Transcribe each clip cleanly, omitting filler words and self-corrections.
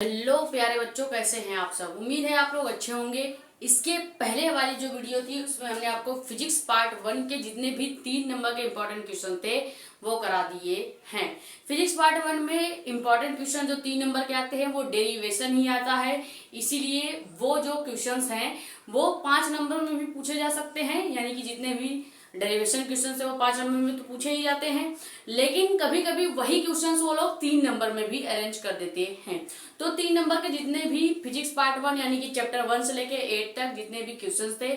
Hello प्यारे बच्चों, कैसे हैं आप सब। उम्मीद है आप लोग अच्छे होंगे। इसके पहले वाली जो वीडियो थी उसमें हमने आपको फिजिक्स पार्ट 1 के जितने भी 3 नंबर के इंपॉर्टेंट क्वेश्चन थे वो करा दिए हैं। फिजिक्स पार्ट 1 में इंपॉर्टेंट क्वेश्चन जो 3 नंबर के आते हैं वो डेरिवेशन ही आता है, इसीलिए वो जो क्वेश्चंस हैं वो 5 नंबर में भी पूछे जा सकते हैं। यानी कि जितने भी डेरिवेशन क्वेश्चन है वो 5 नंबर में तो पूछे ही जाते हैं, लेकिन कभी कभी वही क्वेश्चन वो लोग 3 नंबर में भी अरेंज कर देते हैं। तो 3 नंबर के जितने भी फिजिक्स पार्ट 1 यानी कि चैप्टर 1 से लेके 8 तक जितने भी क्वेश्चंस थे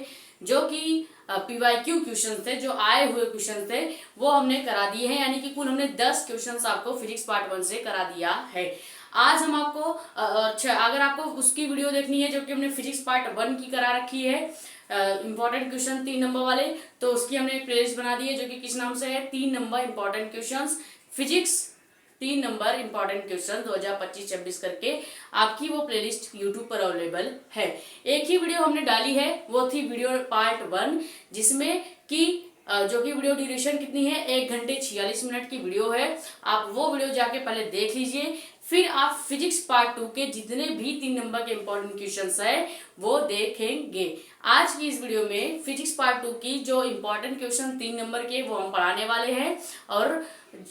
जो कि पीवाईक्यू क्वेश्चन थे, जो आए हुए क्वेश्चन थे, वो हमने करा दिए हैं। यानी कि कुल हमने 10 क्वेश्चन आपको फिजिक्स पार्ट 1 से करा दिया है। आज हम आपको अच्छा, अगर आपको उसकी वीडियो देखनी है जो कि हमने फिजिक्स पार्ट 1 की करा रखी है, इंपॉर्टेंट क्वेश्चन 3 नंबर वाले, तो उसकी हमने एक प्लेलिस्ट बना दी है जो कि किस नाम से है 3 number important question physics 3 number important question 2025-26 करके आपकी वो प्लेलिस्ट यूट्यूब पर अवेलेबल है। एक ही वीडियो हमने डाली है, वो थी वीडियो पार्ट 1, जिसमें कि जो कि वीडियो ड्यूरेशन कितनी है 1 घंटे 46 मिनट की वीडियो है। आप वो वीडियो जाके पहले देख लीजिए, फिर आप फिजिक्स पार्ट 2 के जितने भी 3 नंबर के इंपॉर्टेंट क्वेश्चंस है वो देखेंगे। आज की इस वीडियो में फिजिक्स पार्ट 2 की जो इंपॉर्टेंट क्वेश्चन 3 नंबर के वो हम पढ़ाने वाले हैं। और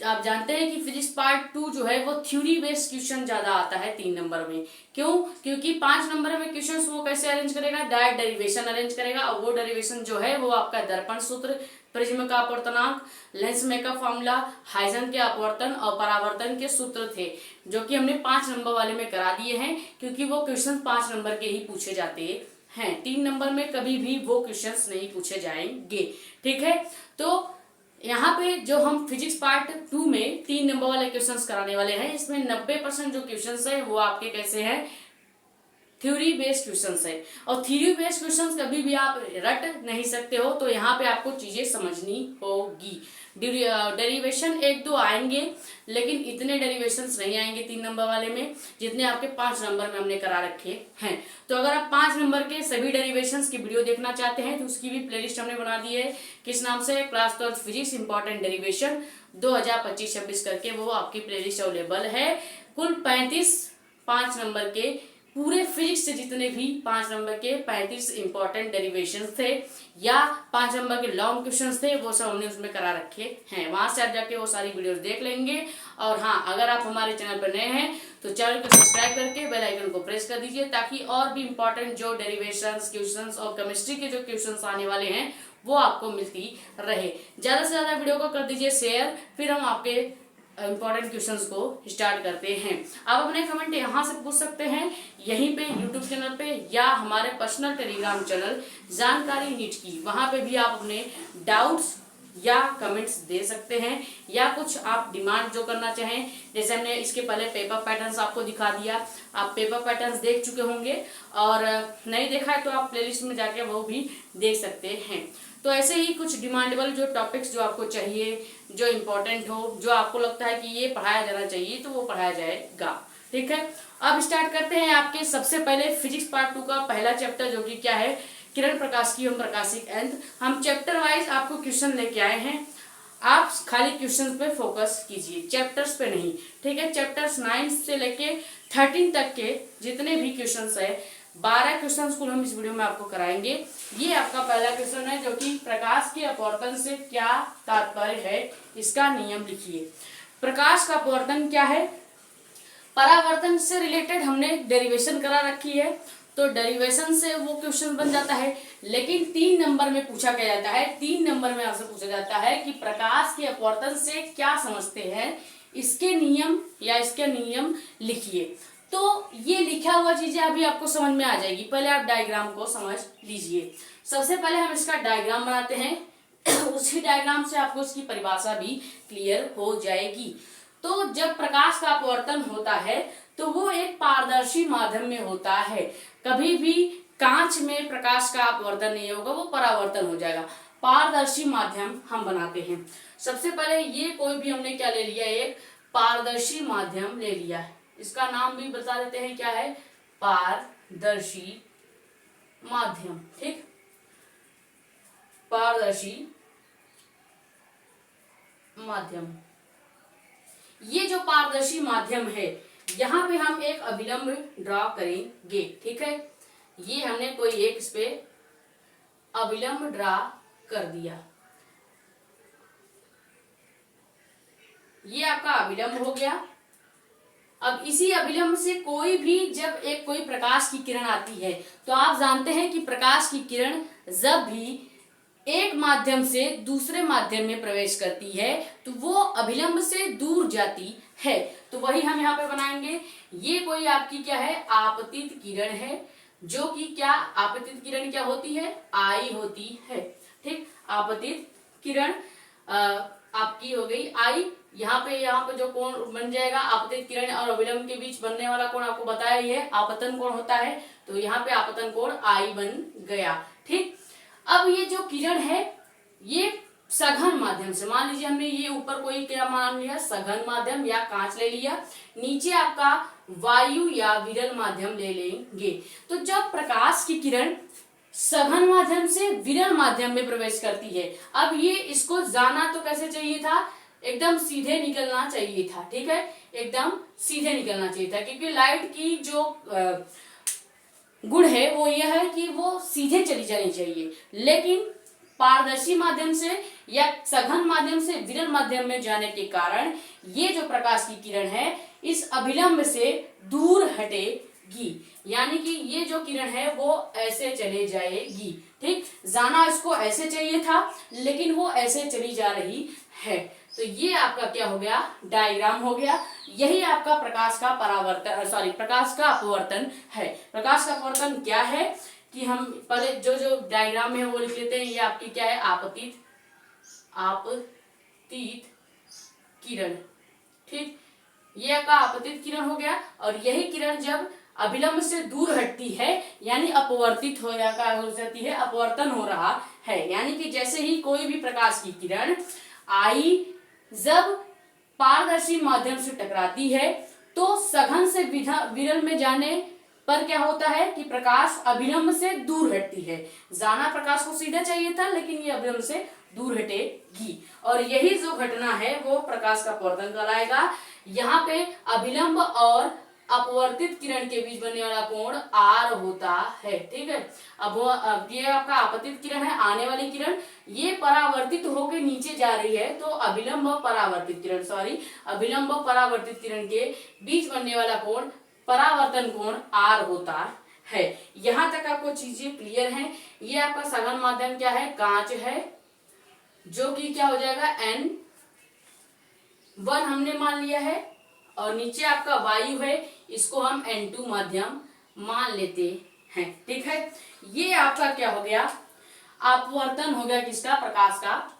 आप जानते हैं कि फिजिक्स पार्ट 2 जो है वो थ्योरी बेस्ड क्वेश्चन ज्यादा आता है 3 नंबर में। क्यों? क्योंकि 5 नंबर में क्वेश्चन वो कैसे अरेंज करेगा, डायरेक्ट डेरिवेशन अरेंज करेगा, और वो डेरिवेशन जो है वो आपका दर्पण सूत्र, प्रिज्म का अपवर्तनांक, लेंस मेकअप फॉर्मूला, हाइजन के अपवर्तन और परावर्तन के सूत्र थे, जो कि हमने 5 नंबर वाले में करा दिए हैं। क्योंकि वो क्वेश्चन 5 नंबर के ही पूछे जाते हैं, 3 नंबर में कभी भी वो क्वेश्चंस नहीं पूछे जाएंगे। ठीक है, तो यहाँ पे जो हम फिजिक्स पार्ट 2 में 3 नंबर वाले क्वेश्चंस कराने वाले हैं, इसमें 90% जो क्वेश्चंस है वो आपके कैसे हैं, थ्योरी बेस्ड क्वेश्चंस है। और थ्योरी बेस्ड क्वेश्चंस कभी भी आप रट नहीं सकते हो, तो यहाँ पे आपको चीजें समझनी होगी। डेरिवेशन 1-2 आएंगे, लेकिन इतने डेरिवेशंस नहीं आएंगे 3 नंबर वाले में जितने आपके 5 नंबर में हमने करा रखे हैं। तो अगर आप 5 नंबर के सभी डेरिवेशंस की वीडियो देखना चाहते हैं तो उसकी भी प्लेलिस्ट हमने बना दी है। किस नाम से? क्लास 12 फिजिक्स इंपॉर्टेंट डेरिवेशन 2025-26 करके वो आपकी प्लेलिस्ट अवेलेबल है। कुल 35 5 नंबर के पूरे फिजिक्स से जितने भी 5 नंबर के 35 इंपॉर्टेंट डेरिवेशन थे या 5 नंबर के लॉन्ग क्वेश्चन थे, वो सब हमने उसमें करा रखे हैं। वहां से आप जाके वो सारी वीडियोस देख लेंगे। और हाँ, अगर आप हमारे चैनल पर नए हैं तो चैनल को सब्सक्राइब करके बेल आइकन को प्रेस कर दीजिए, ताकि और भी इंपॉर्टेंट जो डेरिवेशन क्वेश्चन और केमिस्ट्री के जो क्वेश्चन आने वाले हैं वो आपको मिलती रहे। ज्यादा से ज्यादा वीडियो को कर दीजिए शेयर, फिर हम आपके इंपॉर्टेंट क्वेश्चंस को स्टार्ट करते हैं। आप अपने कमेंट यहाँ से पूछ सकते हैं, यहीं पे यूट्यूब चैनल पे या हमारे पर्सनल टेलीग्राम चैनल जानकारी नीट की, वहां पे भी आप अपने डाउट्स या कमेंट्स दे सकते हैं, या कुछ आप डिमांड जो करना चाहें। जैसे हमने इसके पहले पेपर पैटर्न्स आपको दिखा दिया, आप पेपर पैटर्न्स देख चुके होंगे, और नहीं देखा है तो आप प्लेलिस्ट में जाके वो भी देख सकते हैं। तो ऐसे ही कुछ डिमांडेबल जो टॉपिक्स जो आपको चाहिए, जो इम्पोर्टेंट हो, जो आपको लगता है कि ये पढ़ाया जाना चाहिए, तो वो पढ़ाया जाएगा। ठीक है, अब स्टार्ट करते हैं आपके सबसे पहले फिजिक्स पार्ट 2 का पहला चैप्टर, जो कि क्या है, किरण प्रकाश की एवं प्रकाशिक यंत्र। हम चैप्टर वाइज आपको क्वेश्चन लेके आए हैं, आप खाली क्वेश्चन पे फोकस कीजिए, चैप्टर्स पे नहीं। ठीक है, चैप्टर्स 9 से लेके 13 तक के जितने भी क्वेश्चन है, 12 क्वेश्चन को हम इस वीडियो में आपको कराएंगे। ये आपका पहला क्वेश्चन है, जो कि प्रकाश के अपवर्तन से क्या तात्पर्य है, इसका नियम लिखिए। प्रकाश का अपवर्तन क्या है? परावर्तन से रिलेटेड हमने डेरिवेशन करा रखी है, तो डेरिवेशन से वो क्वेश्चन बन जाता है। लेकिन 3 नंबर में पूछा क्या जाता है, 3 नंबर में आपसे पूछा जाता है कि प्रकाश के अपवर्तन से क्या समझते हैं, इसके नियम या इसके नियम लिखिए। तो ये लिखा हुआ चीजें अभी आपको समझ में आ जाएगी, पहले आप डायग्राम को समझ लीजिए। सबसे पहले हम इसका डायग्राम बनाते हैं उसी डायग्राम से आपको इसकी परिभाषा भी क्लियर हो जाएगी। तो जब प्रकाश का अपवर्तन होता है तो वो एक पारदर्शी माध्यम में होता है। कभी भी कांच में प्रकाश का अपवर्तन नहीं होगा, वो परावर्तन हो जाएगा। पारदर्शी माध्यम हम बनाते हैं। सबसे पहले ये कोई भी हमने क्या ले लिया, एक पारदर्शी माध्यम ले लिया है। इसका नाम भी बता देते हैं, क्या है, पारदर्शी माध्यम। ठीक, पारदर्शी माध्यम। ये जो पारदर्शी माध्यम है यहाँ पे हम एक अभिलंब ड्रॉ करेंगे, ठीक है। ये हमने कोई एक इस पे अभिलंब ड्रॉ कर दिया, ये आपका अभिलंब हो गया। अब इसी अभिलंब से कोई भी जब एक कोई प्रकाश की किरण आती है तो आप जानते हैं कि प्रकाश की किरण जब भी एक माध्यम से दूसरे माध्यम में प्रवेश करती है तो वो अभिलंब से दूर जाती है। तो वही हम यहाँ पे बनाएंगे। ये कोई आपकी क्या है, आपतित किरण है, जो कि क्या आपतित किरण क्या होती है, आई होती है, ठीक। आपतित किरण आपकी हो गई आई। यहाँ पे जो कोण बन जाएगा आपतित किरण और अभिलंब के बीच बनने वाला कोण आपको बताया ही है, आपतन कोण होता है। तो यहाँ पे आपतन कोण आई बन गया, ठीक। अब ये जो किरण है ये सघन माध्यम से, मान लीजिए हमने ये ऊपर कोई क्या मान लिया, सघन माध्यम या कांच ले लिया, नीचे आपका वायु या विरल माध्यम ले लेंगे। तो जब प्रकाश की किरण सघन माध्यम से विरल माध्यम में प्रवेश करती है, अब ये इसको जाना तो कैसे चाहिए था, एकदम सीधे निकलना चाहिए था, ठीक है, एकदम सीधे निकलना चाहिए था, क्योंकि लाइट की जो गुण है वो यह है कि वो सीधे चली जानी चाहिए। लेकिन पारदर्शी माध्यम से या सघन माध्यम से विरल माध्यम में जाने के कारण ये जो प्रकाश की किरण है इस अभिलंब से दूर हटेगी, यानी कि ये जो किरण है वो ऐसे चले जाएगी, ठीक। जाना इसको ऐसे चाहिए था लेकिन वो ऐसे चली जा रही है। तो ये आपका क्या हो गया, डायग्राम हो गया। यही आपका प्रकाश का परावर्तन प्रकाश का अपवर्तन है। प्रकाश का अपवर्तन क्या है कि हम पहले जो जो डायग्राम में है वो लिख लेते हैं। ये आपकी क्या है, आपतित किरण, ठीक। ये आपका आपतित किरण हो गया। और यही किरण जब अभिलंब से दूर हटती है यानी अपवर्तित हो जाती है, अपवर्तन हो रहा है, यानी कि जैसे ही कोई भी प्रकाश की किरण आई जब पारदर्शी माध्यम से टकराती है तो सघन से विरल में जाने पर क्या होता है कि प्रकाश अभिलंब से दूर हटती है। जाना प्रकाश को सीधा चाहिए था लेकिन ये अभिलंब से दूर हटेगी, और यही जो घटना है वो प्रकाश का अपवर्तन कहलाएगा। यहाँ पे अभिलंब और अपवर्तित किरण के बीच बनने वाला कोण आर होता है, ठीक है। अब ये आपका आपतित किरण है, आने वाली किरण, ये परावर्तित होकर नीचे जा रही है तो अभिलंब परावर्तित किरण के बीच बनने वाला कोण परावर्तन कोण आर होता है। यहाँ तक आपको चीजें क्लियर हैं। ये आपका सघन माध्यम क्या है, कांच है, जो कि क्या हो जाएगा N1 हमने मान लिया है, और नीचे आपका वायु है, इसको हम N2 माध्यम मान लेते हैं, ठीक है। ये आपका क्या हो गया, अपवर्तन हो गया, किसका, प्रकाश का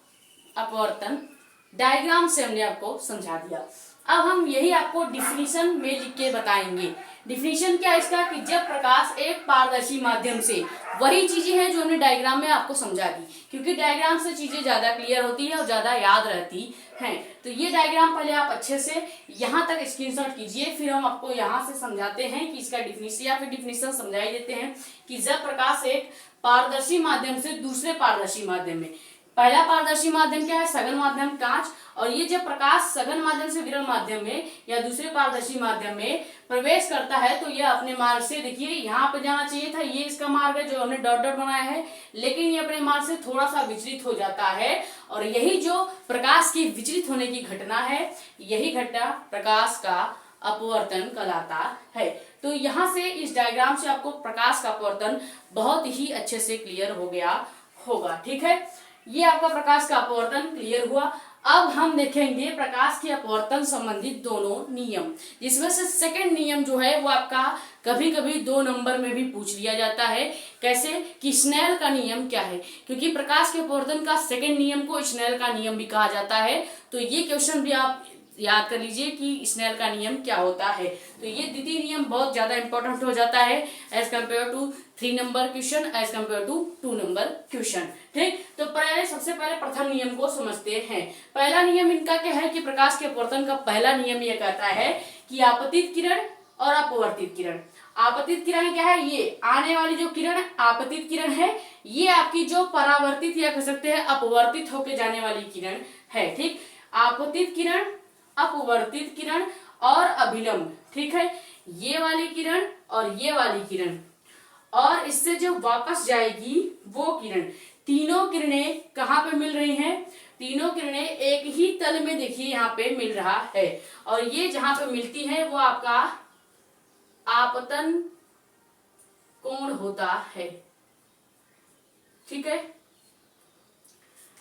अपवर्तन। डायग्राम से हमने आपको समझा दिया। अब हम यही आपको डिफिनीशन में लिख के बताएंगे। डिफिनीशन क्या है इसका, कि जब प्रकाश एक पारदर्शी माध्यम से, वही चीजें हैं जो हमने डायग्राम में आपको समझा दी, क्योंकि डायग्राम से चीजें ज्यादा क्लियर होती है और ज्यादा याद रहती हैं। तो ये डायग्राम पहले आप अच्छे से यहाँ तक स्क्रीनशॉट कीजिए, फिर हम आपको यहाँ से समझाते हैं कि इसका डिफिनीशन या फिर डिफिनीशन समझा ही देते हैं कि जब प्रकाश एक पारदर्शी माध्यम से दूसरे पारदर्शी माध्यम में, पहला पारदर्शी माध्यम क्या है, सघन माध्यम कांच, और ये जब प्रकाश सघन माध्यम से विरल माध्यम में या दूसरे पारदर्शी माध्यम में प्रवेश करता है तो ये अपने मार्ग से, देखिए यहाँ पे जाना चाहिए था, ये इसका मार्ग है जो हमने डॉट डॉट बनाया है, लेकिन ये अपने मार्ग से थोड़ा सा विचलित हो जाता है, और यही जो प्रकाश की विचलित होने की घटना है, यही घटना प्रकाश का अपवर्तन कहलाता है। तो यहाँ से इस डायग्राम से आपको प्रकाश का अपवर्तन बहुत ही अच्छे से क्लियर हो गया होगा, ठीक है। ये आपका प्रकाश का अपवर्तन क्लियर हुआ। अब हम देखेंगे प्रकाश के अपवर्तन संबंधित दोनों नियम, जिसमें से सेकंड नियम जो है वो आपका कभी कभी 2 नंबर में भी पूछ लिया जाता है। कैसे, कि स्नेल का नियम क्या है, क्योंकि प्रकाश के अपवर्तन का सेकंड नियम को स्नेल का नियम भी कहा जाता है। तो ये क्वेश्चन भी आप याद कर लीजिए कि स्नेल का नियम क्या होता है। तो ये द्वितीय नियम बहुत ज्यादा इंपॉर्टेंट हो जाता है as compare to 3 number question, as compare to 2 number question, ठीक। तो सबसे पहले प्रथम नियम को समझते हैं। पहला नियम इनका क्या है कि प्रकाश के अपवर्तन का पहला नियम यह कहता है कि आपतित किरण और अपवर्तित किरण, आपतित किरण क्या है, ये आने वाली जो किरण आपतित किरण है, ये आपकी जो परावर्तित या कह सकते हैं अपवर्तित होकर जाने वाली किरण है, ठीक। आपतित किरण, अपवर्तित किरण और अभिलंब, ठीक है, ये वाली किरण और ये वाली किरण, और इससे जो वापस जाएगी वो किरण, तीनों किरणें कहाँ पे मिल रही हैं? तीनों किरणें एक ही तल में देखिए यहाँ पे मिल रहा है, और ये जहां पे मिलती है वो आपका आपतन कोण होता है, ठीक है।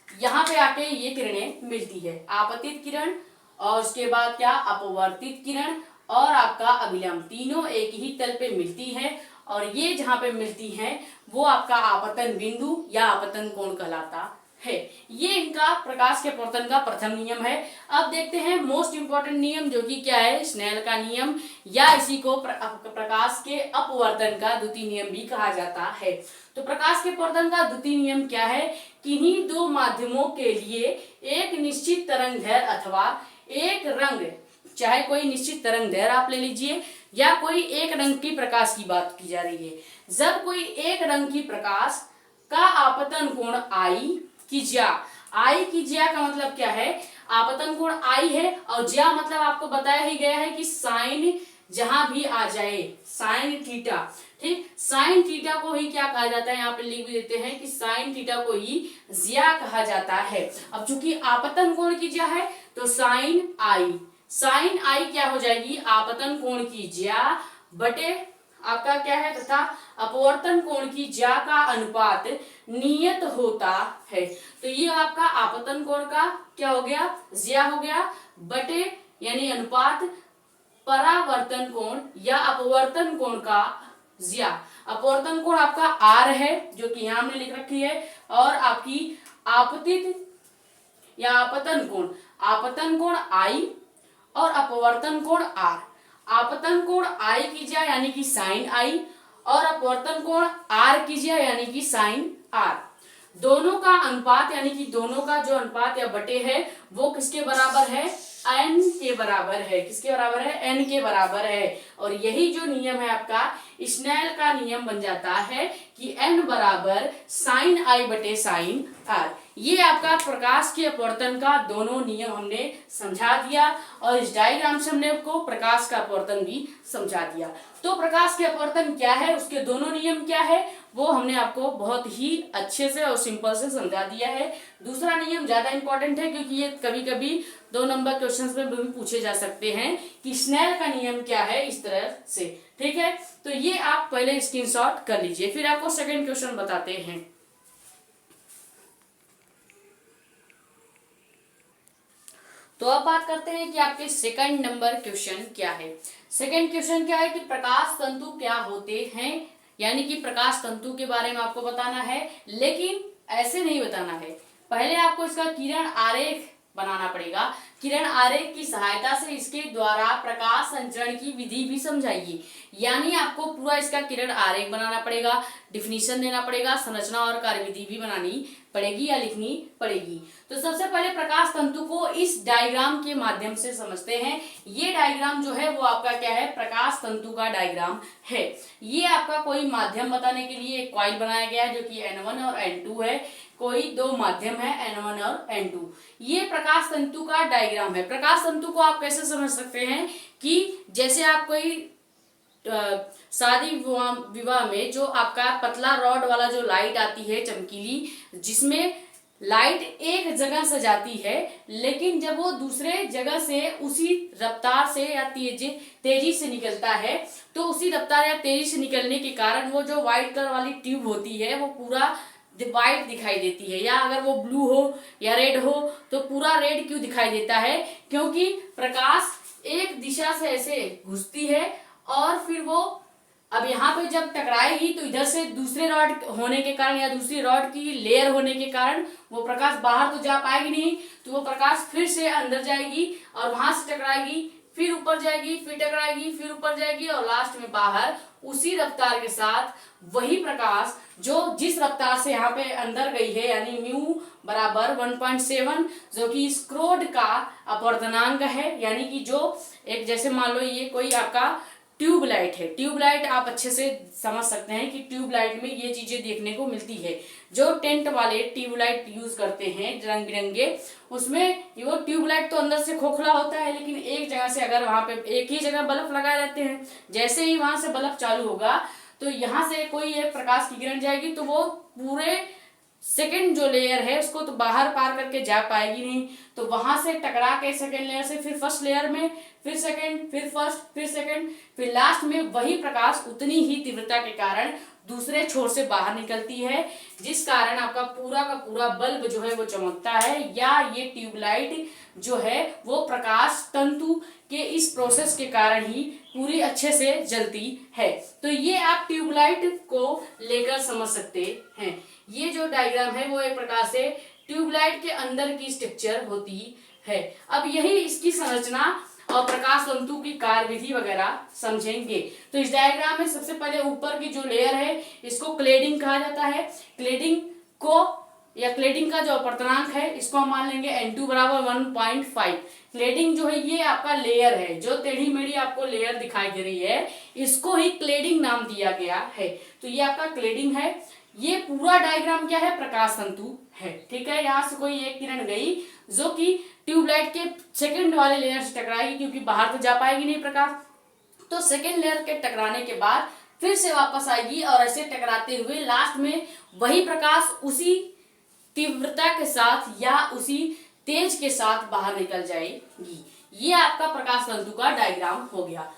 यहाँ पे आके ये किरणें मिलती है, आपतित किरण और उसके बाद क्या, अपवर्तित किरण और आपका अभिलंब, तीनों एक ही तल पे मिलती है, और ये जहां पे मिलती हैं वो आपका आपतन बिंदु या आपतन कोण कहलाता है। ये इनका प्रकाश के अपवर्तन का प्रथम नियम है। अब देखते हैं मोस्ट इंपॉर्टेंट नियम, जो कि क्या है, स्नेल का नियम, या इसी को प्रकाश के अपवर्तन का द्वितीय नियम भी कहा जाता है। तो प्रकाश के अपवर्तन का द्वितीय नियम क्या है? किन्हीं दो माध्यमों के लिए एक निश्चित तरंगदैर्घ्य अथवा एक रंग, चाहे कोई निश्चित तरंगदैर्घ्य आप ले लीजिए या कोई एक रंग की प्रकाश की बात की जा रही है, जब कोई एक रंग की प्रकाश का आपतन कोण आई की ज्या, आई की ज्या का मतलब क्या है, आपतन कोण आई है, और ज्या मतलब आपको बताया ही गया है कि साइन जहां भी आ जाए, साइन थीटा, ठीक, साइन थीटा को ही क्या कहा जाता है, यहाँ पे लिख भी देते हैं कि साइन थीटा को ही ज्या कहा जाता है। अब चूंकि आपतन कोण की ज्या है तो साइन आई, साइन आई क्या हो जाएगी, आपतन कोण की ज्या बटे आपका क्या है, तथा अपवर्तन कोण की ज्या का अनुपात नियत होता है। तो ये आपका आपतन कोण का क्या हो गया, ज्या हो गया, बटे यानी अनुपात परावर्तन कोण या अपवर्तन कोण का ज्या। अपवर्तन कोण आपका आर है जो कि यहां हमने लिख रखी है, और आपकी आपतित या आपतन कोण आई और अपवर्तन कोण आर। आपतन कोण आई की ज्या यानी कि साइन आई, और अपवर्तन कोण आर की ज्या यानी कि साइन आर। दोनों का अनुपात यानी कि दोनों का जो अनुपात या बटे है वो किसके बराबर है, n के बराबर है। किसके बराबर है, n के बराबर है। और यही जो नियम है आपका स्नेल का नियम बन जाता है कि n बराबर साइन आई बटे साइन आर। ये आपका प्रकाश के अपवर्तन का दोनों नियम हमने समझा दिया, और इस डायग्राम से हमने आपको प्रकाश का अपवर्तन भी समझा दिया। तो प्रकाश के अपवर्तन क्या है, उसके दोनों नियम क्या है, वो हमने आपको बहुत ही अच्छे से और सिंपल से समझा दिया है। दूसरा नियम ज्यादा इंपॉर्टेंट है क्योंकि ये कभी कभी 2 नंबर क्वेश्चंस में भी पूछे जा सकते हैं कि स्नेल का नियम क्या है, इस तरह से, ठीक है। तो ये आप पहले स्क्रीनशॉट कर लीजिए, फिर आपको सेकंड क्वेश्चन बताते हैं। तो अब बात करते हैं कि आपके सेकंड नंबर क्वेश्चन क्या है। सेकंड क्वेश्चन क्या है कि प्रकाश तंतु क्या होते हैं, यानी कि प्रकाश तंतु के बारे में आपको बताना है, लेकिन ऐसे नहीं बताना है, पहले आपको इसका किरण आरेख बनाना पड़ेगा। किरण आरेख की सहायता से इसके द्वारा प्रकाश संचरण की विधि भी समझाइए, यानी आपको पूरा इसका किरण आरेख बनाना पड़ेगा, डिफिनीशन देना पड़ेगा, संरचना और कार्यविधि भी बनानी पड़ेगी या लिखनी पड़ेगी। तो सबसे पहले प्रकाश तंतु को इस डायग्राम के माध्यम से समझते हैं। ये डायग्राम जो है वो आपका क्या है, प्रकाश तंतु का डायग्राम है। ये आपका कोई माध्यम बताने के लिए एक कॉइल बनाया गया है जो कि N1 और N2 है, कोई 2 माध्यम है N1 और N2। ये प्रकाश तंतु का डायग्राम है। प्रकाश तंतु को आप कैसे समझ सकते हैं कि जैसे आप कोई शादी विवाह में जो आपका पतला रॉड वाला जो लाइट आती है चमकीली, जिसमें लाइट एक जगह से जाती है, लेकिन जब वो दूसरे जगह से उसी रफ्तार से या तेजी से निकलता है, तो उसी रफ्तार या तेजी से निकलने के कारण वो जो व्हाइट कलर वाली ट्यूब होती है वो पूरा व्हाइट दिखाई देती है, या अगर वो ब्लू हो या रेड हो तो पूरा रेड क्यों दिखाई देता है, क्योंकि प्रकाश एक दिशा से ऐसे घुसती है और फिर वो अब यहाँ पे जब टकराएगी तो इधर से दूसरे रॉड होने के कारण या दूसरी रॉड की लेयर होने के कारण वो प्रकाश बाहर तो जा पाएगी नहीं, तो वो प्रकाश फिर से अंदर जाएगी और वहां से टकराएगी, फिर ऊपर जाएगी, फिर टकराएगी, फिर ऊपर जाएगी और लास्ट में बाहर उसी रफ्तार के साथ वही प्रकाश जो जिस रफ्तार से यहाँ पे अंदर गई है, यानी म्यू बराबर 1.7 जो कि स्क्रोड का अपवर्तनांक है, यानी कि जो एक जैसे मान लो ये कोई आपका ट्यूबलाइट है। ट्यूबलाइट आप अच्छे से समझ सकते हैं कि ट्यूबलाइट में ये चीजें देखने को मिलती है। जो टेंट वाले ट्यूबलाइट यूज करते हैं रंग बिरंगे, उसमें वो ट्यूबलाइट तो अंदर से खोखला होता है, लेकिन एक जगह से अगर वहां पे एक ही जगह बल्ब लगाए रहते हैं, जैसे ही वहां से बल्ब चालू होगा तो यहाँ से कोई एक प्रकाश की किरण जाएगी तो वो पूरे सेकेंड जो लेयर है उसको तो बाहर पार करके जा पाएगी नहीं, तो वहां से टकरा के सेकेंड लेयर से फिर फर्स्ट लेयर में, फिर सेकेंड, फिर फर्स्ट, फिर सेकेंड, फिर लास्ट में वही प्रकाश उतनी ही तीव्रता के कारण दूसरे छोर से बाहर निकलती है, जिस कारण आपका पूरा का पूरा बल्ब जो है वो चमकता है, या ये ट्यूबलाइट जो है वो प्रकाश तंतु के इस प्रोसेस के कारण ही पूरी अच्छे से जलती है। तो ये आप ट्यूबलाइट को लेकर समझ सकते हैं। ये जो डायग्राम है वो एक प्रकार से ट्यूबलाइट के अंदर की स्ट्रक्चर होती है। अब यही इसकी संरचना और प्रकाश तंतु की कार्य विधि वगैरह समझेंगे। तो इस डायग्राम में सबसे पहले ऊपर की जो लेयर है इसको क्लेडिंग कहा जाता है। क्लेडिंग को या क्लेडिंग का जो अपवर्तनांक है इसको हम मान लेंगे N2 बराबर 1.5। क्लेडिंग जो है ये आपका लेयर है, जो टेढ़ी मेढ़ी आपको लेयर दिखाई दे रही है इसको ही क्लेडिंग नाम दिया गया है। तो ये आपका क्लेडिंग है। ये पूरा डायग्राम क्या है, प्रकाश तंतु है। ठीक है, यहाँ से कोई एक किरण गई जो कि ट्यूबलाइट के सेकेंड वाले लेयर से टकराएगी, क्योंकि बाहर तो जा पाएगी नहीं प्रकाश, तो सेकेंड लेयर के टकराने के बाद फिर से वापस आएगी और ऐसे टकराते हुए लास्ट में वही प्रकाश उसी तीव्रता के साथ या उसी तेज के साथ बाहर निकल जाएगी। ये आपका प्रकाश तंतु का डायग्राम हो गया।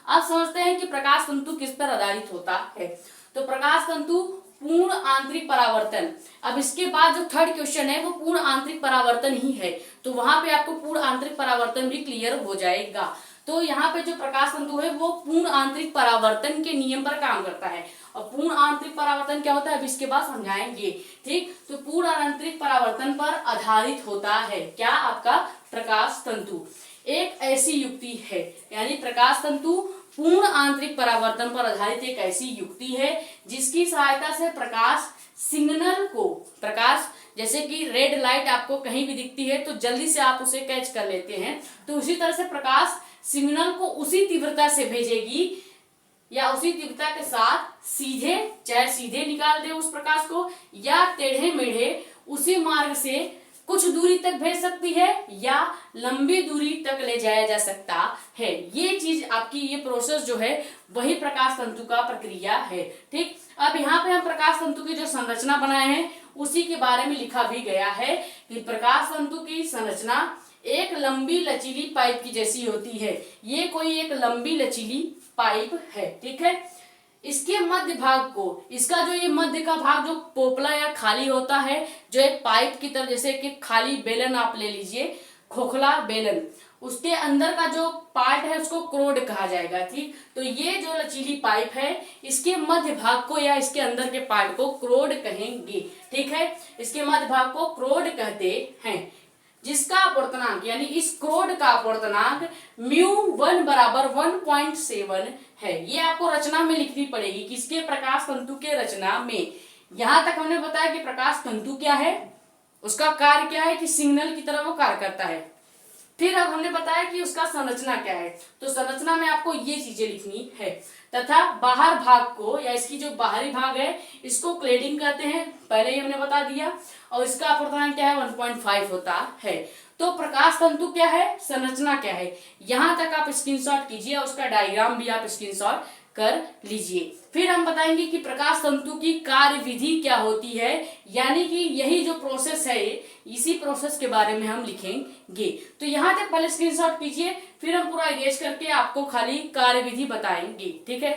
अब समझते हैं कि प्रकाश तंतु किस पर आधारित होता है। तो प्रकाश तंतु पूर्ण आंतरिक परावर्तन। अब इसके बाद जो थर्ड क्वेश्चन है वो पूर्ण आंतरिक परावर्तन ही है, तो वहां पे आपको पूर्ण आंतरिक परावर्तन भी क्लियर हो जाएगा। तो यहाँ पे जो प्रकाश तंतु है वो पूर्ण आंतरिक परावर्तन के नियम पर काम करता है। और पूर्ण आंतरिक परावर्तन क्या होता है अब इसके बाद समझाएंगे। ठीक, तो पूर्ण आंतरिक परावर्तन पर आधारित होता है क्या, आपका प्रकाश तंतु। एक ऐसी युक्ति है, यानी प्रकाश तंतु पूर्ण आंतरिक परावर्तन पर आधारित एक ऐसी युक्ति है जिसकी सहायता से प्रकाश सिग्नल को, प्रकाश जैसे कि रेड लाइट आपको कहीं भी दिखती है तो जल्दी से आप उसे कैच कर लेते हैं, तो उसी तरह से प्रकाश सिग्नल को उसी तीव्रता से भेजेगी या उसी तीव्रता के साथ सीधे, चाहे सीधे निकाल दे उस प्रकाश को या टेढ़े मेढ़े उसी मार्ग से कुछ दूरी तक भेज सकती है या लंबी दूरी तक ले जाया जा सकता है। ये चीज आपकी, ये प्रोसेस जो है वही प्रकाश तंतु का प्रक्रिया है। ठीक, अब यहाँ पे हम प्रकाश तंतु की जो संरचना बनाए हैं उसी के बारे में लिखा भी गया है कि प्रकाश तंतु की संरचना एक लंबी लचीली पाइप की जैसी होती है। ये कोई एक लंबी लचीली पाइप है। ठीक है, इसके मध्य भाग को, इसका जो ये मध्य का भाग जो पोपला या खाली होता है, जो एक पाइप की तरह, जैसे कि खाली बेलन आप ले लीजिए, खोखला बेलन, उसके अंदर का जो पार्ट है उसको क्रोड कहा जाएगा। ठीक, तो ये जो लचीली पाइप है इसके मध्य भाग को या इसके अंदर के पार्ट को क्रोड कहेंगे। ठीक है, इसके मध्य भाग को क्रोड कहते हैं, जिसका अपवर्तनांक यानी इस क्रोड का अपवर्तनांक μ1 बराबर 1.7 है। ये आपको रचना में लिखनी पड़ेगी, किसके, प्रकाश तंतु के रचना में। यहां तक हमने बताया कि प्रकाश तंतु क्या है, उसका कार्य क्या है कि सिग्नल की तरह वो कार्य करता है। फिर अब हमने बताया कि उसका संरचना क्या है, तो संरचना में आपको ये चीजें लिखनी है, तथा बाहर भाग को या इसकी जो बाहरी भाग है इसको क्लेडिंग कहते हैं, पहले ही हमने बता दिया, और इसका अपवर्तनांक क्या है 1.5 होता है। तो प्रकाश तंतु क्या है, संरचना क्या है, यहां तक आप स्क्रीनशॉट कीजिए, उसका डायग्राम भी आप स्क्रीनशॉट कर लीजिए। फिर हम बताएंगे कि प्रकाश तंतु की कार्य विधि क्या होती है, यानी कि यही जो प्रोसेस है इसी प्रोसेस के बारे में हम लिखेंगे। तो यहाँ तक पहले स्क्रीनशॉट कीजिए, फिर हम पूरा इरेज करके आपको खाली कार्य विधि बताएंगे। ठीक है,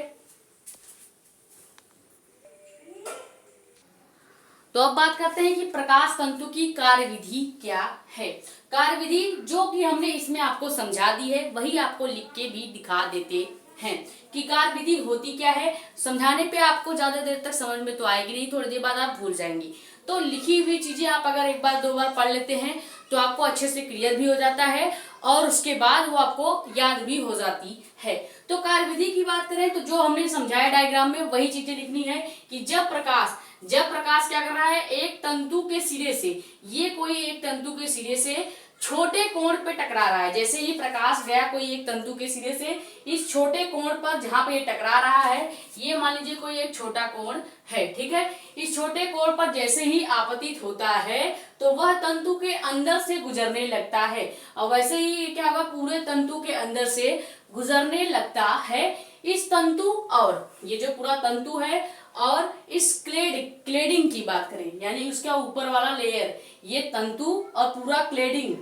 तो अब बात करते हैं कि प्रकाश तंतु की कार्य विधि क्या है। कार्य विधि जो कि हमने इसमें आपको समझा दी है वही आपको लिख के भी दिखा देते हैं कि कार्य विधि होती क्या है। समझाने पे आपको ज्यादा देर तक समझ में तो आएगी नहीं, थोड़ी देर बाद आप भूल जाएंगी। तो लिखी हुई चीजें आप अगर एक बार दो बार पढ़ लेते हैं तो आपको अच्छे से क्लियर भी हो जाता है और उसके बाद वो आपको याद भी हो जाती है। तो कार्य विधि की बात करें तो जो हमने समझाया डायग्राम में वही चीजें लिखनी है कि जब प्रकाश क्या कर रहा है, एक तंतु के सिरे से, ये कोई एक तंतु के सिरे से छोटे कोण पे टकरा रहा है। जैसे ही प्रकाश गया कोई एक तंतु के सिरे से, इस छोटे कोण पर जहां पे ये टकरा रहा है, ये मान लीजिए कोई एक छोटा कोण है, ठीक है। इस छोटे कोण पर जैसे ही आपतित होता है तो वह तंतु के अंदर से गुजरने लगता है, और वैसे ही क्या होगा, पूरे तंतु के अंदर से गुजरने लगता है। इस तंतु और ये जो पूरा तंतु है और इस क्लेडिंग की बात करें, यानी उसका ऊपर वाला लेयर, ये तंतु और पूरा क्लेडिंग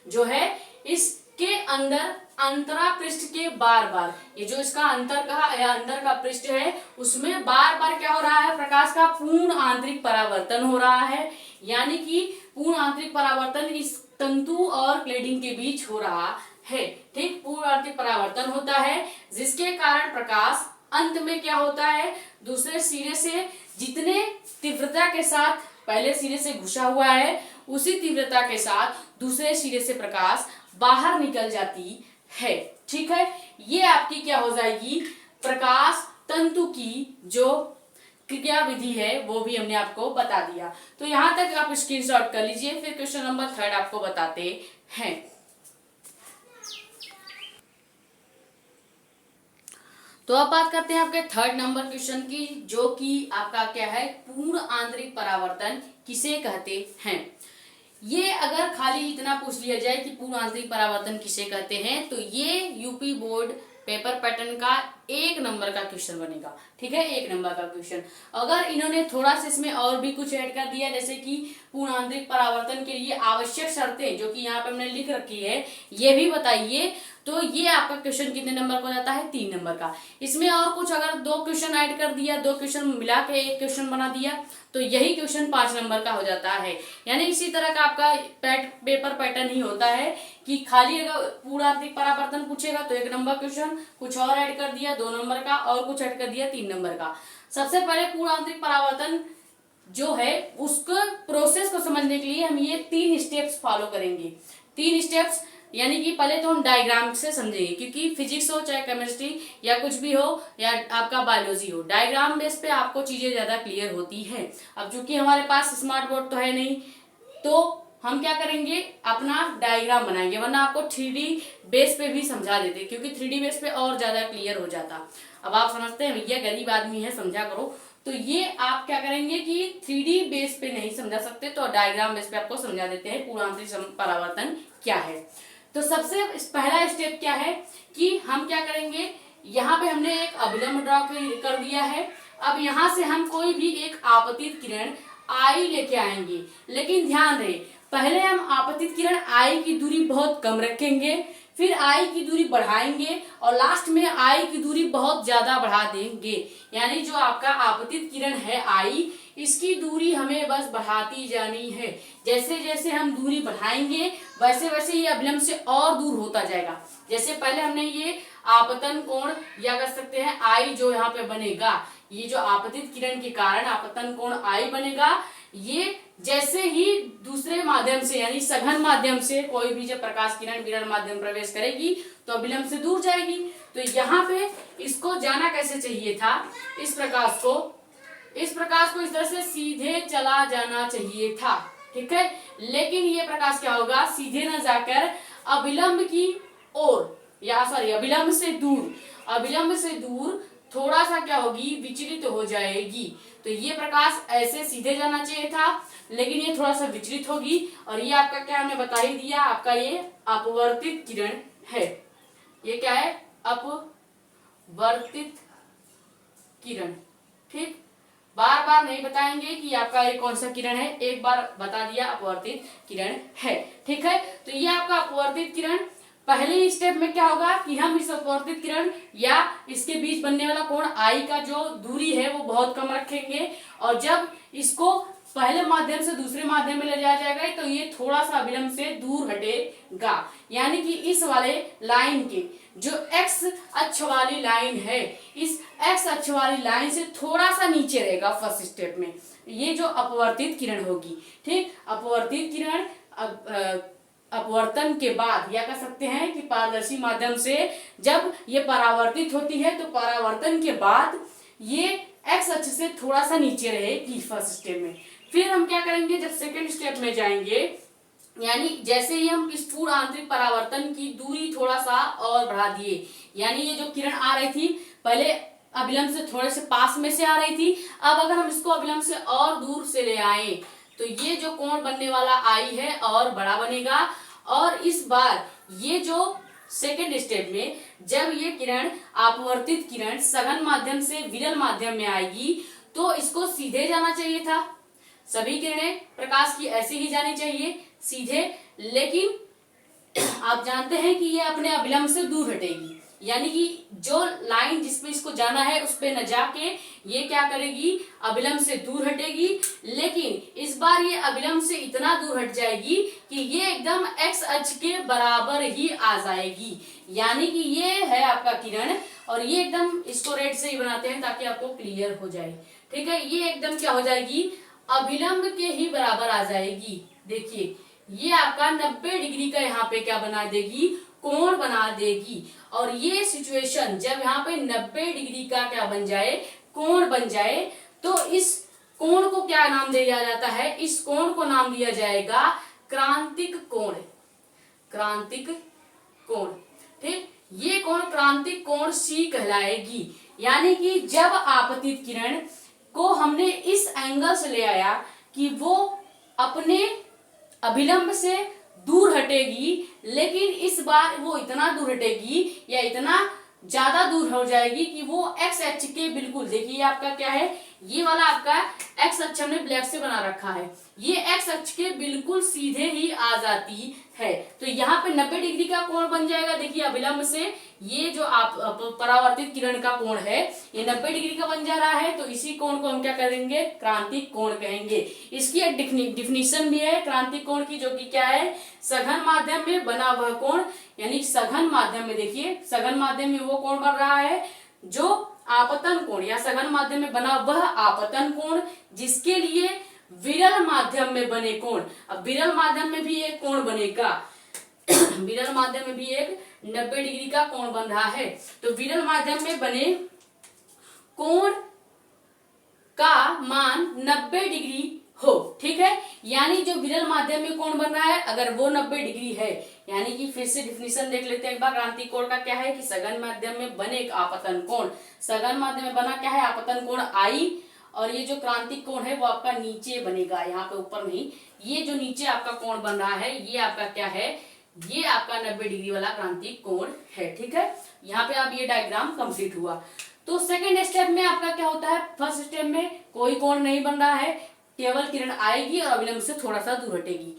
जो है, इसके अंदर अंतरा पृष्ठ के बार बार, ये जो इसका अंतर का या अंदर का पृष्ठ है, उसमें बार बार क्या हो रहा है, प्रकाश का पूर्ण आंतरिक परावर्तन हो रहा है। यानी कि पूर्ण आंतरिक परावर्तन इस तंतु और क्लेडिंग के बीच हो रहा है, ठीक। पूर्ण आंतरिक परावर्तन होता है, जिसके कारण प्रकाश अंत में क्या होता है, दूसरे सिरे से जितने तीव्रता के साथ पहले सिरे से घुसा हुआ है, उसी तीव्रता के साथ दूसरे सिरे से प्रकाश बाहर निकल जाती है, ठीक है। ये आपकी क्या हो जाएगी, प्रकाश तंतु की जो क्रिया विधि है वो भी हमने आपको बता दिया। तो यहां तक आप स्क्रीनशॉट कर लीजिए, फिर क्वेश्चन नंबर 3 आपको बताते हैं। तो अब बात करते हैं आपके 3rd नंबर क्वेश्चन की, जो कि आपका क्या है, पूर्ण आंतरिक परावर्तन किसे कहते हैं। ये अगर खाली इतना पूछ लिया जाए कि पूर्ण आंतरिक परावर्तन किसे कहते हैं, तो ये यूपी बोर्ड पेपर पैटर्न का 1 नंबर का क्वेश्चन बनेगा, ठीक है, 1 नंबर का क्वेश्चन। अगर इन्होंने थोड़ा सा इसमें और भी कुछ ऐड कर दिया, जैसे कि पूर्ण आंतरिक परावर्तन के लिए आवश्यक शर्तें, जो कि यहाँ पे हमने लिख रखी है, ये भी बताइए, तो ये आपका क्वेश्चन कितने नंबर का हो जाता है, 3 नंबर का। इसमें और कुछ अगर 2 क्वेश्चन ऐड कर दिया, 2 क्वेश्चन मिला के 1 क्वेश्चन बना दिया, तो यही क्वेश्चन 5 नंबर का हो जाता है। यानी इसी तरह का आपका पेपर पैटर्न ही होता है कि खाली अगर पूर्ण आंतरिक परावर्तन पूछेगा तो 1 नंबर क्वेश्चन, कुछ और ऐड कर दिया 2 नंबर का, और कुछ ऐड कर दिया 3 नंबर का। सबसे पहले पूर्ण आंतरिक परावर्तन जो है उसको प्रोसेस को समझने के लिए हम ये 3 स्टेप्स फॉलो करेंगे। 3 स्टेप्स यानी कि पहले तो हम डायग्राम से समझेंगे, क्योंकि फिजिक्स हो चाहे केमिस्ट्री या कुछ भी हो या आपका बायोलॉजी हो, डायग्राम बेस पे आपको चीजें ज्यादा क्लियर होती है। अब चूंकि हमारे पास स्मार्ट बोर्ड तो है नहीं, तो हम क्या करेंगे, अपना डायग्राम बनाएंगे, वरना आपको 3D बेस पे भी समझा देते, क्योंकि 3D बेस पे और ज्यादा क्लियर हो जाता। अब आप समझते हैं भैया गरीब आदमी है, समझा करो, तो ये आप क्या करेंगे कि 3D बेस पे नहीं समझा सकते, तो डायग्राम बेस पे आपको समझा देते हैं पूर्ण आंतरिक परावर्तन क्या है। तो सबसे पहला स्टेप क्या है कि हम क्या करेंगे, यहाँ पे हमने एक अभिलंब ड्रॉ कर दिया है। अब यहाँ से हम कोई भी एक आपतित किरण आई लेके आएंगे, लेकिन ध्यान रहे पहले हम आपतित किरण आई की दूरी बहुत कम रखेंगे, फिर आई की दूरी बढ़ाएंगे और लास्ट में आई की दूरी बहुत ज्यादा बढ़ा देंगे। यानी जो आपका आपतित किरण है आई, इसकी दूरी हमें बस बढ़ाती जानी है। जैसे जैसे हम दूरी बढ़ाएंगे वैसे वैसे ये अभिलंब से और दूर होता जाएगा। जैसे पहले हमने ये आपतन कोण या कर सकते हैं आई जो यहाँ पे बनेगा, ये जो आपतित किरण के कारण आपतन कोण आई बनेगा, ये जैसे ही दूसरे माध्यम से यानी सघन माध्यम से कोई भी जब प्रकाश किरण विरल माध्यम प्रवेश करेगी तो अभिलंब से दूर जाएगी। तो यहाँ पे इसको जाना कैसे चाहिए था, इस प्रकाश को इस तरह से सीधे चला जाना चाहिए था, ठीक है। लेकिन ये प्रकाश क्या होगा, सीधे न जाकर अभिलंब की ओर या अभिलंब से दूर थोड़ा सा क्या होगी, विचलित हो जाएगी। तो ये प्रकाश ऐसे सीधे जाना चाहिए था, लेकिन ये थोड़ा सा विचलित होगी, और ये आपका क्या हमने बता ही दिया, आपका ये अपवर्तित किरण है। ये क्या है, अपवर्तित किरण, ठीक। बार बार नहीं बताएंगे कि आपका ये कौन सा किरण है, एक बार बता दिया अपवर्तित किरण है, ठीक है। तो ये आपका अपवर्तित किरण, पहले स्टेप में क्या होगा कि हम इस अपवर्तित किरण या इसके बीच बनने वाला कोण आई का जो दूरी है वो बहुत कम रखेंगे, और जब इसको पहले माध्यम से दूसरे माध्यम में ले जाया जाएगा तो ये थोड़ा सा अभिलंब से दूर हटेगा। यानी कि इस वाले लाइन के जो एक्स अक्ष वाली लाइन है, इस एक्स अक्ष वाली लाइन से थोड़ा सा नीचे रहेगा फर्स्ट स्टेप में, ये जो अपवर्तित किरण होगी, ठीक। अपवर्तित किरण अपवर्तन के बाद या कह सकते हैं कि पारदर्शी माध्यम से जब ये परावर्तित होती है तो परावर्तन के बाद ये एक्स अक्ष से थोड़ा सा नीचे रहेगी फर्स्ट स्टेप में। फिर हम क्या करेंगे, जब सेकंड स्टेप में जाएंगे यानी जैसे ही हम स्फुर आंतरिक परावर्तन की दूरी थोड़ा सा और बढ़ा दिए, यानी ये जो किरण आ रही थी पहले अभिलंब से थोड़े से पास में से आ रही थी, अब अगर हम इसको अभिलंब से और दूर से ले आए तो ये जो कोण बनने वाला आई है और बड़ा बनेगा। और इस बार ये जो सेकेंड स्टेप में जब ये किरण अपवर्तित किरण सघन माध्यम से विरल माध्यम में आएगी तो इसको सीधे जाना चाहिए था, सभी किरणें प्रकाश की ऐसे ही जानी चाहिए सीधे, लेकिन आप जानते हैं कि ये अपने अभिलंब से दूर हटेगी, यानी कि जो लाइन जिसपे इसको जाना है उस पे न जाके ये क्या करेगी, अभिलंब से दूर हटेगी। लेकिन इस बार ये अभिलंब से इतना दूर हट जाएगी कि ये एकदम एक्स अक्ष के बराबर ही आ जाएगी, यानी कि ये है आपका किरण और ये एकदम, इसको रेड से ही बनाते हैं ताकि आपको क्लियर हो जाए, ठीक है। ये एकदम क्या हो जाएगी, अभिलंब के ही बराबर आ जाएगी। देखिए ये आपका 90 डिग्री का यहाँ पे क्या बना देगी, कोण बना देगी। और ये सिचुएशन जब यहाँ पे 90 डिग्री का क्या बन जाए, कोण बन जाए, तो इस कोण को क्या नाम दिया जाता है, इस कोण को नाम दिया जाएगा क्रांतिक कोण, क्रांतिक कोण, ठीक। ये कोण क्रांतिक कोण C कहलाएगी, यानी कि जब आपतित किरण को हमने इस एंगल से ले आया कि वो अपने अभिलंब से दूर हटेगी, लेकिन इस बार वो इतना दूर हटेगी या इतना ज्यादा दूर हो जाएगी कि वो एक्स अक्ष के बिल्कुल, देखिए आपका क्या है, ये वाला आपका एक्स अक्ष हमने ब्लैक से बना रखा है, ये एक्स अक्ष के बिल्कुल सीधे ही आ जाती है। तो यहाँ पे 90 डिग्री का कोण बन जाएगा। देखिए अभिलंब से ये जो आप परावर्तित किरण का कोण है ये 90 डिग्री का बन जा रहा है, तो इसी कोण को हम क्या करेंगे, क्रांतिक कोण कहेंगे। इसकी एक डिफिनीशन भी है क्रांतिक कोण की, जो कि क्या है, सघन माध्यम में बना वह कोण, यानी सघन माध्यम में, देखिए सघन माध्यम में वो कोण बन रहा है जो आपतन कोण या सघन माध्यम में बना वह आपतन कोण, जिसके लिए विरल माध्यम में बने कोण, अब विरल माध्यम में भी एक कोण बनेगा विरल माध्यम में भी एक 90 डिग्री का कोण बन रहा है। तो विरल माध्यम में बने कोण का मान 90 डिग्री हो, ठीक है। यानी जो विरल माध्यम में कोण बन रहा है अगर वो 90 डिग्री है, यानी कि फिर से डिफिनीशन देख लेते हैं एक बार क्रांतिक कोण का क्या है कि सघन माध्यम में बने एक आपतन कोण, सघन माध्यम में बना क्या है, आपतन कोण I, और ये जो क्रांतिक कोण है वो आपका नीचे बनेगा, यहाँ पे ऊपर नहीं, ये जो नीचे आपका कोण बन रहा है ये आपका क्या है, ये आपका 90 डिग्री वाला क्रांतिक कोण है, ठीक है। यहाँ पे अब ये डायग्राम कंप्लीट हुआ। तो सेकेंड स्टेप में आपका क्या होता है, फर्स्ट स्टेप में कोई कोण नहीं बन रहा है, केवल किरण आएगी और अभिलंब से थोड़ा सा दूर हटेगी।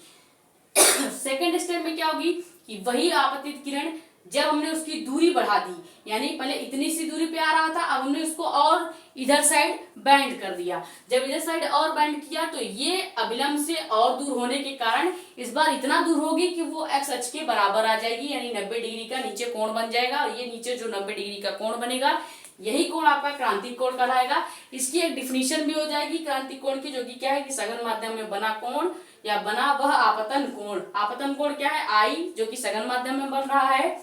सेकेंड स्टेप में क्या होगी कि वही आपतित किरण जब हमने उसकी दूरी बढ़ा दी, यानी पहले इतनी सी दूरी पे आ रहा था, अब हमने उसको और इधर साइड बैंड कर दिया, जब इधर साइड और बैंड किया तो ये अभिलंब से और दूर होने के कारण इस बार इतना दूर होगी कि वो एक्स अक्ष के बराबर आ जाएगी, यानी 90 डिग्री का नीचे कोण बन जाएगा, और ये नीचे जो 90 डिग्री का कोण बनेगा यही कोण आपका क्रांतिक कोण कहलाएगा। इसकी एक डिफिनीशन भी हो जाएगी क्रांतिक कोण की, जो कि क्या है कि सघन माध्यम में बना कोण या बना वह आपतन कोण, आपतन कोण क्या है, I, जो कि सघन माध्यम में बन रहा है,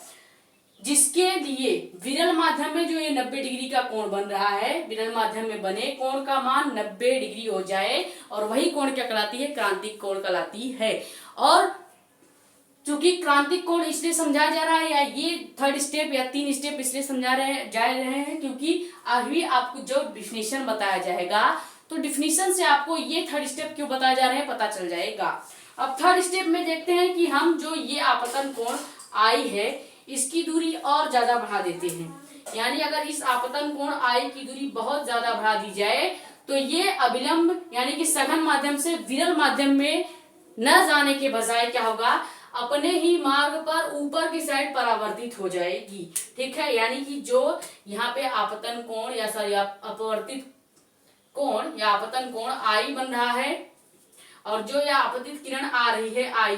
जिसके लिए विरल माध्यम में जो ये 90 डिग्री का कोण बन रहा है, विरल माध्यम में बने कोण का मान 90 डिग्री हो जाए, और वही कोण क्या कहलाती है, क्रांतिक कोण कहलाती है। और चूंकि क्रांतिक कोण इसलिए समझाया जा रहा है, या ये थर्ड स्टेप या 3 स्टेप इसलिए समझा जा रहे हैं क्योंकि अभी आपको जो डिफिनीशन बताया जाएगा, तो डिफिनीशन से आपको ये थर्ड स्टेप क्यों बताया जा रहे हैं पता चल जाएगा। अब थर्ड स्टेप में देखते हैं कि हम जो ये आपतन कोण I है इसकी दूरी और ज्यादा बढ़ा देते हैं, यानी अगर इस आपतन कोण I की दूरी बहुत ज्यादा बढ़ा दी जाए तो ये अभिलंब यानी कि सघन माध्यम से विरल माध्यम में न जाने के बजाय क्या होगा, अपने ही मार्ग पर ऊपर की साइड परावर्तित हो जाएगी, ठीक है। यानी कि जो यहाँ पे आपतन कोण या सॉरी अपवर्तित कोण या आपतन कोण I बन रहा है, और जो यह आपतित किरण आ रही है I,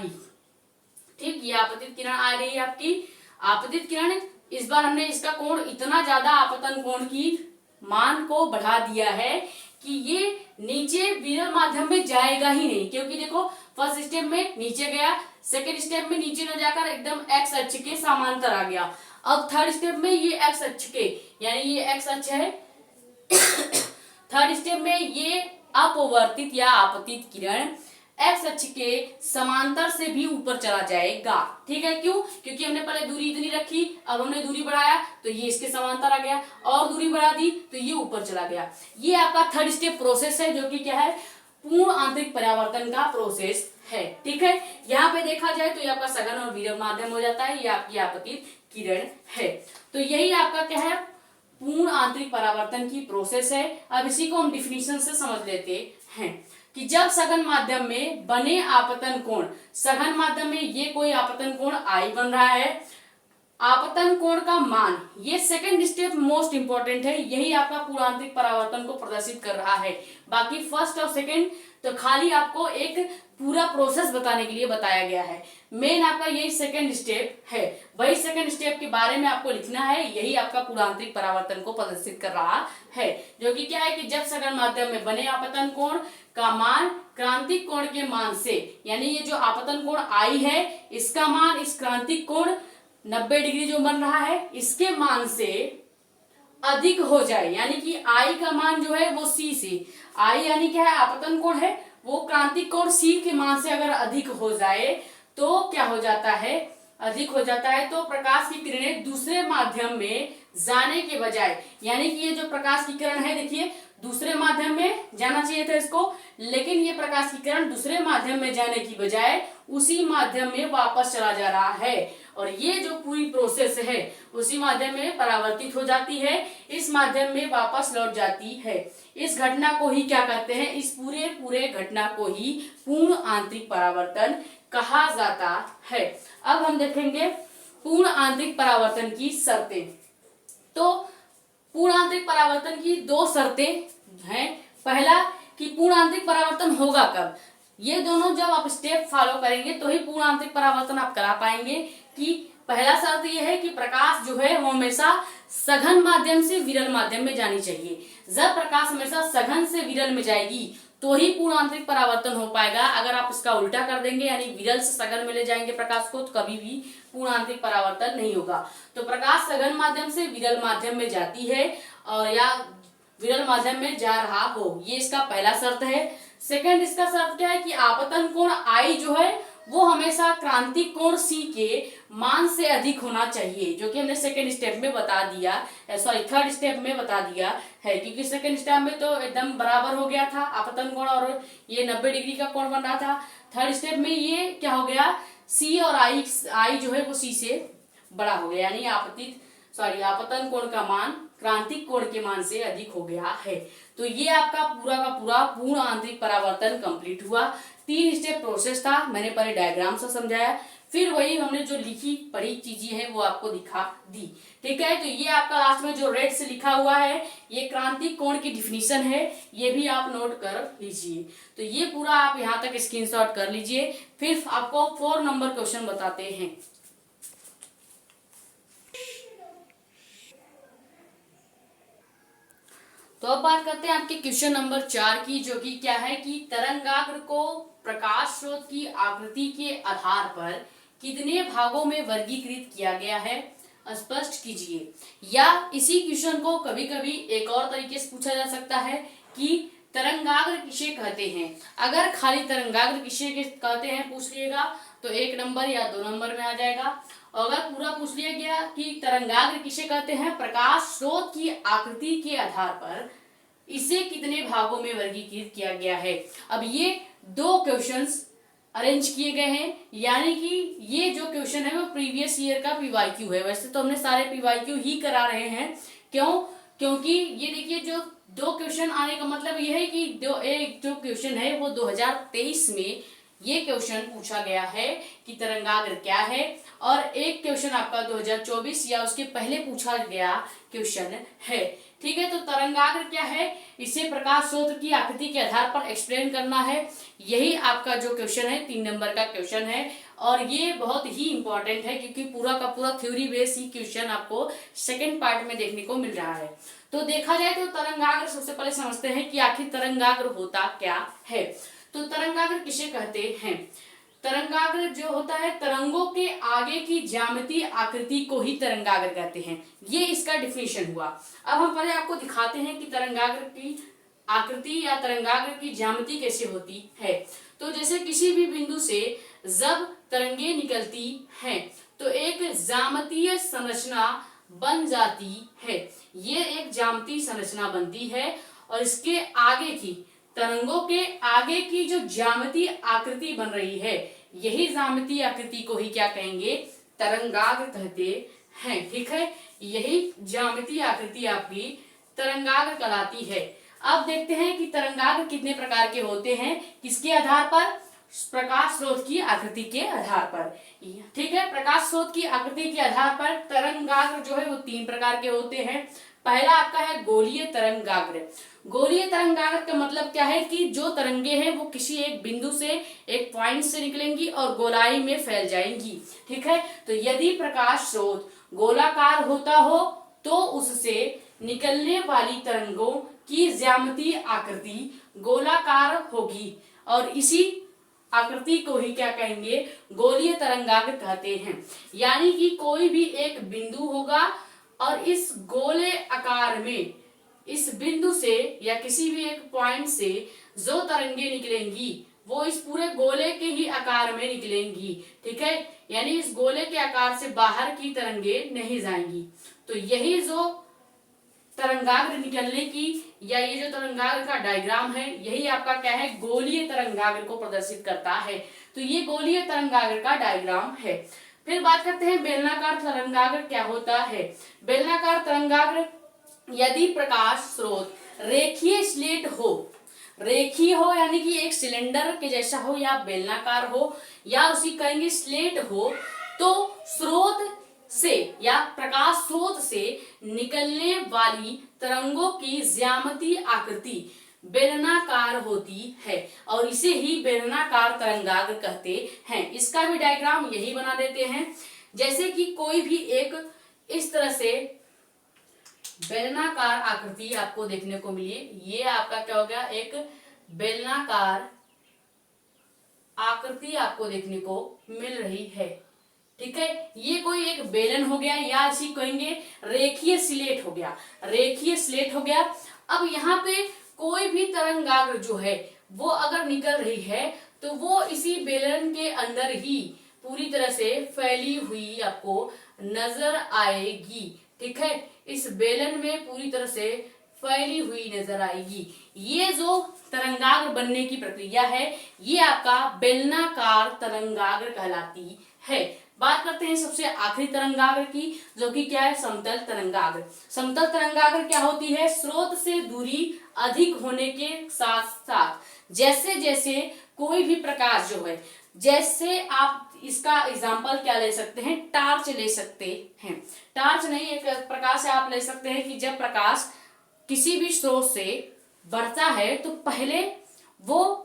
ठीक, ये आपतित किरण आ रही है आपकी, आपतित किरण इस बार हमने इसका कोण इतना ज्यादा आपतन कोण की मान को बढ़ा दिया है कि ये नीचे विरल माध्यम में जाएगा ही नहीं, क्योंकि देखो फर्स्ट स्टेप में नीचे गया, सेकेंड स्टेप में नीचे न जाकर एकदम एक्स अक्ष के समांतर आ गया, अब थर्ड स्टेप में ये एक्स अक्ष के, यानी ये एक्स अक्ष है थर्ड स्टेप में ये अपवर्तित या आपतित किरण एक्स अक्ष के समांतर से भी ऊपर चला जाएगा। ठीक है, क्यों? क्योंकि हमने पहले दूरी इतनी रखी, अब हमने दूरी बढ़ाया तो ये इसके समांतर आ गया, और दूरी बढ़ा दी तो ये ऊपर चला गया। ये आपका थर्ड स्टेप प्रोसेस है, जो कि क्या है, पूर्ण आंतरिक परावर्तन का प्रोसेस है। ठीक है, यहाँ पे देखा जाए तो ये आपका सघन और विरल माध्यम हो जाता है, ये आपकी आपतित किरण है। तो यही आपका क्या है, पूर्ण आंतरिक परावर्तन की प्रोसेस है। अब इसी को हम डिफिनीशन से समझ लेते हैं कि जब सघन माध्यम में बने आपतन कोण, सघन माध्यम में ये कोई आपतन कोण आई बन रहा है, आपतन कोण का मान, ये सेकंड स्टेप मोस्ट इंपॉर्टेंट है, यही आपका पूर्ण आंतरिक परावर्तन को प्रदर्शित कर रहा है। बाकी फर्स्ट और सेकंड तो खाली आपको एक पूरा प्रोसेस बताने के लिए बताया गया है। मेन आपका यही सेकंड स्टेप है, वही सेकंड स्टेप के बारे में आपको लिखना है, यही आपका पूर्ण आंतरिक परावर्तन को प्रदर्शित कर रहा है, जो कि क्या है कि जब सघन माध्यम में बने आपतन कोण का मान क्रांतिक कोण के मान से, यानी ये जो आपतन कोण आई है इसका मान इस क्रांतिक कोण 90 डिग्री जो बन रहा है इसके मान से अधिक हो जाए, यानी कि आई का मान जो है वो सी से, आई यानी क्या है, आपतन कोण है, वो क्रांतिक कोण सी के मान से अगर अधिक हो जाए तो क्या हो जाता है, अधिक हो जाता है तो प्रकाश की किरणें दूसरे माध्यम में जाने के बजाय, यानी कि ये जो प्रकाश की किरण है देखिए दूसरे माध्यम में जाना चाहिए था इसको, लेकिन ये प्रकाश की किरण दूसरे माध्यम में जाने की बजाय उसी माध्यम में वापस चला जा रहा है, और ये जो पूरी प्रोसेस है उसी माध्यम में परावर्तित हो जाती है, इस माध्यम में वापस लौट जाती है। इस घटना को ही क्या कहते हैं, इस पूरे घटना को ही पूर्ण आंतरिक परावर्तन कहा जाता है। अब हम देखेंगे पूर्ण आंतरिक परावर्तन की शर्तें। तो पूर्ण आंतरिक परावर्तन की दो शर्तें हैं। पहला कि पूर्ण आंतरिक परावर्तन होगा कब, ये दोनों जब आप स्टेप फॉलो करेंगे तो ही पूर्ण आंतरिक परावर्तन आप करा पाएंगे। कि पहला शर्त यह है कि प्रकाश जो है वो हमेशा सघन माध्यम से विरल माध्यम में जानी चाहिए। जब प्रकाश हमेशा सघन से विरल में जाएगी तो ही पूर्ण आंतरिक परावर्तन हो पाएगा। अगर आप इसका उल्टा कर देंगे, यानी विरल से सघन में ले जाएंगे प्रकाश को, तो कभी भी पूर्ण आंतरिक परावर्तन नहीं होगा। तो प्रकाश सघन माध्यम से विरल माध्यम में जाती है और या विरल माध्यम में जा रहा हो, ये इसका पहला शर्त है। सेकंड इसका शर्त क्या है कि आपतन कोण आई जो है वो हमेशा क्रांतिक कोण सी के मान से अधिक होना चाहिए, जो कि हमने सेकंड स्टेप में बता दिया, सॉरी थर्ड स्टेप में बता दिया है, क्योंकि सेकंड स्टेप में तो एकदम बराबर हो गया था आपतन कोण और ये 90 डिग्री का कोण बन रहा था। थर्ड स्टेप में ये क्या हो गया, सी और आई जो है वो सी से बड़ा हो गया, यानी आपतन कोण का मान क्रांतिक कोण के मान से अधिक हो गया है। तो ये आपका पूरा का पूरा पूर्ण आंतरिक परावर्तन कंप्लीट हुआ। 3 स्टेप प्रोसेस था, मैंने पहले डायग्राम से समझाया, फिर वही हमने जो लिखी पढ़ी चीजें हैं वो आपको दिखा दी। ठीक है, तो ये आपका लास्ट में जो रेड से लिखा हुआ है ये क्रांतिक कोण की डिफिनीशन है, ये भी आप नोट कर लीजिए। तो ये पूरा आप यहाँ तक स्क्रीनशॉट कर लीजिए। फिर आपको 4 नंबर क्वेश्चन बताते हैं। तो अब बात करते हैं आपके क्वेश्चन नंबर 4 की, जो कि क्या है कि तरंगाग्र को प्रकाश स्रोत की आकृति के आधार पर कितने भागों में वर्गीकृत किया गया है, स्पष्ट कीजिए। या इसी क्वेश्चन को कभी कभी एक और तरीके से पूछा जा सकता है कि तरंगाग्र किसे कहते हैं। अगर खाली तरंगाग्र किसे कहते हैं पूछ लिएगा तो 1 नंबर या 2 नंबर में आ जाएगा। अगर पूरा पूछ लिया गया कि तरंगाग्र किसे कहते हैं, प्रकाश स्रोत की आकृति के आधार पर इसे कितने भागों में वर्गीकृत किया गया है। अब ये 2 क्वेश्चंस अरेंज किए गए हैं, यानी कि ये जो क्वेश्चन है वो प्रीवियस ईयर का पीवाईक्यू है। वैसे तो हमने सारे पीवाईक्यू ही करा रहे हैं, क्यों, क्योंकि ये देखिए जो 2 क्वेश्चन आने का मतलब ये है कि एक जो क्वेश्चन है वो 2023 में ये क्वेश्चन पूछा गया है कि तरंगाग्र क्या है, और एक क्वेश्चन आपका 2024 या उसके पहले पूछा गया क्वेश्चन है। ठीक है, तो तरंगाग्र क्या है, इसे प्रकाश स्रोत की आकृति के आधार पर एक्सप्लेन करना है। यही आपका जो क्वेश्चन है 3 नंबर का क्वेश्चन है, और ये बहुत ही इंपॉर्टेंट है क्योंकि पूरा का पूरा थ्योरी बेस ही क्वेश्चन आपको सेकंड पार्ट में देखने को मिल रहा है। तो देखा जाए तो तरंगाग्र सबसे पहले समझते हैं कि आखिर तरंगाग्र होता क्या है। तो तरंगाग्र किसे कहते हैं, तरंगाग्र जो होता है तरंगों के आगे की ज्यामितीय आकृति को ही तरंगाग्र कहते हैं। ये इसका डिफिनेशन हुआ। अब हम पहले आपको दिखाते हैं कि तरंगाग्र की आकृति या तरंगाग्र की ज्यामिति कैसे होती है। तो जैसे किसी भी बिंदु से जब तरंगे निकलती हैं तो एक ज्यामितीय संरचना बन जाती है। ये एक ज्यामितीय संरचना बनती है और इसके आगे की तरंगों के आगे की जो ज्यामितीय आकृति बन रही है, यही ज्यामितीय आकृति को ही क्या कहेंगे, तरंगाग्र कहते हैं। ठीक है, यही ज्यामितीय आकृति आपकी तरंगाग्र कहलाती है। अब देखते हैं कि तरंगाग्र कितने प्रकार के होते हैं, किसके आधार पर, प्रकाश स्रोत की आकृति के आधार पर। ठीक है, प्रकाश स्रोत की आकृति के आधार पर तरंगाग्र जो है वो 3 प्रकार के होते हैं। पहला आपका है गोलीय तरंगाग्र। गोलीय तरंगाग्र का मतलब क्या है कि जो तरंगे हैं वो किसी एक बिंदु से, एक पॉइंट से निकलेंगी और गोलाई में फैल जाएंगी। ठीक है, तो यदि प्रकाश स्रोत गोलाकार होता हो तो उससे निकलने वाली तरंगों की ज्यामितीय आकृति गोलाकार होगी और इसी आकृति को ही क्या कहेंगे, गोलीय तरंगाग्र कहते हैं। यानी कि कोई भी एक बिंदु होगा और इस गोले आकार में इस बिंदु से या किसी भी एक पॉइंट से जो तरंगे निकलेंगी वो इस पूरे गोले के ही आकार में निकलेंगी। ठीक है, यानी इस गोले के आकार से बाहर की तरंगे नहीं जाएंगी। तो यही जो तरंगाग्र निकलने की या ये जो तरंगाग्र का डायग्राम है, यही आपका क्या है, गोलीय तरंगाग्र को प्रदर्शित करता है। तो ये गोलीय तरंगाग्र का डायग्राम है। फिर बात करते हैं बेलनाकार तरंगाग्र क्या होता है। बेलनाकार तरंगाग्र यदि प्रकाश स्रोत रेखीय स्लेट हो, रेखीय हो यानी कि एक सिलेंडर के जैसा हो या बेलनाकार हो या उसी कहेंगे स्लेट हो, तो स्रोत से या प्रकाश स्रोत से निकलने वाली तरंगों की ज्यामितीय आकृति बेलनाकार होती है और इसे ही बेलनाकार तरंगाग्र कहते हैं। इसका भी डायग्राम यही बना देते हैं। जैसे कि कोई भी एक इस तरह से बेलनाकार आकृति आपको देखने को मिली, ये आपका क्या हो गया, एक बेलनाकार आकृति आपको देखने को मिल रही है। ठीक है, ये कोई एक बेलन हो गया या इसी कहेंगे रेखीय स्लेट हो गया, रेखीय स्लेट हो गया। अब यहाँ पे कोई भी तरंगाग्र जो है वो अगर निकल रही है तो वो इसी बेलन के अंदर ही पूरी तरह से फैली हुई आपको नजर आएगी। ठीक है, इस बेलन में पूरी तरह से फैली हुई नजर आएगी। ये जो तरंगाग्र बनने की प्रक्रिया है ये आपका बेलनाकार तरंगाग्र कहलाती है। बात करते हैं सबसे आखिरी तरंगाग्र की, जो कि क्या है, समतल तरंगाग्र। समतल तरंगाग्र क्या होती है, स्रोत से दूरी अधिक होने के साथ साथ जैसे जैसे कोई भी प्रकाश जो है, जैसे आप इसका एग्जांपल क्या ले सकते हैं, टार्च ले सकते हैं। टार्च नहीं, एक प्रकाश से आप ले सकते हैं कि जब प्रकाश किसी भी स्रोत से बढ़ता है तो पहले वो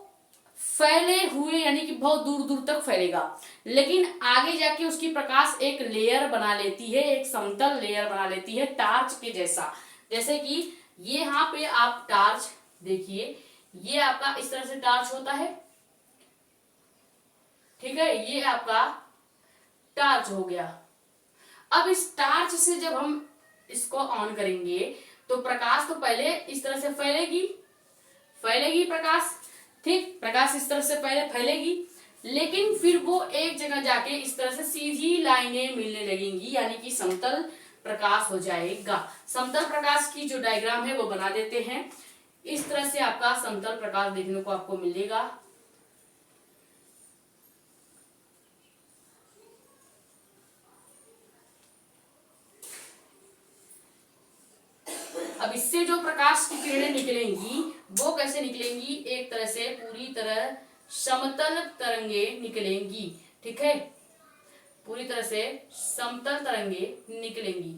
फैले हुए यानी कि बहुत दूर दूर तक फैलेगा, लेकिन आगे जाके उसकी प्रकाश एक लेयर बना लेती है, एक समतल लेयर बना लेती है टार्च के जैसा। जैसे कि ये यहाँ पे आप टार्च देखिए, ये आपका इस तरह से टार्च होता है। ठीक है, ये आपका टार्च हो गया। अब इस टार्च से जब हम इसको ऑन करेंगे तो प्रकाश तो पहले इस तरह से फैलेगी प्रकाश। ठीक, प्रकाश इस तरह से पहले फैलेगी, लेकिन फिर वो एक जगह जाके इस तरह से सीधी लाइनें मिलने लगेंगी, यानी कि समतल प्रकाश हो जाएगा। समतल प्रकाश की जो डायग्राम है वो बना देते हैं। इस तरह से आपका समतल प्रकाश देखने को आपको मिलेगा। अब इससे जो प्रकाश की किरणें निकलेंगी वो कैसे निकलेंगी, एक तरह से पूरी तरह समतल तरंगे निकलेंगी। ठीक है, पूरी तरह से समतल तरंगे निकलेंगी।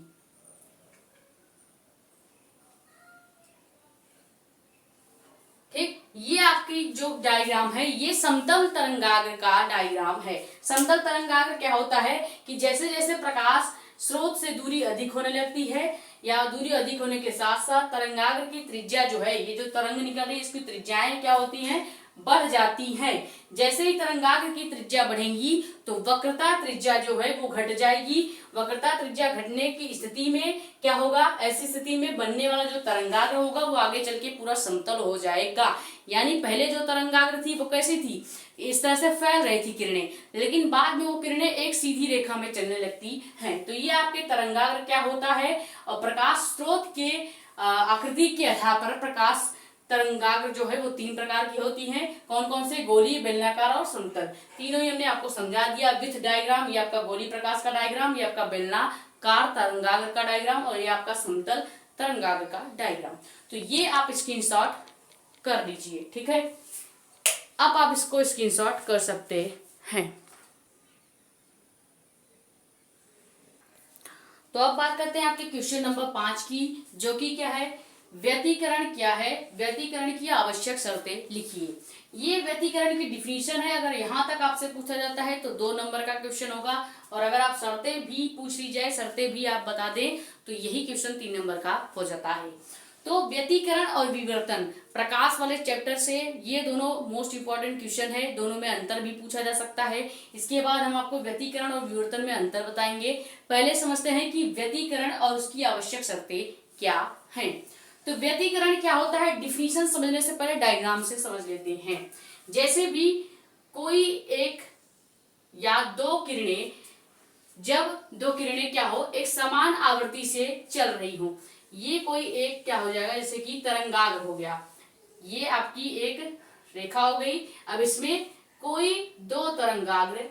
ठीक, ये आपकी जो डायग्राम है ये समतल तरंगाग्र का डायग्राम है। समतल तरंगाग्र क्या होता है कि जैसे जैसे प्रकाश स्रोत से दूरी अधिक होने लगती है या दूरी अधिक होने के साथ साथ तरंगाग्र की त्रिज्या जो है, ये जो तरंग निकल रही है इसकी त्रिज्याएं क्या होती हैं, बढ़ जाती हैं। जैसे ही तरंगाग्र की त्रिज्या बढ़ेगी तो वक्रता त्रिज्या जो है वो घट जाएगी। वक्रता त्रिज्या घटने की स्थिति में क्या होगा, ऐसी स्थिति में बनने वाला जो तरंगाग्र होगा वो आगे चल के पूरा समतल हो जाएगा। यानी पहले जो तरंगाग्र थी वो कैसी थी, इस तरह से फैल रही थी किरणें, लेकिन बाद में वो किरणें एक सीधी रेखा में चलने लगती हैं। तो ये आपके तरंगाग्र क्या होता है, और प्रकाश स्रोत के आकृति के आधार पर प्रकाश तरंगाग्र जो है वो 3 प्रकार की होती हैं। कौन कौन से, गोलीय, बेलनाकार और समतल। तीनों ही हमने आपको समझा दिया। विथ डायग्राम, ये आपका गोलीय प्रकाश का डायग्राम, ये आपका बेलनाकार तरंगाग्र का डायग्राम, और ये आपका समतल तरंगाग्र का डायग्राम। तो ये आप स्क्रीनशॉट कर लीजिए, ठीक है। अब आप इसको स्क्रीनशॉट कर सकते हैं। तो अब बात करते हैं आपके क्वेश्चन नंबर 5 की, जो कि क्या है, व्यतिकरण क्या है, व्यतिकरण की आवश्यक शर्तें लिखिए। ये व्यतिकरण की डिफिनीशन है। अगर यहां तक आपसे पूछा जाता है तो 2 नंबर का क्वेश्चन होगा, और अगर आप शर्तें भी पूछ ली जाए, शर्तें भी आप बता दें, तो यही क्वेश्चन 3 नंबर का हो जाता है। तो व्यतिकरण और विवर्तन प्रकाश वाले चैप्टर से ये दोनों मोस्ट इंपॉर्टेंट क्वेश्चन है। दोनों में अंतर भी पूछा जा सकता है। इसके बाद हम आपको व्यतिकरण और विवर्तन में अंतर बताएंगे। पहले समझते हैं कि व्यतिकरण और उसकी आवश्यक शर्तें क्या हैं। तो व्यतिकरण क्या होता है, डिफिनीशन समझने से पहले डायग्राम से समझ लेते हैं। जैसे भी कोई एक या 2 किरणें, जब 2 किरणें क्या हो, एक समान आवृत्ति से चल रही हो, ये कोई एक क्या हो जाएगा, जैसे कि तरंगाग्र हो गया, ये आपकी एक रेखा हो गई। अब इसमें कोई 2 तरंगाग्र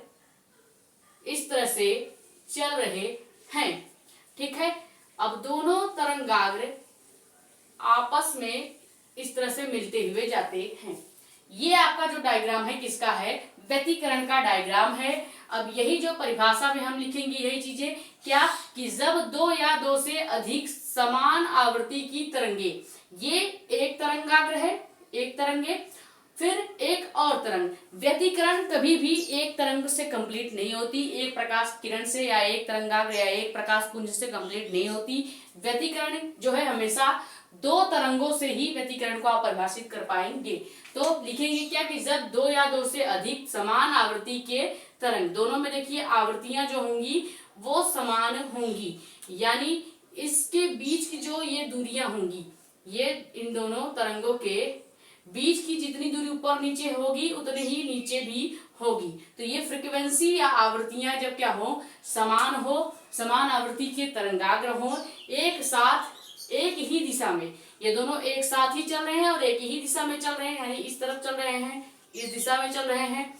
इस तरह से चल रहे हैं, ठीक है। अब दोनों तरंगाग्र आपस में इस तरह से मिलते हुए जाते हैं। ये आपका जो डायग्राम है किसका है, व्यतिकरण का डायग्राम है। अब यही जो परिभाषा में हम लिखेंगे यही चीजें, क्या कि जब 2 या 2 से अधिक समान आवृत्ति की तरंगे, ये एक तरंगाग्र है, एक तरंगे, फिर एक और तरंग। व्यतिकरण कभी भी एक तरंग से कंप्लीट नहीं होती, एक प्रकाश किरण से या एक तरंगाग्र या एक प्रकाश पुंज से कंप्लीट नहीं होती। व्यतिकरण जो है हमेशा 2 तरंगों से ही व्यतिकरण को आप परिभाषित कर पाएंगे। तो लिखेंगे क्या कि जब 2 या 2 से अधिक समान आवृत्ति के तरंग, दोनों में देखिए आवृत्तियां जो होंगी वो समान होंगी, यानी इसके बीच की जो ये दूरियां होंगी, ये इन दोनों तरंगों के बीच की जितनी दूरी ऊपर नीचे होगी उतनी ही नीचे भी होगी। तो ये फ्रीक्वेंसी या आवृत्तियां जब क्या हो, समान हो, समान आवृत्ति के तरंगाग्र हो, एक साथ एक ही दिशा में, ये दोनों एक साथ ही चल रहे हैं और एक ही दिशा में चल रहे हैं, यानी इस तरफ चल रहे हैं, इस दिशा में चल रहे हैं,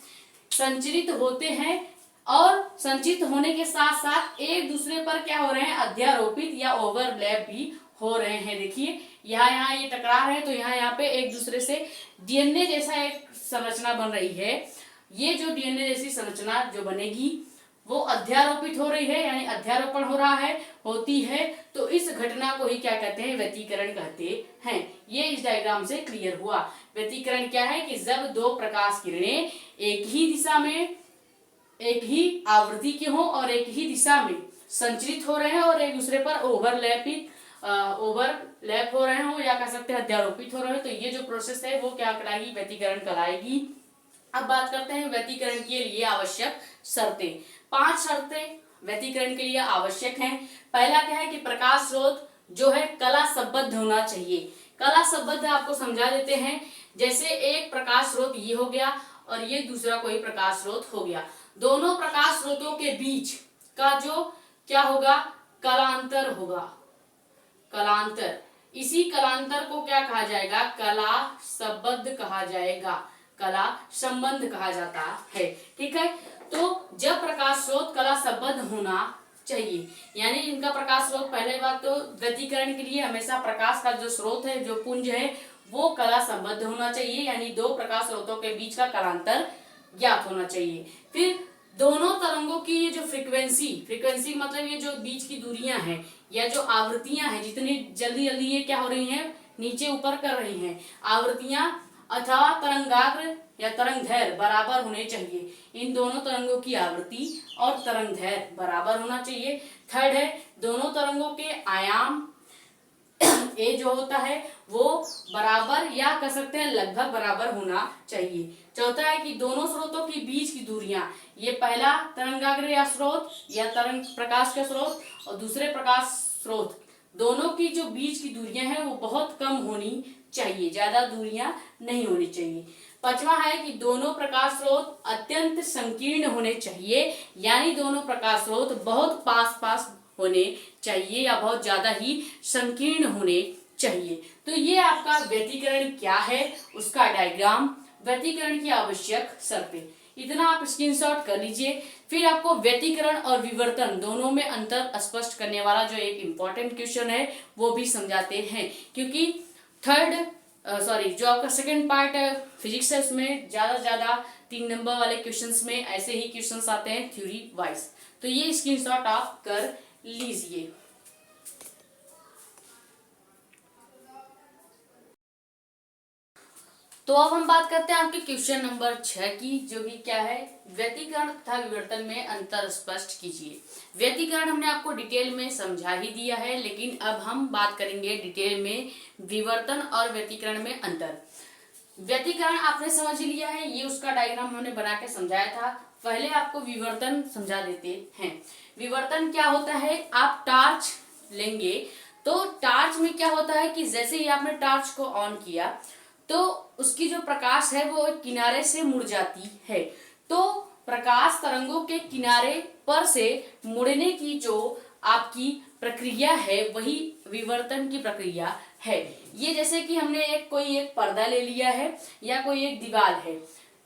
संचरित होते हैं, और संचित होने के साथ साथ एक दूसरे पर क्या हो रहे हैं, अध्यारोपित या ओवरलैप भी हो रहे हैं। देखिए यहाँ ये टकरा रहे हैं, तो यहाँ पे एक दूसरे से डीएनए जैसा एक संरचना बन रही है। ये जो डीएनए जैसी संरचना जो बनेगी वो अध्यारोपित हो रही है, यानी अध्यारोपण हो रहा है, होती है। तो इस घटना को ही क्या कहते हैं, व्यतिकरण कहते हैं। ये इस डायग्राम से क्लियर हुआ। व्यतिकरण क्या है कि जब 2 प्रकाश किरणें एक ही दिशा में, एक ही आवृत्ति के हो और एक ही दिशा में संचरित हो रहे हैं और एक दूसरे पर ओवरलैप हो रहे हो, या कह सकते हैं अध्यारोपित हो रहे हो, तो ये जो प्रोसेस है वो क्या कहलाएगी, व्यतिकरण कहलाएगी। अब बात करते हैं व्यतिकरण के लिए आवश्यक शर्तें। 5 शर्तें व्यतिकरण के लिए आवश्यक हैं। पहला क्या है कि प्रकाश स्रोत जो है कला संबद्ध होना चाहिए। कला संबद्ध आपको समझा देते हैं। जैसे एक प्रकाश स्रोत ये हो गया और ये दूसरा कोई प्रकाश स्रोत हो गया, दोनों प्रकाश स्रोतों के बीच का जो क्या होगा, कलांतर होगा, कलांतर। इसी कलांतर को क्या कहा जाएगा, कला संबद्ध कहा जाएगा, कला संबंध कहा जाता है, ठीक है। तो जब प्रकाश स्रोत कला संबद्ध होना चाहिए, यानी इनका प्रकाश स्रोत, पहले बात तो व्यतिकरण के लिए हमेशा प्रकाश का जो स्रोत है, जो पुंज है, वो कला संबद्ध होना चाहिए, यानी 2 प्रकाश स्रोतों के बीच का कलांतर ज्ञात होना चाहिए। फिर दोनों तरंगों की ये जो फ्रीक्वेंसी मतलब ये जो बीच की दूरियां हैं या जो आवृत्तियां हैं, जितनी जल्दी जल्दी ये क्या हो रही हैं, नीचे ऊपर कर रही हैं, आवृत्तियां अथवा तरंगाग्र या तरंगदैर्घ्य बराबर होने चाहिए। इन दोनों तरंगों की आवृत्ति और तरंगदैर्घ्य बराबर होना चाहिए। थर्ड है, दोनों तरंगों के आयाम ए जो होता है वो बराबर या कह सकते हैं लगभग बराबर होना चाहिए। चौथा है कि दोनों स्रोतों के बीच की दूरियां, ये पहला तरंगाग्र या स्रोत या तरंग प्रकाश का स्रोत और दूसरे प्रकाश स्रोत, दोनों की जो बीच की दूरियां हैं वो बहुत कम होनी चाहिए, ज्यादा दूरियां नहीं होनी चाहिए। पांचवा है कि दोनों प्रकाश स्रोत अत्यंत संकीर्ण होने चाहिए, यानी दोनों प्रकाश स्रोत बहुत पास पास होने चाहिए या बहुत ज्यादा ही संकीर्ण होने चाहिए। तो ये आपका व्यतिकरण क्या है, उसका डायग्राम, व्यतिकरण की आवश्यक शर्तें, इतना आप स्क्रीनशॉट कर लीजिए। फिर आपको व्यतिकरण और विवर्तन दोनों में अंतर स्पष्ट करने वाला जो एक इम्पोर्टेंट क्वेश्चन है वो भी समझाते हैं, क्योंकि जो आपका सेकंड पार्ट फिजिक्स है उसमें ज्यादा से ज्यादा 3 नंबर वाले क्वेश्चंस में ऐसे ही क्वेश्चंस आते हैं थ्योरी वाइज। तो ये स्क्रीनशॉट आप कर लीजिए। तो अब हम बात करते हैं आपके क्वेश्चन नंबर 6 की, जो कि क्या है, व्यतिकरण तथा विवर्तन में अंतर स्पष्ट कीजिए। व्यतिकरण हमने आपको डिटेल में समझा ही दिया है, लेकिन अब हम बात करेंगे डिटेल में विवर्तन और व्यतिकरण में अंतर। व्यतिकरण आपने समझ लिया है, ये उसका डायग्राम हमने बना के समझाया था। पहले आपको विवर्तन समझा देते हैं। विवर्तन क्या होता है, आप टार्च लेंगे तो टार्च में क्या होता है कि जैसे ही आपने टार्च को ऑन किया तो उसकी जो प्रकाश है वो एक किनारे से मुड़ जाती है। तो प्रकाश तरंगों के किनारे पर से मुड़ने की जो आपकी प्रक्रिया है वही विवर्तन की प्रक्रिया है। ये जैसे कि हमने कोई एक पर्दा ले लिया है या कोई एक दीवार है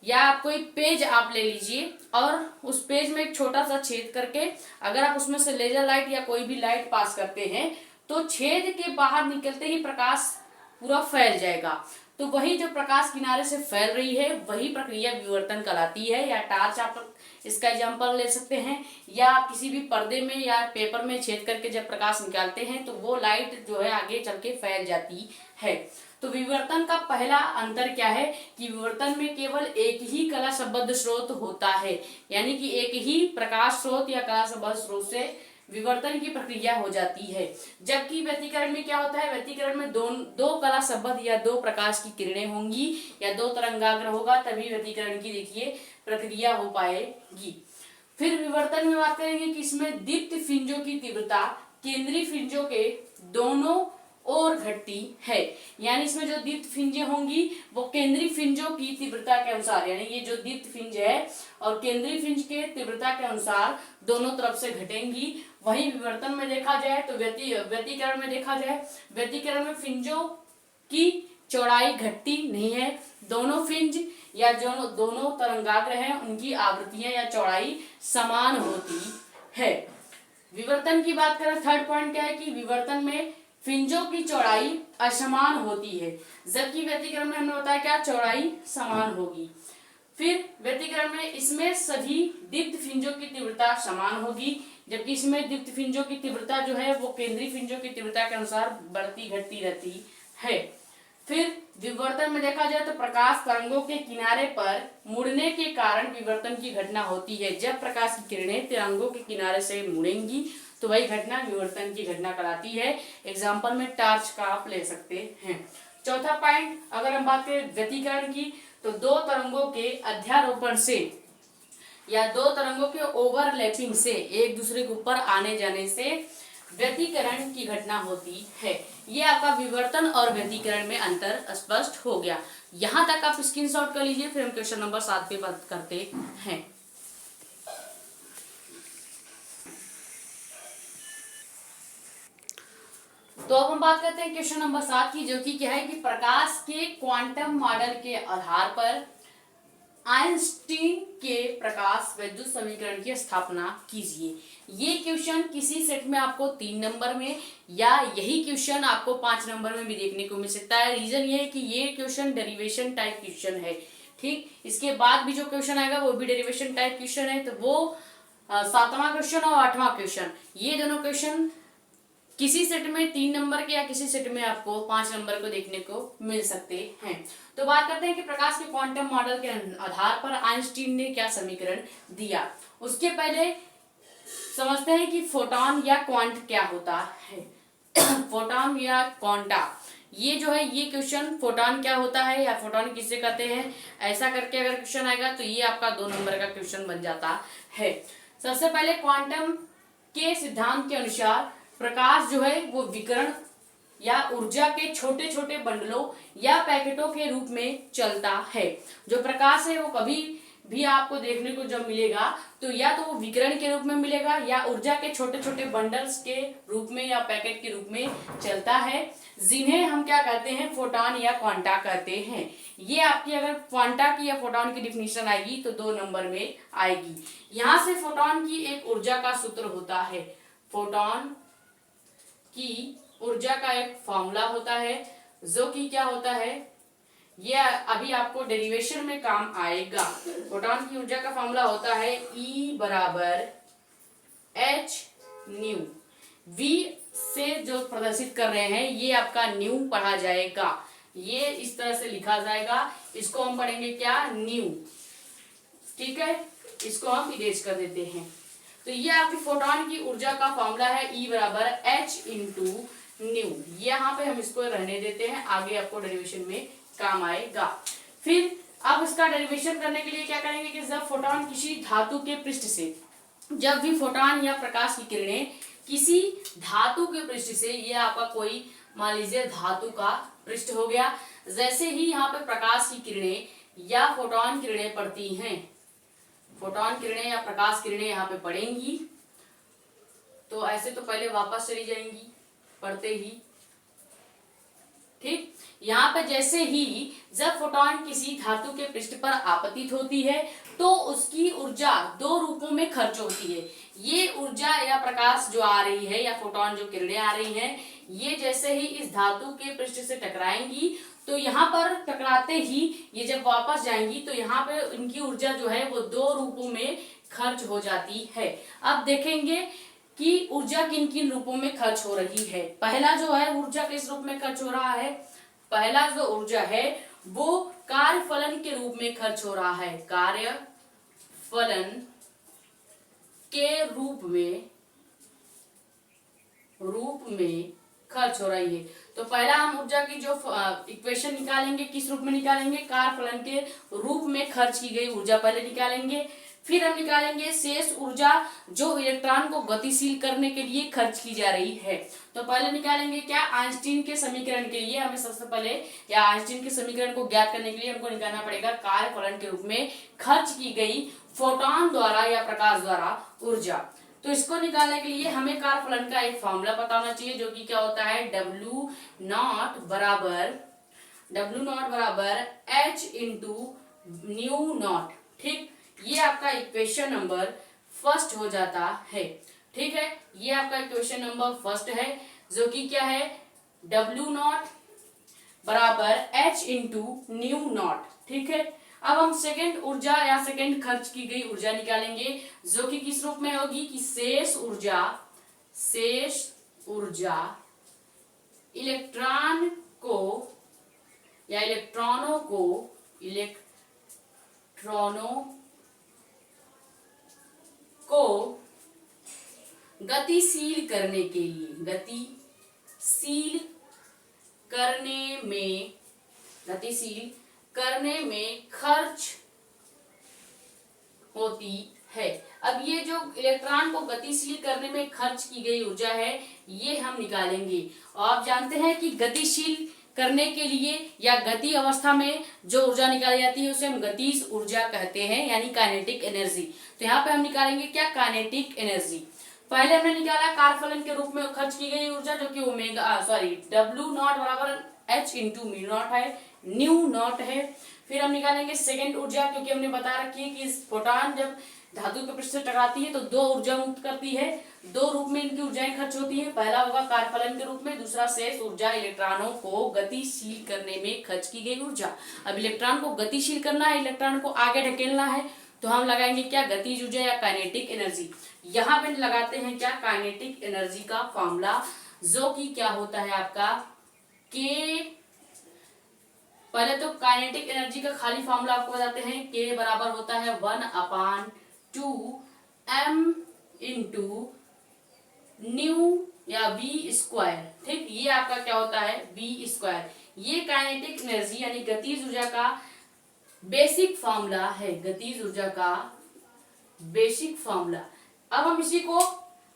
या कोई पेज आप ले लीजिए और उस पेज में एक छोटा सा छेद करके अगर आप उसमें से लेजर लाइट या कोई भी लाइट पास करते हैं तो छेद के बाहर निकलते ही प्रकाश पूरा फैल जाएगा। तो वही जो प्रकाश किनारे से फैल रही है वही प्रक्रिया विवर्तन कहलाती है। या टार्च आप इसका एग्जांपल ले सकते हैं, या आप किसी भी पर्दे में या पेपर में छेद करके जब प्रकाश निकालते हैं तो वो लाइट जो है आगे चल के फैल जाती है। तो विवर्तन का पहला अंतर क्या है कि विवर्तन में केवल एक ही कला संबद्ध स्रोत होता है, यानी कि एक ही प्रकाश स्रोत या कला संबद्ध स्रोत से विवर्तन की प्रक्रिया हो जाती है। जबकि व्यतिकरण में क्या होता है, व्यतिकरण में दो कला संबद्ध या दो प्रकाश की किरणें होंगी या दो तरंगाग्र होगा, तभी व्यतिकरण की देखिए प्रक्रिया हो पाएगी। फिर विवर्तन में बात करेंगे कि इसमें दीप्त फ्रिंजों की तीव्रता केंद्रीय फ्रिंजों के दोनों और घटती है, यानी इसमें जो दीप्त फ्रिंजें होंगी वो केंद्रीय फ्रिंजों की तीव्रता के अनुसार, यानी ये जो दीप्त फ्रिंज है और केंद्रीय फ्रिंज के तीव्रता के अनुसार दोनों तरफ से घटेंगी। वहीं विवर्तन में देखा जाए तो व्यतिकरण में देखा जाए, व्यतिकरण में फ्रिंजों की चौड़ाई घटती नहीं है, दोनों फ्रिंज या जो दोनों तरंगाग्र हैं उनकी आवृत्तियां या चौड़ाई समान होती है। विवर्तन की बात करें, थर्ड पॉइंट क्या है कि विवर्तन में फ्रिंजों की चौड़ाई असमान होती है, जबकि व्यतिकरण में हमने बताया क्या चौड़ाई समान होगी। फिर व्यतिकरण में इसमें सभी दीप्त फ्रिंजों की तीव्रता समान होगी, जबकि इसमें दीप्त फ्रिंजों की तीव्रता जो है वो केंद्रीय फ्रिंजों की तीव्रता के अनुसार बढ़ती घटती रहती है। फिर विवर्तन में देखा जाए तो प्रकाश तरंगों के किनारे पर मुड़ने के कारण विवर्तन की घटना होती है। जब प्रकाश की किरणें तरंगों के किनारे से मुड़ेंगी तो वही घटना विवर्तन की घटना कहलाती है। एग्जाम्पल में टार्च का आप ले सकते हैं। चौथा पॉइंट अगर हम बात करें व्यतिकरण की, तो दो तरंगों के अध्यारोपण से या दो तरंगों के ओवरलैपिंग से एक दूसरे के ऊपर आने जाने से व्यतिकरण की घटना होती है। ये आपका विवर्तन और व्यतिकरण में अंतर स्पष्ट हो गया। यहाँ तक आप स्क्रीनशॉट कर लीजिए, फिर हम क्वेश्चन नंबर 7 पे बात करते हैं। तो अब हम बात करते हैं क्वेश्चन नंबर 7 की, जो कि क्या है कि प्रकाश के क्वांटम मॉडल के आधार पर आइंस्टीन के प्रकाश विद्युत समीकरण की स्थापना कीजिए। ये क्वेश्चन किसी सेट में आपको 3 नंबर में या यही क्वेश्चन आपको 5 नंबर में भी देखने को मिल सकता है। रीजन ये है कि ये क्वेश्चन डेरिवेशन टाइप क्वेश्चन है। ठीक, इसके बाद भी जो क्वेश्चन आएगा वो भी डेरिवेशन टाइप क्वेश्चन है। तो वो 7वां क्वेश्चन और 8वां क्वेश्चन, ये दोनों क्वेश्चन किसी सेट में 3 नंबर के या किसी सेट में आपको 5 नंबर को देखने को मिल सकते हैं। तो बात करते हैं कि प्रकाश के क्वांटम मॉडल के आधार पर आइंस्टीन ने क्या समीकरण दिया। उसके पहले समझते हैं कि फोटॉन या क्वांट क्या होता है। फोटॉन या क्वांटा, ये जो है ये क्वेश्चन फोटॉन क्या होता है या फोटॉन किसे कहते हैं, ऐसा करके अगर क्वेश्चन आएगा तो ये आपका 2 नंबर का क्वेश्चन बन जाता है। सबसे पहले क्वांटम के सिद्धांत के अनुसार प्रकाश जो है वो विकिरण या ऊर्जा के छोटे छोटे बंडलों या पैकेटों के रूप में चलता है। जो प्रकाश है वो कभी भी आपको देखने को जब मिलेगा तो या तो वो विकिरण के रूप में मिलेगा या ऊर्जा के छोटे छोटे बंडल्स के रूप में या पैकेट के रूप में चलता है, जिन्हें हम क्या कहते हैं, फोटॉन या क्वांटा कहते हैं। ये आपकी अगर क्वांटा की या फोटॉन की डिफिनीशन आएगी तो 2 नंबर में आएगी। यहां से फोटॉन की एक ऊर्जा का सूत्र होता है, फोटॉन की ऊर्जा का एक फॉर्मूला होता है जो कि क्या होता है, ये अभी आपको डेरिवेशन में काम आएगा। फोटॉन की ऊर्जा का फॉर्मूला होता है E बराबर h न्यू। V से जो प्रदर्शित कर रहे हैं ये आपका न्यू पढ़ा जाएगा, ये इस तरह से लिखा जाएगा, इसको हम पढ़ेंगे क्या, न्यू। ठीक है, इसको हम इरेज कर देते हैं। तो ये आपकी फोटॉन की ऊर्जा का फॉर्मूला है E बराबर h इंटू न्यू। यहाँ पे हम इसको रहने देते हैं, आगे आपको डेरिवेशन में काम आएगा। फिर अब इसका डेरिवेशन करने के लिए क्या करेंगे कि जब फोटॉन किसी धातु के पृष्ठ से, जब भी फोटॉन या प्रकाश की किरणें किसी धातु के पृष्ठ से, ये आपका कोई मान लीजिए धातु का पृष्ठ हो गया, जैसे ही यहाँ पे प्रकाश की किरणें या फोटॉन किरणें पड़ती हैं, फोटॉन किरणें या प्रकाश किरणें यहाँ पे पड़ेंगी तो ऐसे तो पहले वापस चली जाएंगी पढ़ते ही। ठीक, यहाँ पे जैसे ही जब फोटॉन किसी धातु के पृष्ठ पर आपतित होती है तो उसकी ऊर्जा 2 रूपों में खर्च होती है। ये ऊर्जा या प्रकाश जो आ रही है या फोटॉन जो किरणें आ रही हैं, ये जैसे ही इस धातु के पृष्ठ से टकराएंगी तो यहाँ पर टकराते ही ये जब वापस जाएंगी तो यहाँ पे इनकी ऊर्जा जो है वो 2 रूपों में खर्च हो जाती है। अब देखेंगे कि ऊर्जा किन किन रूपों में खर्च हो रही है। पहला जो है ऊर्जा किस रूप में खर्च हो रहा है, पहला जो ऊर्जा है वो कार्यफलन के रूप में खर्च हो रहा है, कार्यफलन के रूप में खर्च हो रही है। तो पहला हम ऊर्जा की जो इक्वेशन निकालेंगे किस रूप में निकालेंगे, कार्यफलन के रूप में खर्च की गई ऊर्जा पहले निकालेंगे। फिर हम निकालेंगे शेष ऊर्जा जो इलेक्ट्रॉन को गतिशील करने के लिए खर्च की जा रही है। तो पहले निकालेंगे क्या, आइंस्टीन के समीकरण के लिए हमें सबसे पहले, या आइंस्टीन के समीकरण को ज्ञात करने के लिए हमको निकालना पड़ेगा कार्यफलन के रूप में खर्च की गई फोटॉन द्वारा या प्रकाश द्वारा ऊर्जा। तो इसको निकालने के लिए हमें कार्यफलन का एक फॉर्मूला पता होना चाहिए जो कि क्या होता है, W नॉट बराबर H इंटू न्यू नॉट। ठीक, ये आपका इक्वेशन नंबर फर्स्ट हो जाता है। ठीक है, ये आपका इक्वेशन नंबर फर्स्ट है जो कि क्या है, W नॉट बराबर H इंटू न्यू नॉट। ठीक है, अब हम सेकंड ऊर्जा या सेकंड खर्च की गई ऊर्जा निकालेंगे जो कि किस रूप में होगी कि शेष ऊर्जा इलेक्ट्रॉनों को गतिशील करने में खर्च होती है। अब ये जो इलेक्ट्रॉन को गतिशील करने में खर्च की गई ऊर्जा है ये हम निकालेंगे। और आप जानते हैं कि गतिशील करने के लिए या गति अवस्था में जो ऊर्जा निकाली जाती है उसे हम गतिज ऊर्जा कहते हैं, यानी काइनेटिक एनर्जी। तो यहाँ पे हम निकालेंगे क्या, काइनेटिक एनर्जी। पहले हमने निकाला कार्यफलन के रूप में खर्च की गई ऊर्जा जो कि W नॉट बराबर H इंटू म्यू नॉट है, न्यू नॉट है। फिर हम निकालेंगे सेकंड ऊर्जा, क्योंकि हमने बता रखी है कि फोटॉन जब धातु के पृष्ठ से टकराती है तो 2 ऊर्जा मुक्त करती है, 2 रूप में इनकी ऊर्जाएं खर्च होती है। पहला होगा कार्यफलन के रूप में, दूसरा शेष ऊर्जा इलेक्ट्रॉनों को गतिशील करने में खर्च की गई ऊर्जा। अब इलेक्ट्रॉन को गतिशील करना है, इलेक्ट्रॉन को आगे ढकेलना है, तो हम लगाएंगे क्या, गतिज ऊर्जा या काइनेटिक एनर्जी। यहाँ पे लगाते हैं क्या, काइनेटिक एनर्जी का फॉर्मूला जो कि क्या होता है आपका K। पहले तो काइनेटिक एनर्जी का खाली फॉर्मूला आपको बताते हैं, K बराबर होता है 1/2 m इंटू न्यू या v स्क्वायर। ठीक, ये आपका क्या होता है v स्क्वायर। ये काइनेटिक एनर्जी यानी गतिज ऊर्जा का बेसिक फॉर्मूला है, गतिज ऊर्जा का बेसिक फॉर्मूला। अब हम इसी को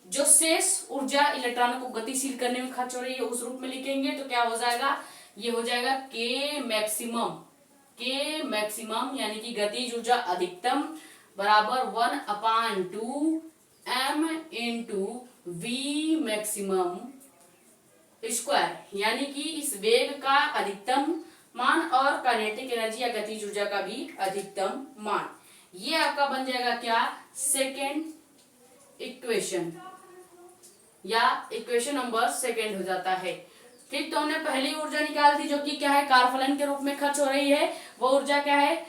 जो शेष ऊर्जा इलेक्ट्रॉनों को गतिशील करने में खर्च हो रही है उस रूप में लिखेंगे तो क्या हो जाएगा, ये हो जाएगा के मैक्सिमम। के मैक्सिमम यानी कि गतिज ऊर्जा अधिकतम बराबर 1/2 m into we maximum square, यानी कि इस वेग का अधिकतम मान और काइनेटिक एनर्जी या गतिज ऊर्जा का भी अधिकतम मान। ये आपका बन जाएगा क्या, सेकेंड इक्वेशन या इक्वेशन नंबर सेकेंड हो जाता है। ठीक, तो हमने पहली ऊर्जा निकाल दी जो कि क्या है, कारफलन के रूप में खर्च हो रही है। वो ऊर्जा क्या है,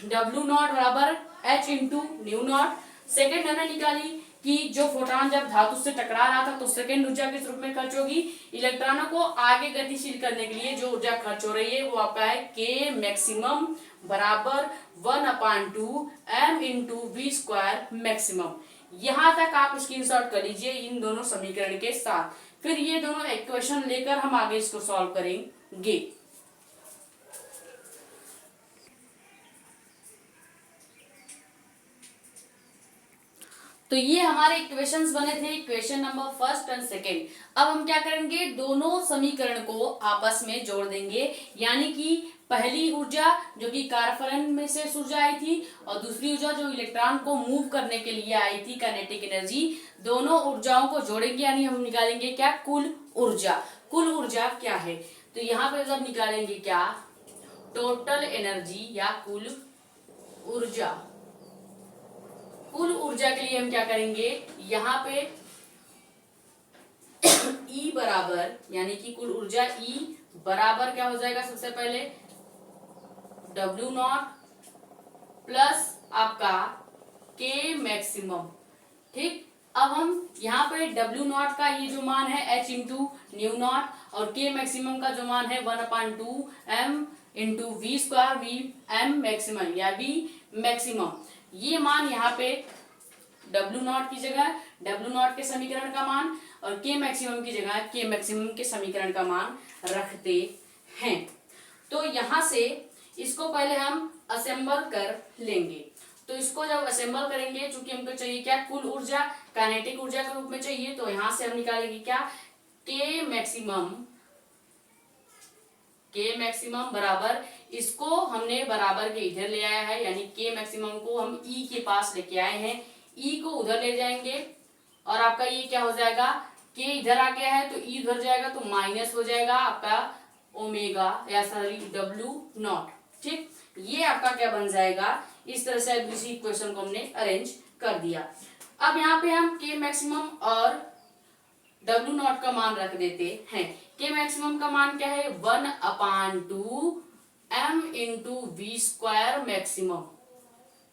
W0 बराबर H into nu not. Second हमने निकाली कि जो फोटोन जब धातु से टकरा रहा था तो सेकेंड ऊर्जा किस रूप में खर्च होगी, इलेक्ट्रॉनों को आगे गतिशील करने के लिए जो ऊर्जा खर्च हो रही है वो आपका है के मैक्सिमम बराबर 1/2 m into V square maximum. यहां तक आप स्क्रीनशॉट कर लीजिए इन दोनों समीकरण के साथ, फिर ये दोनों इक्वेशन लेकर हम आगे इसको सॉल्व करेंगे। तो ये हमारे इक्वेशंस बने थे, equation number first and second. अब हम क्या करेंगे, दोनों समीकरण को आपस में जोड़ देंगे, यानी कि पहली ऊर्जा जो कि कारफलन में से ऊर्जा आई थी और दूसरी ऊर्जा जो इलेक्ट्रॉन को मूव करने के लिए आई थी काइनेटिक एनर्जी, दोनों ऊर्जाओं को जोड़ेंगे यानी हम निकालेंगे क्या, कुल ऊर्जा। कुल ऊर्जा क्या है, तो यहाँ पे जब निकालेंगे क्या, टोटल एनर्जी या कुल ऊर्जा। कुल ऊर्जा के लिए हम क्या करेंगे, यहाँ पे E बराबर यानी कि कुल ऊर्जा E बराबर क्या हो जाएगा, सबसे पहले W0 प्लस आपका K मैक्सिमम। ठीक, अब हम यहाँ पे W0 का ये जो मान है H इंटू न्यू नॉट और K मैक्सिमम का जो मान है 1/2 m into V square V M maximum या वी मैक्सिमम। ये मान यहाँ पे W0 की जगह W0 के समीकरण का मान और K मैक्सिमम की जगह K मैक्सिमम के समीकरण का मान रखते हैं। तो यहाँ से इसको पहले हम असेंबल कर लेंगे। तो इसको जब असेंबल करेंगे, चूंकि हमको चाहिए क्या, कुल ऊर्जा काइनेटिक ऊर्जा के रूप में चाहिए, तो यहाँ से हम निकालेंगे क्या, K मैक्सिमम बराबर, इसको हमने बराबर के इधर ले आया है, यानी K मैक्सिमम को हम E के पास लेके आए हैं, E को उधर ले जाएंगे और आपका ये क्या हो जाएगा, K इधर आ गया है तो E उधर जाएगा तो माइनस हो जाएगा आपका ओमेगा या सॉरी W0। ठीक, ये आपका क्या बन जाएगा, इस तरह से दूसरी इक्वेशन को हमने अरेंज कर दिया। अब यहाँ पे हम K मैक्सिमम और W0 का मान रख देते हैं। K मैक्सिमम का मान क्या है, 1/2 m into V square maximum.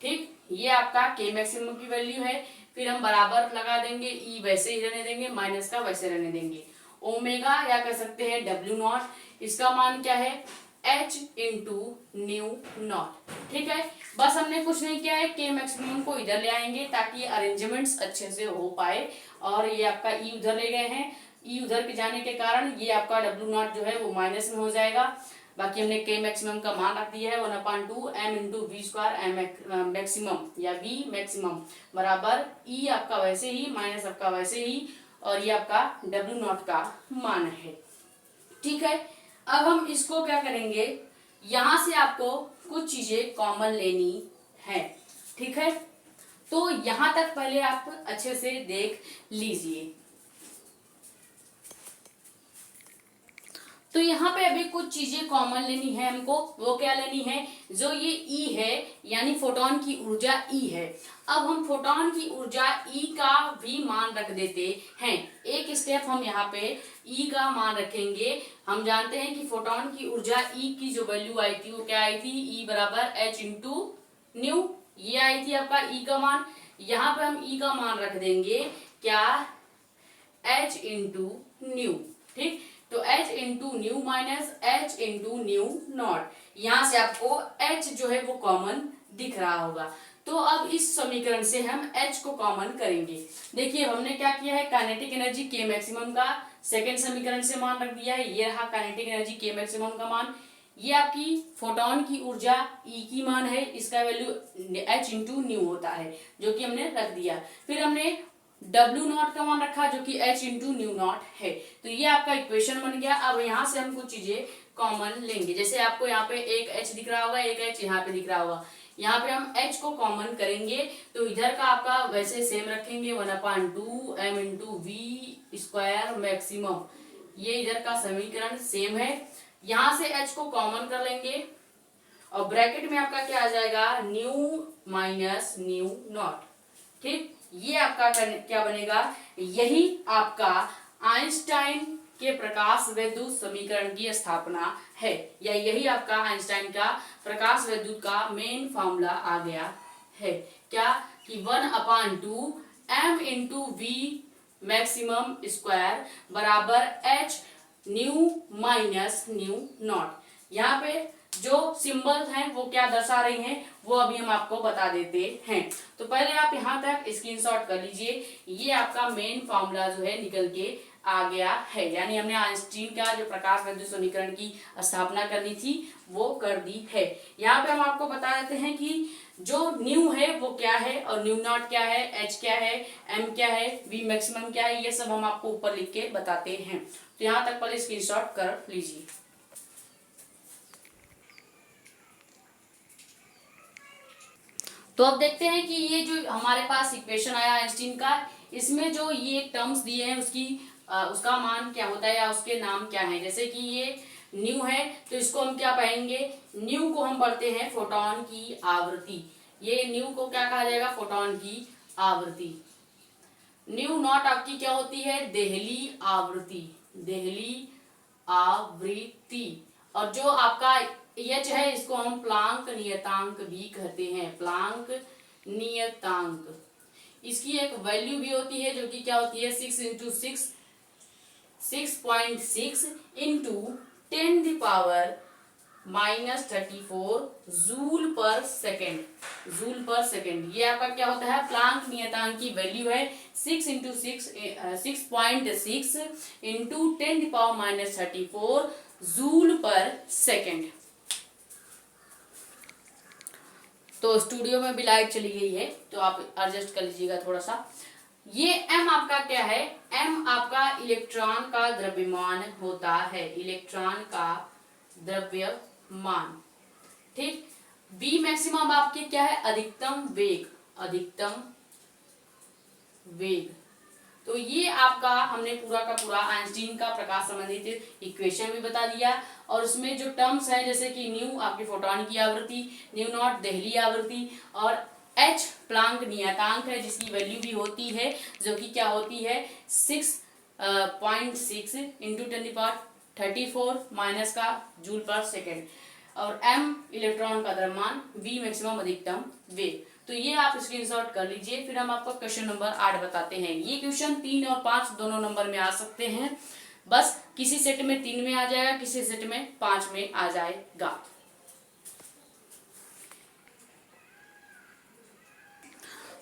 ठीक, ये आपका K मैक्सिमम की वैल्यू है। फिर हम बराबर लगा देंगे, E वैसे ही रहने देंगे, माइनस का वैसे रहने देंगे। ओमेगा या कह सकते हैं W0, इसका मान क्या है, H इंटू न्यू नॉट। ठीक है, बस हमने कुछ नहीं किया है, K मैक्सिमम को इधर ले आएंगे ताकि अरेंजमेंट्स अच्छे से हो पाए। और ये आपका E उधर ले गए हैं, E उधर के जाने के कारण ये आपका W0 जो है वो माइनस में हो जाएगा। बाकी हमने K मैक्सिमम का मान रख दिया है 1/2 m into V square M maximum या V मैक्सिमम बराबर E आपका वैसे ही माइनस आपका वैसे ही और ये आपका W0 का मान है। ठीक है, अब हम इसको क्या करेंगे, यहां से आपको कुछ चीजें कॉमन लेनी है। ठीक है, तो यहां तक पहले आप अच्छे से देख लीजिए। तो यहाँ पे अभी कुछ चीजें कॉमन लेनी है हमको, वो क्या लेनी है, जो ये E है यानी फोटोन की ऊर्जा E है। अब हम फोटोन की ऊर्जा E का भी मान रख देते हैं। एक स्टेप हम यहाँ पे E का मान रखेंगे। हम जानते हैं कि फोटोन की ऊर्जा E की जो वैल्यू आई थी वो क्या आई थी, E बराबर H इंटू न्यू, ये आई थी आपका E का मान। यहाँ पे हम E का मान रख देंगे क्या, H इंटू न्यू। ठीक, तो H into new minus H into nu not, यहां से आपको H जो है वो कॉमन दिख रहा होगा। तो तो अब इस समीकरण से हम H को कॉमन करेंगे। देखिए हमने क्या किया है, काइनेटिक एनर्जी K मैक्सिमम का सेकेंड समीकरण से मान रख दिया है। ये रहा काइनेटिक एनर्जी K मैक्सिमम का मान। ये आपकी फोटोन की ऊर्जा E की मान है, इसका वैल्यू H इंटू न्यू होता है, जो कि हमने रख दिया। फिर हमने W नॉट का मान रखा, जो कि H इंटू न्यू नॉट है। तो ये आपका इक्वेशन बन गया। अब यहाँ से हम कुछ चीजें कॉमन लेंगे। जैसे आपको यहाँ पे एक H दिख रहा होगा, एक H यहाँ पे दिख रहा होगा। यहाँ पे हम H को कॉमन करेंगे तो इधर का आपका वैसे सेम रखेंगे, 1/2 m into V square maximum. ये इधर का समीकरण सेम है। यहाँ से H को कॉमन कर लेंगे और ब्रैकेट में आपका क्या आ जाएगा, न्यू माइनस न्यू नॉट। ठीक, ये आपका क्या बनेगा, यही आपका आइंस्टाइन के प्रकाश वैद्युत समीकरण की स्थापना है, या यही आपका आइंस्टाइन का प्रकाश वैद्युत का मेन फॉर्मूला आ गया है। क्या कि 1/2 m into we maximum square बराबर H new minus new not. यहाँ पे जो सिंबल्स हैं वो क्या दर्शा रही हैं वो अभी हम आपको बता देते हैं। तो पहले आप यहाँ तक स्क्रीनशॉट कर लीजिए। ये आपका मेन फॉर्मूला जो है निकल के आ गया है, यानी हमने आइंस्टीन का जो प्रकाश वैद्युत समीकरण की स्थापना करनी थी वो कर दी है। यहाँ पे हम आपको बता देते हैं कि जो न्यू है वो क्या है और न्यू नॉट क्या है, एच क्या है, एम क्या है, वी मैक्सिमम क्या है, ये सब हम आपको ऊपर लिख के बताते हैं। तो यहाँ तक पहले स्क्रीनशॉट कर लीजिए। तो अब देखते हैं कि ये जो हमारे पास इक्वेशन आया आइंस्टीन का, इसमें जो ये टर्म्स दिए हैं उसका मान क्या होता है या उसके नाम क्या है। जैसे कि ये न्यू है तो इसको हम क्या पढ़ेंगे, न्यू को हम पढ़ते हैं फोटोन की आवृत्ति। ये न्यू को क्या कहा जाएगा, फोटोन की आवृत्ति। न्यू नॉट आपकी क्या होती है, देहली आवृत्ति, देहली आवृत्ति। और जो आपका एच है इसको हम प्लांक नियतांक भी कहते हैं, प्लांक नियतांक। इसकी एक वैल्यू भी होती है जो कि क्या होती है, 6 इंटू 6.6 इंटू 10⁻⁻34 जूल पर सेकेंड, जूल पर सेकेंड। ये आपका क्या होता है, प्लांक नियतांक की वैल्यू है 6 इंटू 6.6 इंटू 10⁻⁻34 जूल पर सेकेंड। तो स्टूडियो में भी लाइट चली गई है तो आप एडजस्ट कर लीजिएगा थोड़ा सा। ये m आपका क्या है, m आपका इलेक्ट्रॉन का द्रव्यमान होता है, इलेक्ट्रॉन का द्रव्यमान। ठीक, v मैक्सिमम आपके क्या है, अधिकतम वेग, अधिकतम वेग। तो ये आपका हमने पूरा का पूरा आइंस्टीन का प्रकाश संबंधित इक्वेशन भी बता दिया। और उसमें जो टर्म्स हैं जैसे कि न्यू आपकी फोटोन की आवृत्ति, न्यू नॉट देहली आवृत्ति, और एच प्लांक नियतांक है जिसकी वैल्यू भी होती है जो कि क्या होती है 6.6 इंटू 10⁻34 माइनस का जूल पर सेकेंड, और m इलेक्ट्रॉन का द्रव्यमान, v मैक्सिमम अधिकतम वेग। तो ये आप स्क्रीनशॉट कर लीजिए। फिर हम आपको क्वेश्चन नंबर 8 बताते हैं। ये क्वेश्चन 3 और 5 दोनों नंबर में आ सकते हैं, बस किसी सेट में 3 में आ जाएगा, किसी सेट में 5 में आ जाएगा।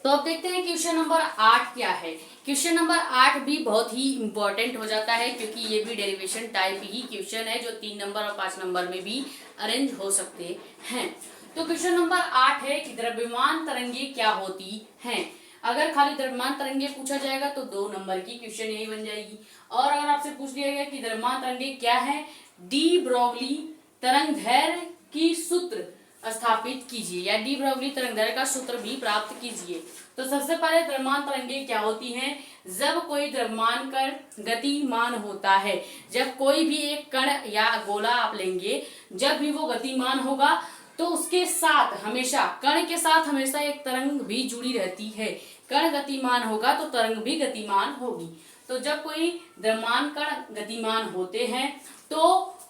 तो अब देखते हैं क्वेश्चन नंबर 8 क्या है। क्वेश्चन नंबर 8 भी बहुत ही इंपॉर्टेंट हो जाता है क्योंकि ये भी डेरिवेशन टाइप ही क्वेश्चन है जो 3 नंबर और 5 नंबर में भी अरेंज हो सकते हैं। तो क्वेश्चन नंबर 8 है कि द्रव्यमान तरंगे क्या होती हैं। अगर खाली द्रव्यमान तरंगे पूछा जाएगा तो 2 नंबर की क्वेश्चन यही बन जाएगी। और अगर आपसे पूछ लिया गया कि द्रव्यमान तरंगे क्या है, डी ब्रोगली तरंगदैर्घ्य की सूत्र स्थापित कीजिए या डी ब्रोगली तरंगदैर्घ्य का सूत्र भी प्राप्त कीजिए। तो सबसे पहले द्रव्यमान तरंगे क्या होती हैं, जब कोई द्रव्यमान कण गतिमान होता है, जब कोई भी एक कण या गोला आप लेंगे, जब भी वो गतिमान होगा तो उसके साथ हमेशा, कण के साथ हमेशा एक तरंग भी जुड़ी रहती है। कण गतिमान होगा तो तरंग भी गतिमान होगी। तो जब कोई द्रव्यमान कण गतिमान होते हैं तो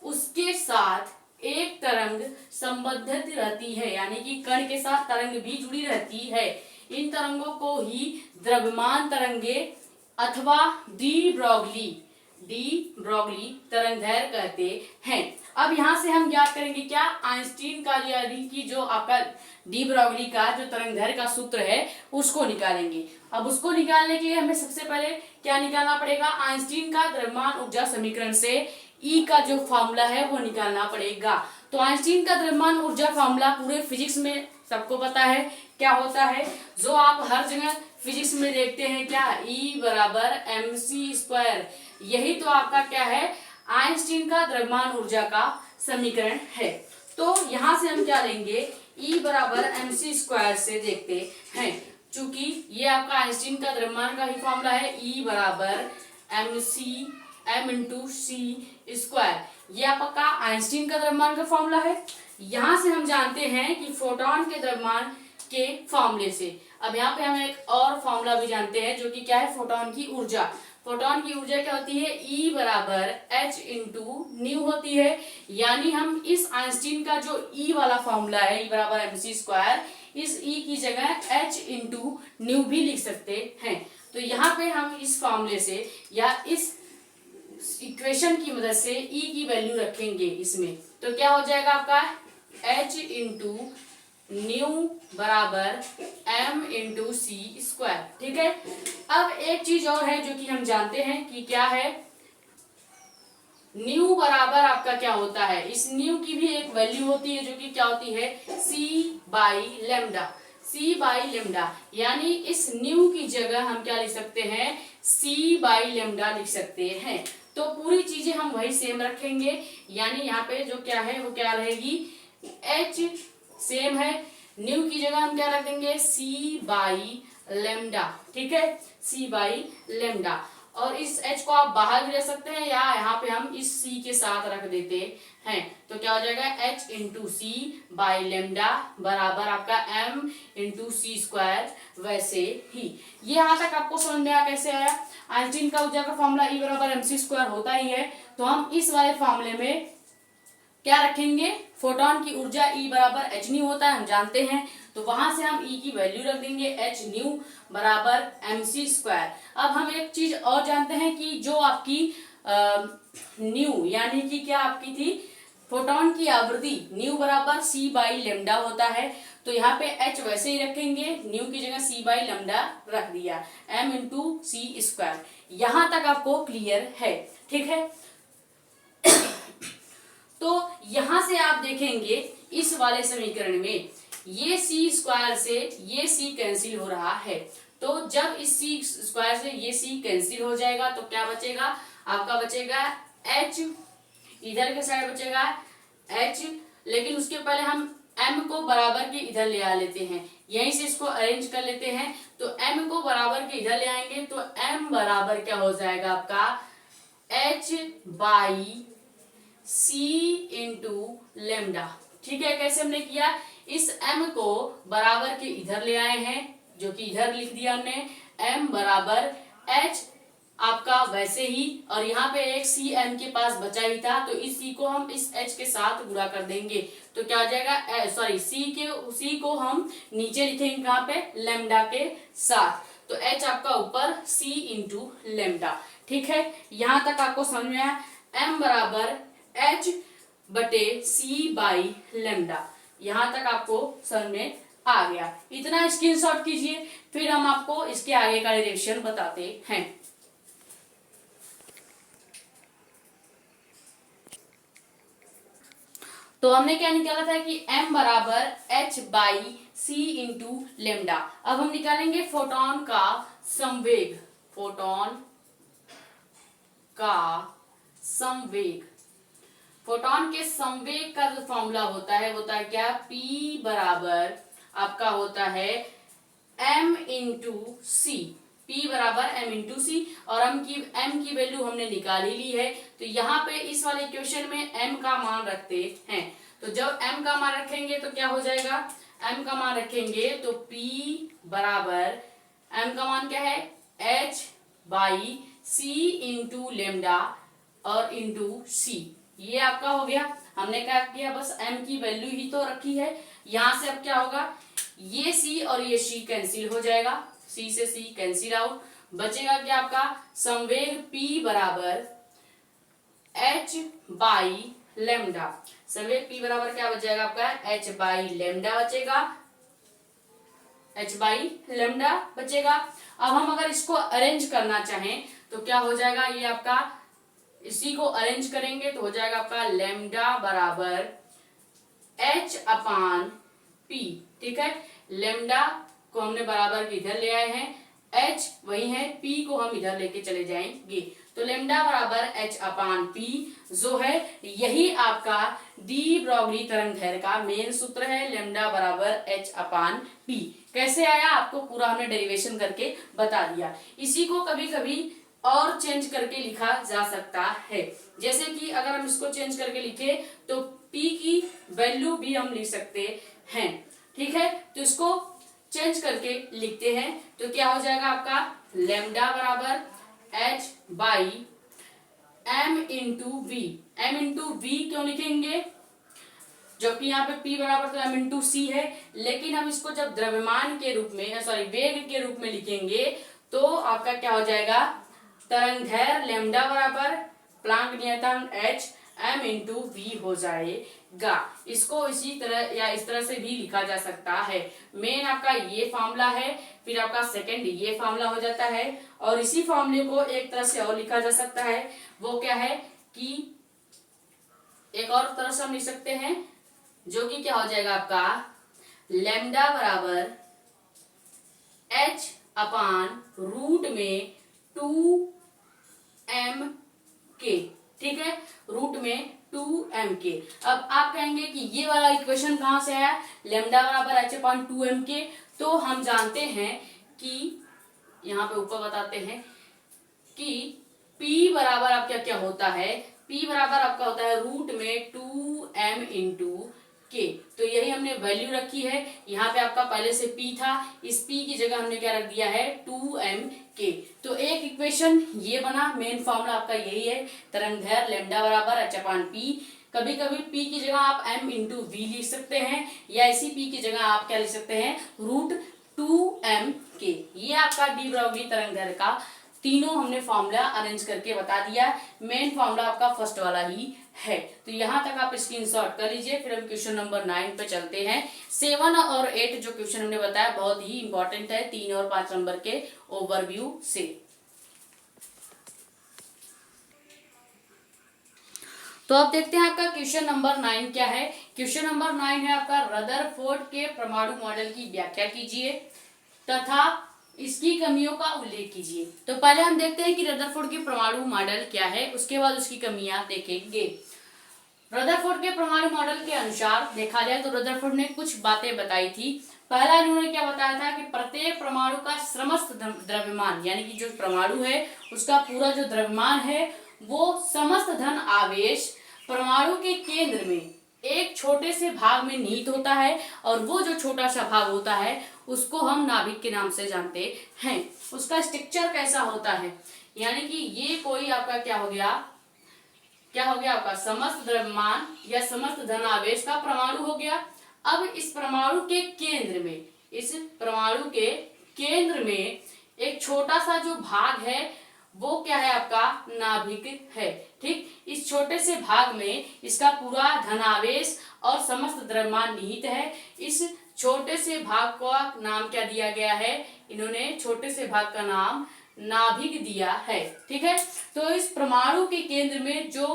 उसके साथ एक तरंग संबद्धित रहती है, यानी कि कण के साथ तरंग भी जुड़ी रहती है। इन तरंगों को ही द्रव्यमान तरंगे अथवा डी ब्रोगली डी ब्रोगली तरंगदैर्घ्य कहते हैं। अब यहाँ से हम ज्ञात करेंगे क्या, आइंस्टीन का यानी कि जो आपका डी ब्रोगली का जो तरंगदैर्घ्य का सूत्र है उसको निकालेंगे। अब उसको निकालने के लिए हमें सबसे पहले क्या निकालना पड़ेगा, आइंस्टीन का द्रव्यमान ऊर्जा समीकरण से ई का जो फॉर्मूला है वो निकालना पड़ेगा। तो आइंस्टीन का द्रव्यमान ऊर्जा फॉर्मूला पूरे फिजिक्स में सबको पता है क्या होता है, जो आप हर जगह फिजिक्स में देखते हैं क्या, E बराबर mc²। यही तो आपका क्या है, आइंस्टीन का द्रव्यमान ऊर्जा का समीकरण है। तो यहां से हम क्या लेंगे, E बराबर mc² से देखते हैं, चूंकि ये आपका आइंस्टीन का द्रव्यमान का ही फॉर्मूला है, E बराबर m×c²। ये आपका आइंस्टीन का द्रव्यमान का फॉर्मूला है। यहां से हम जानते हैं कि फोटोन के द्रव्यमान के फॉर्मूले से। अब यहाँ पे हम एक और फॉर्मूला भी जानते हैं जो कि क्या है, फोटोन की ऊर्जा। फोटोन की ऊर्जा क्या होती है, E बराबर h/ν होती है। यानी हम इस आइंस्टीन का जो E वाला फॉर्मूला है, E बराबर mc², इस E की जगह h/ν भी लिख सकते हैं। तो यहाँ पे हम इस फॉर्मूले से या इस इक्वेशन की मदद से E की वैल्यू रखेंगे इसमें, तो क्या हो जाएगा आपका h/ν बराबर m×c²। ठीक है। अब एक चीज और है जो कि हम जानते हैं कि क्या है, न्यू बराबर आपका क्या होता है, इस न्यू की भी एक वैल्यू होती है जो कि क्या होती है, c/λ। c/λ यानी इस न्यू की जगह हम क्या लिख सकते हैं, c/λ लिख सकते हैं। तो पूरी चीजें हम वही सेम रखेंगे, यानी यहाँ पे जो क्या है वो क्या रहेगी, h सेम है, न्यू की जगह हम क्या रख देंगे, c/λ। ठीक है, c/λ। और इस h को आप बाहर भी रख सकते हैं या यहाँ पे हम इस c के साथ रख देते हैं, तो क्या हो जाएगा h/c/λ बराबर आपका m×c²। वैसे ही ये यहाँ तक आपको समझ में आया कैसे आया, आइंस्टीन का ऊर्जा का फॉर्मूला E बराबर mc² होता ही है। तो हम इस वाले फॉर्मूले में क्या रखेंगे, फोटोन की ऊर्जा E बराबर hν होता है, हम जानते हैं। तो वहां से हम E की वैल्यू रख देंगे hν बराबर mc²। अब हम एक चीज और जानते हैं कि जो आपकी न्यू यानी कि क्या आपकी थी, फोटोन की आवृत्ति न्यू बराबर c/λ होता है। तो यहाँ पे h वैसे ही रखेंगे, न्यू की जगह c/λ रख दिया, m×c²। यहां तक आपको क्लियर है, ठीक है। तो यहां से आप देखेंगे इस वाले समीकरण में ये c² से ये c कैंसिल हो रहा है। तो जब इस c² से ये c कैंसिल हो जाएगा तो क्या बचेगा, आपका बचेगा h, इधर के साइड बचेगा h, लेकिन उसके पहले हम m को बराबर के इधर ले आ लेते हैं, यहीं से इसको अरेंज कर लेते हैं। तो m को बराबर के इधर ले आएंगे तो m बराबर क्या हो जाएगा आपका h/c/λ। ठीक है, कैसे हमने किया, इस m को बराबर के इधर ले आए हैं, जो कि इधर लिख दिया हमने, m बराबर h आपका वैसे ही, और यहाँ पे एक c m के पास बचा ही था, तो इस c को हम इस h के साथ गुणा कर देंगे। तो क्या हो जाएगा, सॉरी c को हम नीचे लिखेंगे कहाँ पे, लैम्डा के साथ। तो h आपका ऊपर c/λ। ठीक है, यहाँ तक आपको समझ में आया, m बराबर h/c/λ। यहाँ तक आपको समझ में आ गया, इतना स्क्रीनशॉट कीजिए, फिर हम आपको इसके आगे का डायरेक्शन बताते हैं। तो हमने क्या निकाला था कि m बराबर h/c/λ। अब हम निकालेंगे फोटोन का संवेग, फोटोन का संवेग। फोटोन के संवेग का जो फॉर्मूला होता है क्या, P बराबर आपका होता है m×c, P बराबर m×c, और m की वैल्यू हमने निकाल ही ली है। तो यहाँ पे इस वाले इक्वेशन में m का मान रखते हैं। तो जब m का मान रखेंगे तो क्या हो जाएगा, m का मान रखेंगे तो P बराबर m का मान क्या है, h/c/λ और c, ये आपका हो गया। हमने क्या किया, बस m की वैल्यू ही तो रखी है। यहां से अब क्या होगा, ये c और ये c कैंसिल हो जाएगा, c से c कैंसिल आउट, बचेगा क्या आपका संवेग P बराबर h बाई लेमडा। संवेग p बराबर क्या बच जाएगा आपका, h बाई लेमडा बचेगा, h बाई लेमडा बचेगा। अब हम अगर इसको अरेंज करना चाहें तो क्या हो जाएगा, ये आपका इसी को अरेंज करेंगे तो हो जाएगा आपका लेमडा बराबर h अपान p। ठीक है, लेमडा को हमने बराबर के इधर ले आए हैं, h वही है, p को हम इधर लेके चले जाएंगे, तो लेमडा बराबर h अपान p जो है यही आपका डी ब्रोगली तरंग दैर्घ्य का मेन सूत्र है, लेमडा बराबर h अपान p। कैसे आया आपको पूरा हमने डेरिवेशन करके बता दिया। इसी को कभी कभी और चेंज करके लिखा जा सकता है, जैसे कि अगर हम इसको चेंज करके लिखे तो p की वैल्यू भी हम लिख सकते हैं। ठीक है, तो इसको चेंज करके लिखते हैं तो क्या हो जाएगा आपका, लेमडा बराबर h by m into V. m into V क्यों लिखेंगे, जबकि यहाँ पे p बराबर तो m इंटू सी है, लेकिन हम इसको जब द्रव्यमान के रूप में सॉरी वेग के रूप में लिखेंगे तो आपका क्या हो जाएगा, तरंग दैर्घ्य लेमडा बराबर प्लांक नियतांक h m इंटू वी हो जाएगा। इसको इसी तरह या इस तरह से भी लिखा जा सकता है। मेन आपका ये फॉर्मूला है, फिर आपका सेकंड ये फॉर्मूला हो जाता है, और इसी फॉर्मूले को एक तरह से और लिखा जा सकता है, वो क्या है कि एक और तरह से हम लिख सकते हैं, जो कि क्या हो जाएगा आपका लेमडा बराबर h अपान रूट में 2m के। ठीक है, रूट में 2m के। अब आप कहेंगे कि ये वाला इक्वेशन कहां से आया, लेमडा बराबर h अपान 2m के, तो हम जानते हैं कि यहाँ पे ऊपर बताते हैं कि p बराबर आपका क्या होता है, p बराबर आपका होता है रूट में 2m इंटू के। तो यही हमने वैल्यू रखी है, यहाँ पे आपका पहले से p था, इस p की जगह हमने क्या रख दिया है 2m के। तो एक इक्वेशन ये बना, मेन फॉर्मूला आपका यही है, तरंग दैर्घ्य लेमडा बराबर h अपान p। कभी कभी p की जगह आप m इंटू वी लिख सकते हैं, या इसी p की जगह आप क्या लिख सकते हैं रूट 2m के। ये आपका डी ब्रोगली तरंग दैर्घ्य का तीनों हमने फॉर्मूला अरेंज करके बता दिया। मेन फॉर्मूला आपका फर्स्ट वाला ही है, तो यहाँ तक आप स्क्रीनशॉट कर लीजिए। फिर हम क्वेश्चन नंबर 9 पे चलते हैं। 7 और 8 जो क्वेश्चन हमने बताया बहुत ही इंपॉर्टेंट है, 3 और 5 नंबर के ओवरव्यू से। तो अब देखते हैं आपका क्वेश्चन नंबर 9 क्या है। क्वेश्चन नंबर 9 है आपका रदरफोर्ड के परमाणु मॉडल की व्याख्या कीजिए तथा इसकी कमियों का उल्लेख कीजिए। तो पहले हम देखते हैं कि रदरफोर्ड की परमाणु मॉडल क्या है, उसके बाद उसकी कमियां देखेंगे। रदरफोर्ड के परमाणु मॉडल के अनुसार देखा जाए तो रदरफोर्ड ने कुछ बातें बताई थी। पहला इन्होंने क्या बताया था कि प्रत्येक परमाणु का समस्त द्रव्यमान, यानी कि जो परमाणु है उसका पूरा जो द्रव्यमान है वो समस्त धन आवेश परमाणु के केंद्र में एक छोटे से भाग में निहित होता है, और वो जो छोटा सा भाग होता है उसको हम नाभिक के नाम से जानते हैं। उसका स्ट्रक्चर कैसा होता है, यानी कि ये कोई आपका क्या हो गया आपका समस्त द्रव्यमान या समस्त धन आवेश का परमाणु हो गया। अब इस परमाणु के केंद्र में एक छोटा सा जो भाग है वो क्या है आपका नाभिक है। ठीक, इस छोटे से भाग में इसका पूरा धनावेश और समस्त द्रव्यमान निहित है। इस छोटे से भाग का नाम क्या दिया गया है, इन्होंने छोटे से भाग का नाम नाभिक दिया है। ठीक है, तो इस परमाणु के केंद्र में जो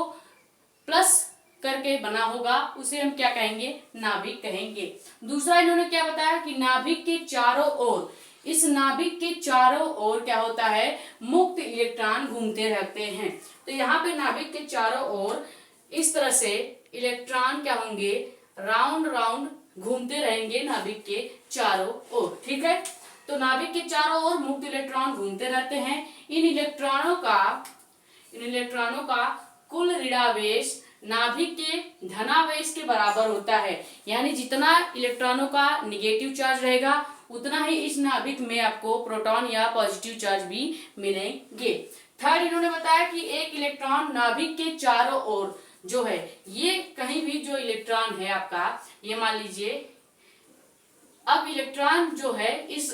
प्लस करके बना होगा उसे हम क्या कहेंगे, नाभिक कहेंगे। दूसरा इन्होंने क्या बताया कि नाभिक के चारों ओर, इस नाभिक के चारों ओर क्या होता है, मुक्त इलेक्ट्रॉन घूमते रहते हैं। तो यहाँ पे नाभिक के चारों ओर इस तरह से इलेक्ट्रॉन क्या होंगे, राउंड राउंड घूमते रहेंगे नाभिक के चारों ओर। ठीक है, तो नाभिक के चारों ओर मुक्त इलेक्ट्रॉन घूमते रहते हैं। इन इलेक्ट्रॉनों का कुल ऋणावेश नाभिक के धनावेश के बराबर होता है, यानी जितना इलेक्ट्रॉनों का निगेटिव चार्ज रहेगा उतना ही इस नाभिक में आपको प्रोटॉन या पॉजिटिव चार्ज भी मिलेंगे। थर्ड इन्होंने बताया कि एक इलेक्ट्रॉन नाभिक के चारों ओर जो है, ये कहीं भी जो इलेक्ट्रॉन है आपका, ये मान लीजिए अब इलेक्ट्रॉन जो है इस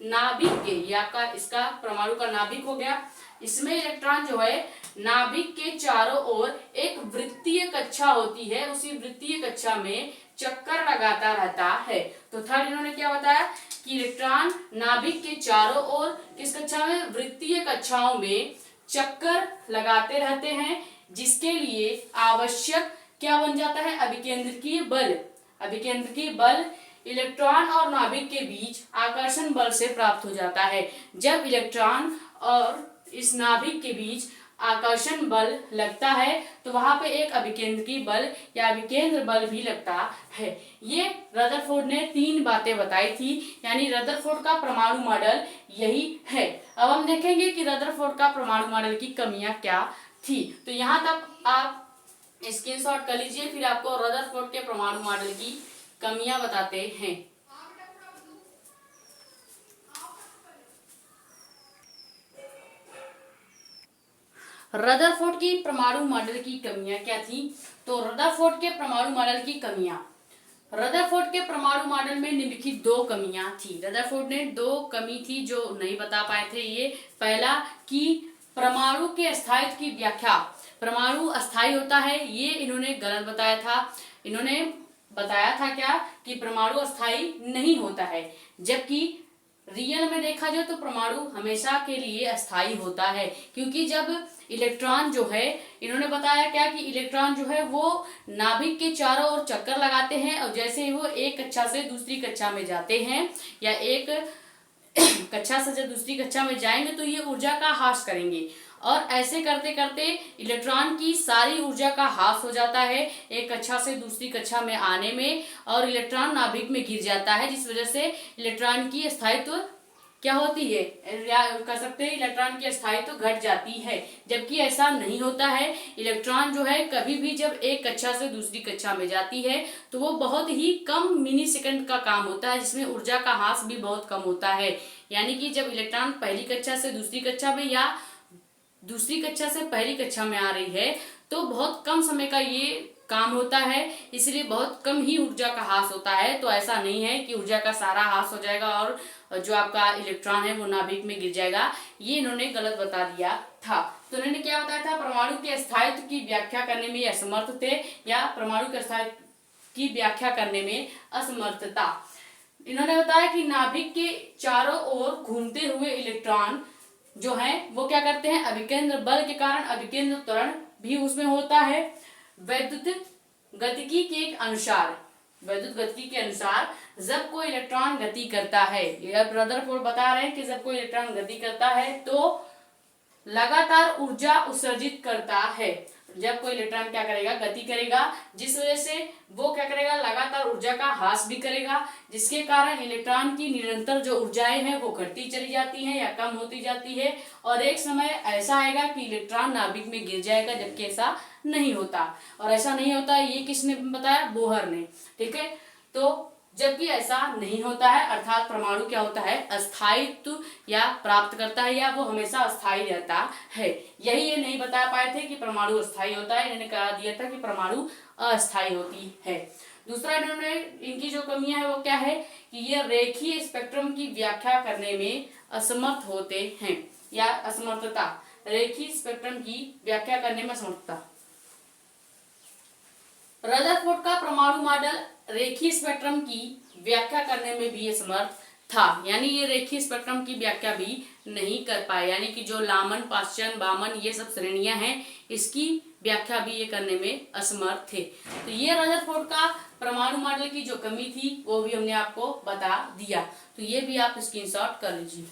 नाभिक के, या आपका इसका परमाणु का नाभिक हो गया, इसमें इलेक्ट्रॉन जो है नाभिक के चारों ओर एक वृत्तीय कक्षा होती है, उसी वृत्तीय कक्षा में चक्कर लगाता रहता है। तो थर्ड इन्होंने क्या बताया कि इलेक्ट्रॉन नाभिक के चारों ओर किस कक्षा में, वृत्तीय कक्षाओं में चक्कर लगाते रहते हैं, जिसके लिए आवश्यक क्या बन जाता है, अभिकेंद्रकीय बल। अभिकेंद्रकीय बल इलेक्ट्रॉन और नाभिक के बीच आकर्षण बल से प्राप्त हो जाता है। जब इलेक्ट्रॉन और इस नाभिक के बीच आकर्षण बल लगता है तो वहां पे एक अभिकेंद्रकीय बल या अभिकेंद्र बल भी लगता है। ये रदरफोर्ड ने 3 बातें बताई थी, यानी रदरफोर्ड का परमाणु मॉडल यही है। अब हम देखेंगे कि रदरफोर्ड का परमाणु मॉडल की कमियां क्या थी। तो यहाँ तक आप स्क्रीनशॉट कर लीजिए, फिर आपको रदरफोर्ड के परमाणु मॉडल की कमियां बताते हैं। रदरफोर्ड की परमाणु मॉडल की कमियां क्या थी? तो रदरफोर्ड के परमाणु मॉडल की कमियां, रदरफोर्ड के परमाणु मॉडल में निम्नलिखित 2 कमियां थी। रदरफोर्ड ने 2 कमी थी जो नहीं बता पाए थे। ये पहला कि परमाणु के अस्थायित्व की व्याख्या, परमाणु अस्थायी होता है, ये इन्होंने गलत बताया था। इन्होंने बताया था क्या कि परमाणु अस्थायी नहीं होता है, जबकि रियल में देखा जाए तो परमाणु हमेशा के लिए अस्थायी होता है। क्योंकि जब इलेक्ट्रॉन जो है, इन्होंने बताया क्या कि इलेक्ट्रॉन जो है वो नाभिक के चारों ओर चक्कर लगाते हैं, और जैसे ही वो एक कक्षा से दूसरी कक्षा में जाते हैं या एक कक्षा से जब दूसरी कक्षा में जाएंगे तो ये ऊर्जा का ह्रास करेंगे, और ऐसे करते करते इलेक्ट्रॉन की सारी ऊर्जा का ह्रास हो जाता है एक कक्षा से दूसरी कक्षा में आने में, और इलेक्ट्रॉन नाभिक में गिर जाता है, जिस वजह से इलेक्ट्रॉन की स्थायित्व क्या होती है, कह सकते हैं इलेक्ट्रॉन की स्थायित्व घट जाती है। जबकि ऐसा नहीं होता है। इलेक्ट्रॉन जो है कभी भी जब एक कक्षा से दूसरी कक्षा में जाती है तो वो बहुत ही कम मिली सेकंड का काम होता है, जिसमें ऊर्जा का ह्रास भी बहुत कम होता है। यानी कि जब इलेक्ट्रॉन पहली कक्षा से दूसरी कक्षा में या दूसरी कक्षा से पहली कक्षा में आ रही है तो बहुत कम समय का ये काम होता है, इसलिए बहुत कम ही ऊर्जा का ह्रास होता है। तो ऐसा नहीं है कि ऊर्जा का सारा ह्रास हो जाएगा और जो आपका इलेक्ट्रॉन है वो नाभिक में गिर जाएगा, ये इन्होंने गलत बता दिया था। तो इन्होंने क्या बताया था, परमाणु के स्थायित्व की व्याख्या करने में असमर्थ थे, या परमाणु के स्थायित्व की व्याख्या करने में असमर्थता। इन्होंने बताया कि नाभिक के चारों ओर घूमते हुए इलेक्ट्रॉन जो है वो क्या करते हैं, अभिकेंद्र बल के कारण अभिकेंद्र त्वरण भी उसमें होता है। वैद्युत गतिकी के अनुसार, वैद्युत गतिकी के अनुसार जब कोई इलेक्ट्रॉन गति करता है, ये रदरफोर्ड बता रहे हैं कि जब कोई इलेक्ट्रॉन गति करता है तो लगातार ऊर्जा उत्सर्जित करता है। जब कोई इलेक्ट्रॉन क्या करेगा, गति करेगा, जिस वजह से वो क्या करेगा, लगातार ऊर्जा का ह्रास भी करेगा, जिसके कारण इलेक्ट्रॉन की निरंतर जो ऊर्जाएं हैं वो घटती चली जाती हैं या कम होती जाती है, और एक समय ऐसा आएगा कि इलेक्ट्रॉन नाभिक में गिर जाएगा, जबकि ऐसा नहीं होता। और ऐसा नहीं होता, ये किसने बताया, बोहर ने। ठीक है, तो जबकि ऐसा नहीं होता है, अर्थात परमाणु क्या होता है, अस्थायित्व या प्राप्त करता है, या वो हमेशा अस्थायी रहता है। यही ये नहीं बता पाए थे कि परमाणु अस्थायी होता है, इन्होंने कहा दिया था कि परमाणु अस्थायी होती है। दूसरा इन्होंने, इनकी जो कमियां है वो क्या है कि ये रेखीय स्पेक्ट्रम की व्याख्या करने में असमर्थ होते हैं, या असमर्थता, रेखीय स्पेक्ट्रम की व्याख्या करने में असमर्थता। रदरफोर्ड का परमाणु मॉडल रेखीय स्पेक्ट्रम की व्याख्या करने में भी असमर्थ था, यानी ये रेखीय स्पेक्ट्रम की व्याख्या भी नहीं कर पाए, यानी कि जो लामन, पाश्चन, बामन ये सब श्रेणियां हैं, इसकी व्याख्या भी ये करने में असमर्थ थे। तो ये रदरफोर्ड का परमाणु मॉडल की जो कमी थी वो भी हमने आपको बता दिया। तो ये भी आप स्क्रीनशॉट कर लीजिए।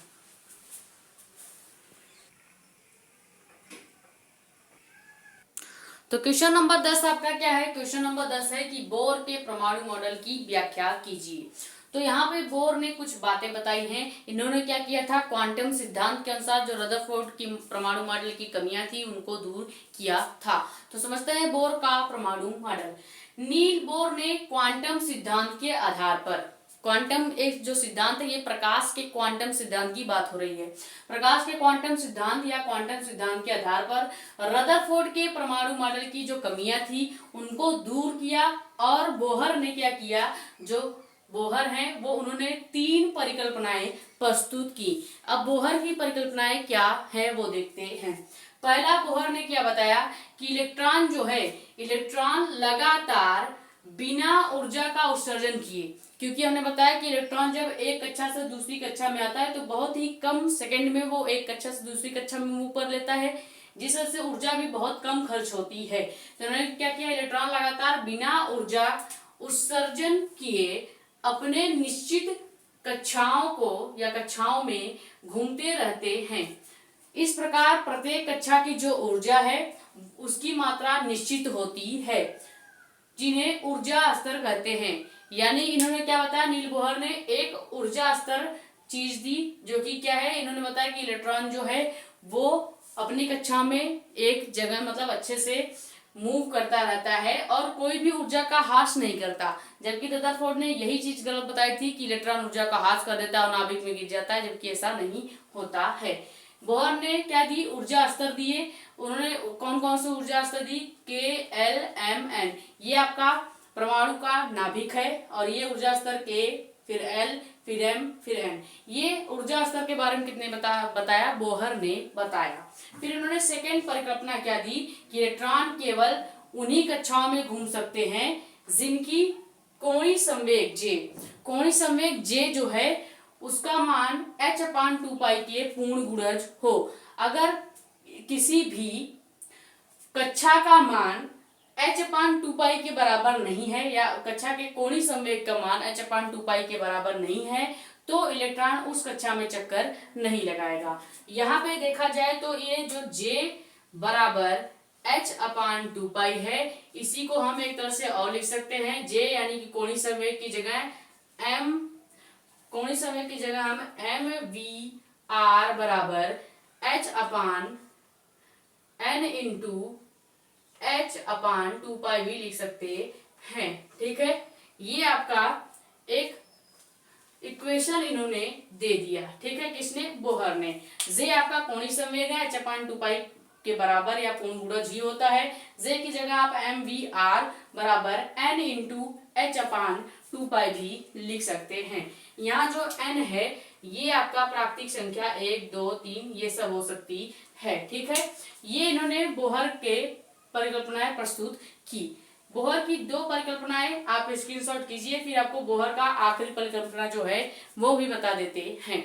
तो क्वेश्चन नंबर 10 आपका क्या है, क्वेश्चन नंबर 10 है कि बोर के परमाणु मॉडल की व्याख्या कीजिए। तो यहाँ पे बोर ने कुछ बातें बताई हैं। इन्होंने क्या किया था, क्वांटम सिद्धांत के अनुसार जो रदरफोर्ड की परमाणु मॉडल की कमियां थी उनको दूर किया था। तो समझते हैं बोर का परमाणु मॉडल। नील बोर ने क्वांटम सिद्धांत के आधार पर, क्वांटम एक जो सिद्धांत है, ये प्रकाश के क्वांटम सिद्धांत की बात हो रही है। प्रकाश के क्वांटम सिद्धांत या क्वांटम सिद्धांत के आधार पर रदरफोर्ड के परमाणु मॉडल की जो कमियां थी उनको दूर किया, और बोहर ने क्या किया, जो बोहर हैं वो उन्होंने 3 परिकल्पनाएं प्रस्तुत की। अब बोहर की परिकल्पनाएं क्या है वो देखते हैं। पहला, बोहर ने क्या बताया कि इलेक्ट्रॉन जो है, इलेक्ट्रॉन लगातार बिना ऊर्जा का उत्सर्जन किए, क्योंकि हमने बताया कि इलेक्ट्रॉन जब एक कक्षा से दूसरी कक्षा में आता है तो बहुत ही कम सेकंड में वो एक कक्षा से दूसरी कक्षा में मूव कर लेता है, जिस वजह से ऊर्जा भी बहुत कम खर्च होती है। तो उन्होंने क्या किया, इलेक्ट्रॉन लगातार बिना ऊर्जा उत्सर्जन किए अपने निश्चित कक्षाओं को या कक्षाओं में घूमते रहते हैं। इस प्रकार प्रत्येक कक्षा की जो ऊर्जा है उसकी मात्रा निश्चित होती है, जिन्हें ऊर्जा स्तर कहते हैं। यानी इन्होंने क्या बताया, नील बोहर ने एक ऊर्जा स्तर चीज दी, जो कि क्या है, इन्होंने बताया कि इलेक्ट्रॉन जो है वो अपनी कक्षा में एक जगह मतलब अच्छे से मूव करता रहता है और कोई भी ऊर्जा का ह्रास नहीं करता। जबकि रदरफोर्ड ने यही चीज गलत बताई थी कि इलेक्ट्रॉन ऊर्जा का ह्रास कर देता है और नाभिक में गिर जाता है, जबकि ऐसा नहीं होता है। बोहर ने क्या दी, ऊर्जा स्तर दिए। उन्होंने कौन कौन से ऊर्जा स्तर दी, के, एल, एम, एन। ये आपका परमाणु का नाभिक है और ये ऊर्जा स्तर के, फिर एल, फिर एम, फिर एन। ये ऊर्जा स्तर के बारे में कितने बताया, बोहर ने बताया। फिर इन्होंने सेकेंड परिकल्पना क्या दी कि इलेक्ट्रॉन केवल उन्हीं कक्षाओं में घूम सकते हैं जिनकी कोणीय संवेग जे, कोणीय संवेग जे जो है उसका मान h/2π के पूर्ण गुणज हो। अगर किसी भी कक्षा का मान h/2π के बराबर नहीं है या कक्षा के कोणीय संवेग का मान h/2π के बराबर नहीं है तो इलेक्ट्रॉन उस कक्षा में चक्कर नहीं लगाएगा। यहाँ पे देखा जाए तो ये जो J बराबर h/2π है, इसी को हम एक तरह से और लिख सकते हैं। J यानी कि कोणीय संवेग की जगह m, कोणीय संवेग की जगह हम mv/r बराबर h/n इंटू h/2π भी लिख सकते हैं। ठीक है, ये आपका एक इक्वेशन इन्होंने दे दिया। ठीक है, किसने, बोहर ने। जे आपका कोणीय संवेग है, h/2π के बराबर या पूर्ण गुणज ही होता है। जे की जगह आप mv/r बराबर n इंटू h/2π भी लिख सकते हैं। यहाँ जो n है ये आपका प्राकृतिक संख्या 1, 2, 3 ये सब हो सकती है। ठीक है, ये इन्होंने बोहर के परिकल्पनाएं प्रस्तुत की। बोहर की 2 परिकल्पनाएं आप स्क्रीनशॉट कीजिए, फिर आपको बोहर का आखिरी परिकल्पना जो है वो भी बता देते हैं।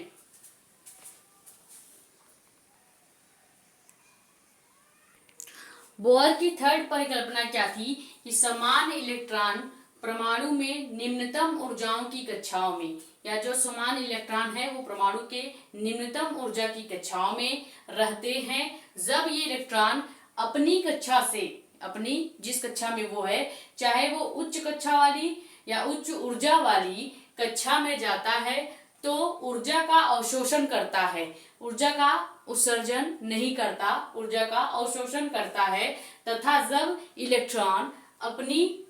बोहर की 3rd परिकल्पना क्या थी कि समान इलेक्ट्रॉन परमाणु में निम्नतम ऊर्जाओं की कक्षाओं में, या जो समान इलेक्ट्रॉन है वो परमाणु के निम्नतम ऊर्जा की कक्षाओं में रहते हैं। जब ये इलेक्ट्रॉन अपनी कक्षा से, अपनी जिस कक्षा में वो है, चाहे वो उच्च कक्षा वाली या उच्च ऊर्जा वाली कक्षा में जाता है तो ऊर्जा का अवशोषण करता है, ऊर्जा का उत्सर्जन नहीं करता, ऊर्जा का अवशोषण करता है। तथा जब इलेक्ट्रॉन अपनी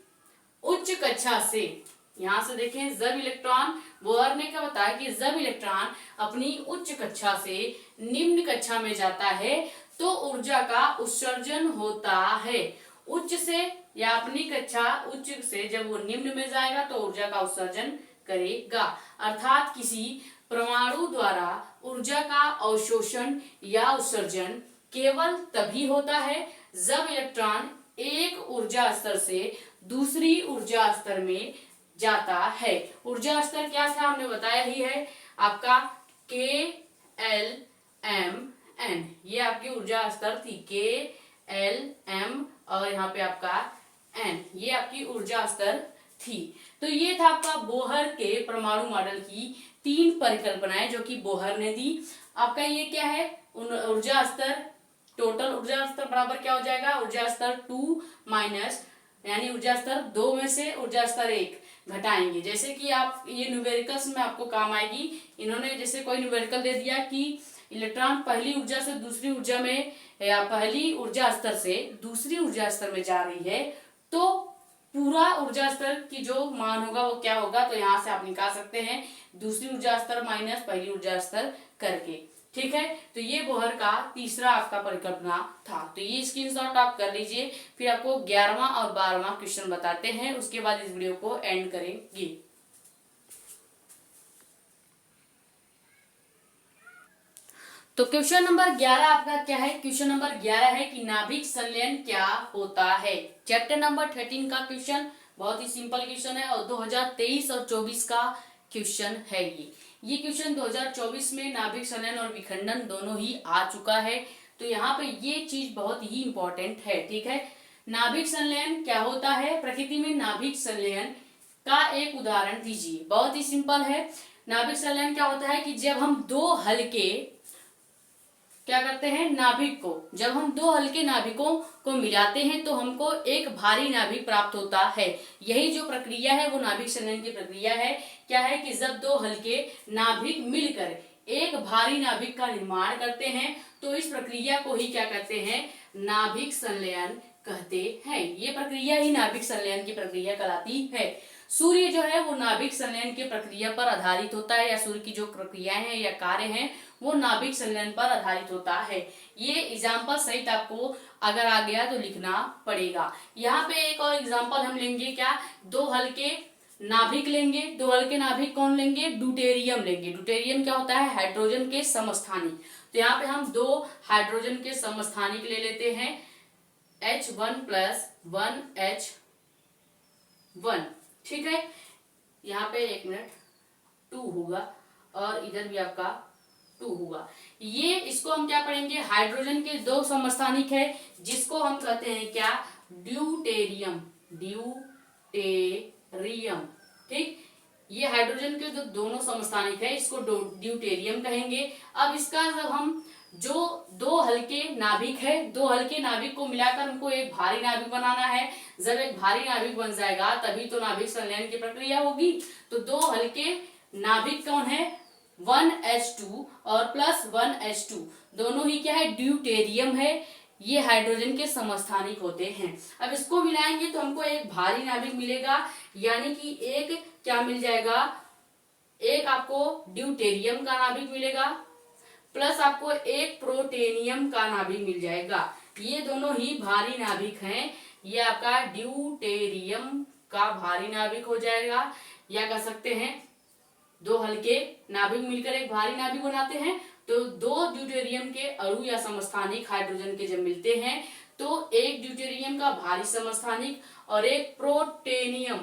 उच्च कक्षा से, यहां से देखें, जब इलेक्ट्रॉन, बोहर ने क्या बताया कि जब इलेक्ट्रॉन अपनी उच्च कक्षा से निम्न कक्षा में जाता है तो ऊर्जा का उत्सर्जन होता है। उच्च से या अपनी कक्षा उच्च से जब वो निम्न में जाएगा तो ऊर्जा का उत्सर्जन करेगा। अर्थात किसी परमाणु द्वारा ऊर्जा का अवशोषण या उत्सर्जन केवल तभी होता है जब इलेक्ट्रॉन एक ऊर्जा स्तर से दूसरी ऊर्जा स्तर में जाता है। ऊर्जा स्तर क्या था हमने बताया ही है, आपका के, एल, एम, एन। ये आपकी ऊर्जा स्तर थी, के, एल, एम और यहाँ पे आपका एन, ये आपकी ऊर्जा स्तर थी। तो ये था आपका बोहर के परमाणु मॉडल की 3 परिकल्पनाएं जो कि बोहर ने दी। आपका ये क्या है, ऊर्जा स्तर, टोटल ऊर्जा स्तर बराबर क्या हो जाएगा, ऊर्जा स्तर 2 माइनस, यानी ऊर्जा स्तर 2 में से ऊर्जा स्तर 1 घटाएंगे। जैसे कि आप ये न्यूमेरिकल्स में आपको काम आएगी। इन्होंने जैसे कोई न्यूमेरिकल दे दिया कि इलेक्ट्रॉन पहली ऊर्जा से दूसरी ऊर्जा में या पहली ऊर्जा स्तर से दूसरी ऊर्जा स्तर में जा रही है तो पूरा ऊर्जा स्तर की जो मान होगा वो क्या होगा, तो यहाँ से आप निकाल सकते हैं दूसरी ऊर्जा स्तर माइनस पहली ऊर्जा स्तर करके। ठीक है, तो ये बोहर का तीसरा आपका परिकल्पना था। तो ये स्क्रीनशॉट आप कर लीजिए, फिर आपको 11वां और 12वां क्वेश्चन बताते हैं, उसके बाद इस वीडियो को एंड करेंगे। तो क्वेश्चन नंबर 11 आपका क्या है? क्वेश्चन नंबर 11 है कि नाभिक संलयन क्या होता है। चैप्टर नंबर 13 का क्वेश्चन, बहुत ही सिंपल क्वेश्चन है और 2023 और 24 का क्वेश्चन है। ये क्वेश्चन 2024 में नाभिक संलयन और विखंडन दोनों ही आ चुका है, तो यहाँ पे ये चीज बहुत ही इंपॉर्टेंट है। ठीक है, नाभिक संलयन क्या होता है? प्रकृति में नाभिक संलयन का एक उदाहरण दीजिए। बहुत ही सिंपल है। नाभिक संलयन क्या होता है कि जब हम दो हल्के क्या करते हैं, नाभिक को, जब हम दो हल्के नाभिकों को मिलाते हैं तो हमको एक भारी नाभिक प्राप्त होता है। यही जो प्रक्रिया है वो नाभिक संलयन की प्रक्रिया है। क्या है कि जब दो हल्के नाभिक मिलकर एक भारी नाभिक का निर्माण करते हैं तो इस प्रक्रिया को ही क्या कहते हैं, नाभिक संलयन कहते हैं। ये प्रक्रिया ही नाभिक संलयन की प्रक्रिया कहलाती है। सूर्य जो है वो नाभिक संलयन की प्रक्रिया पर आधारित होता है, या सूर्य की जो प्रक्रियाएं हैं या कार्य हैं वो नाभिक संलयन पर आधारित होता है। ये एग्जाम्पल सहित आपको अगर आ गया तो लिखना पड़ेगा। यहाँ पे एक और एग्जाम्पल हम लेंगे, क्या, दो हल्के नाभिक लेंगे। दो हल्के नाभिक कौन लेंगे? ड्यूटेरियम लेंगे। ड्यूटेरियम क्या होता है? हाइड्रोजन के समस्थानिक। तो यहाँ पे हम दो हाइड्रोजन के समस्थानिक ले लेते हैं, H1 प्लस 1H1। ठीक है, यहाँ पे 1 मिनट 2 होगा और इधर भी आपका 2 होगा। ये इसको हम क्या पढ़ेंगे? हाइड्रोजन के दो समस्थानिक है जिसको हम कहते हैं क्या? ड्यूटेरियम। ड्यूटेरियम, ठीक। ये हाइड्रोजन के जो दोनों समस्थानिक है इसको ड्यूटेरियम कहेंगे। अब इसका जब हम जो दो हल्के नाभिक है, दो हल्के नाभिक को मिलाकर हमको एक भारी नाभिक बनाना है। जब एक भारी नाभिक बन जाएगा तभी तो नाभिक संलयन की प्रक्रिया होगी। तो दो हल्के नाभिक कौन है? 1H2 और प्लस 1H2 दोनों ही क्या है? ड्यूटेरियम है। ये हाइड्रोजन के समस्थानिक होते हैं। अब इसको मिलाएंगे तो हमको एक भारी नाभिक मिलेगा, यानी कि एक क्या मिल जाएगा? एक आपको ड्यूटेरियम का नाभिक मिलेगा प्लस आपको एक प्रोटेनियम का नाभिक मिल जाएगा। ये दोनों ही भारी नाभिक हैं। ये आपका ड्यूटेरियम का भारी नाभिक हो जाएगा, या कह सकते हैं दो हल्के नाभिक मिलकर एक भारी नाभिक बनाते हैं। तो दो ड्यूटेरियम के अणु या समस्थानिक हाइड्रोजन के जब मिलते हैं तो एक ड्यूटेरियम का भारी समस्थानिक और एक प्रोटेनियम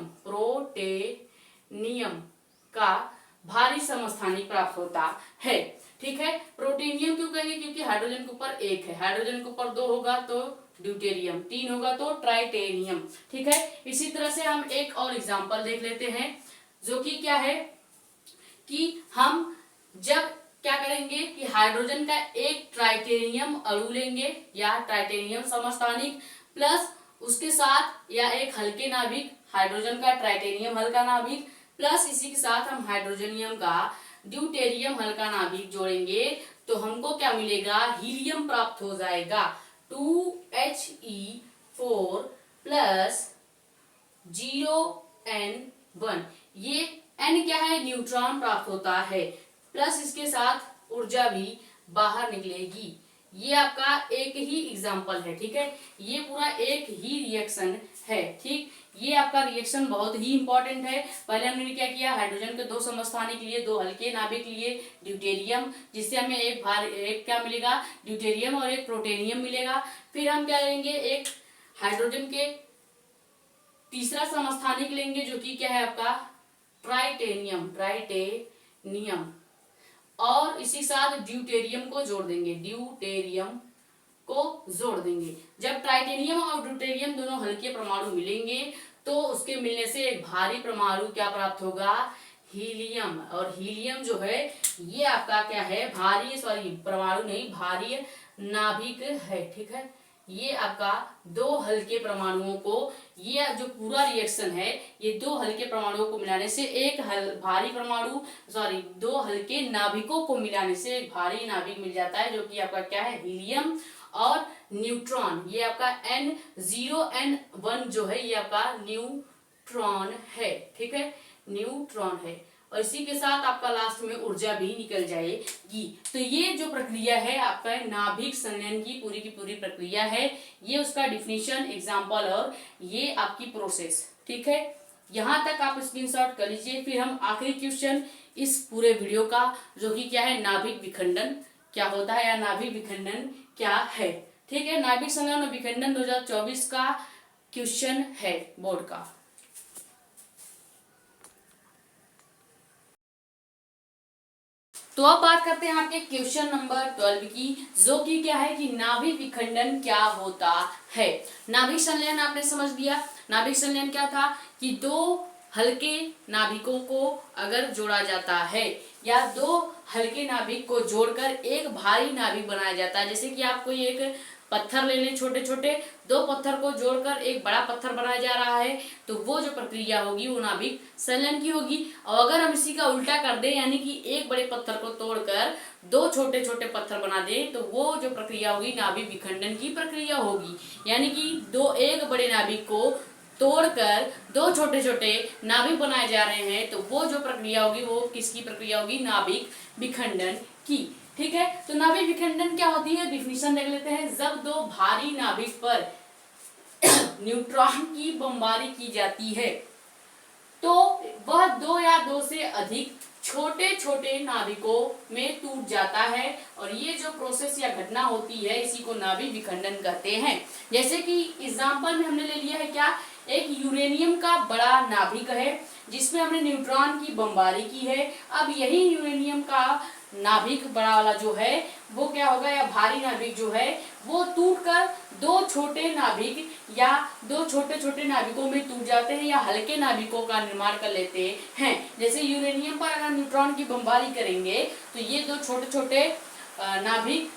का भारी समस्थानिक प्राप्त होता है। ठीक है, प्रोटेनियम क्यों कहेंगे? क्योंकि हाइड्रोजन के ऊपर एक है, हाइड्रोजन के ऊपर दो होगा तो ड्यूटेरियम, तीन होगा तो ट्राइटेरियम। ठीक है, इसी तरह से हम एक और एग्जांपल देख लेते हैं, जो कि क्या है कि हम जब क्या करेंगे कि हाइड्रोजन का एक ट्राइटेरियम अणु लेंगे या ट्राइटेरियम समस्थानिक प्लस उसके साथ या एक हल्के नाभिक हाइड्रोजन का ट्राइटेरियम हल्का नाभिक प्लस इसी के साथ हम हाइड्रोजनियम का ड्यूटेरियम हल्का नाभिक जोड़ेंगे तो हमको क्या मिलेगा? हीलियम प्राप्त हो जाएगा। 2He4 plus 0N1। ये N क्या है? न्यूट्रॉन प्राप्त होता है, प्लस इसके साथ ऊर्जा भी बाहर निकलेगी। ये आपका एक ही एग्जाम्पल है। ठीक है, ये पूरा एक ही रिएक्शन है। ठीक, ये आपका रिएक्शन बहुत ही इंपॉर्टेंट है। पहले हमने क्या किया? हाइड्रोजन के दो समस्थानिक लिए, दो हल्के नाभिक लिए ड्यूटेरियम, जिससे हमें एक क्या मिलेगा? ड्यूटेरियम और एक प्रोटेनियम मिलेगा। फिर हम क्या लेंगे? एक हाइड्रोजन के तीसरा समस्थानिक लेंगे जो कि क्या है आपका? ट्राइटेनियम और इसी साथ ड्यूटेरियम को जोड़ देंगे, जब ट्राइटेनियम और ड्यूटेरियम दोनों हल्के परमाणु मिलेंगे तो उसके मिलने से एक भारी परमाणु क्या प्राप्त होगा? हीलियम। और हीलियम जो है ये आपका क्या है? परमाणु नहीं, भारी नाभिक है। ठीक है, ये आपका दो हल्के परमाणुओं को, ये जो पूरा रिएक्शन है ये दो हल्के परमाणुओं को मिलाने से एक दो हल्के नाभिकों को मिलाने से एक भारी नाभिक मिल जाता है, जो कि आपका क्या है? हीलियम और न्यूट्रॉन। ये आपका N0N1 जो है ये आपका न्यूट्रॉन है। ठीक है, न्यूट्रॉन है और इसी के साथ आपका लास्ट में ऊर्जा भी निकल जाएगी। तो ये जो प्रक्रिया है आपका नाभिक संलयन की पूरी प्रक्रिया है। ये उसका डिफिनीशन, एग्जांपल और ये आपकी प्रोसेस। ठीक है, यहाँ तक आप स्क्रीनशॉट कर लीजिए। फिर हम आखिरी क्वेश्चन इस पूरे वीडियो का, जो कि क्या है? नाभिक विखंडन क्या होता है या नाभिक विखंडन क्या है। ठीक है, नाभिक संलयन और विखंडन 2024 का क्वेश्चन है बोर्ड का। तो अब बात करते हैं आपके क्वेश्चन नंबर 12 की, जो कि क्या है कि नाभिक विखंडन क्या होता है। नाभिक संलयन आपने समझ लिया। नाभिक संलयन क्या था कि दो हल्के नाभिकों को अगर जोड़ा जाता है या दो हल्के नाभिक को जोड़कर एक भारी नाभिक बनाया जाता है। जैसे कि आपको एक पत्थर लेने छोटे छोटे, दो पत्थर को जोड़कर एक बड़ा पत्थर बनाया जा रहा है, तो वो जो प्रक्रिया होगी वो नाभिक संलयन की होगी। और अगर हम इसी का उल्टा कर दें, यानी कि एक बड़े पत्थर को तोड़कर दो छोटे छोटे पत्थर बना दें, तो वो जो प्रक्रिया होगी नाभिक विखंडन की प्रक्रिया होगी। यानी कि एक बड़े नाभिक को तोड़कर दो छोटे छोटे नाभिक बनाए जा रहे हैं, तो वो जो प्रक्रिया होगी वो किसकी प्रक्रिया होगी, नाभिक विखंडन की। ठीक है, तो नाभिक विखंडन क्या होती है, डिफिनीशन देख लेते हैं। जब दो भारी नाभिक पर न्यूट्रॉन की बमबारी की जाती है तो वह दो या दो से अधिक छोटे छोटे नाभिकों में टूट जाता है, और ये जो प्रोसेस या घटना होती है इसी को नाभिक विखंडन कहते हैं। जैसे कि एग्जांपल में हमने ले लिया है क्या, एक यूरेनियम का बड़ा नाभिक है जिसमें हमने न्यूट्रॉन की बमबारी की है। अब यही यूरेनियम का नाभिक बड़ा वाला जो है वो क्या होगा, या भारी नाभिक जो है वो टूटकर दो छोटे नाभिक या दो छोटे छोटे नाभिकों में टूट जाते हैं या हल्के नाभिकों का निर्माण कर लेते हैं। जैसे यूरेनियम पर अगर न्यूट्रॉन की बमबारी करेंगे तो ये दो छोटे छोटे नाभिक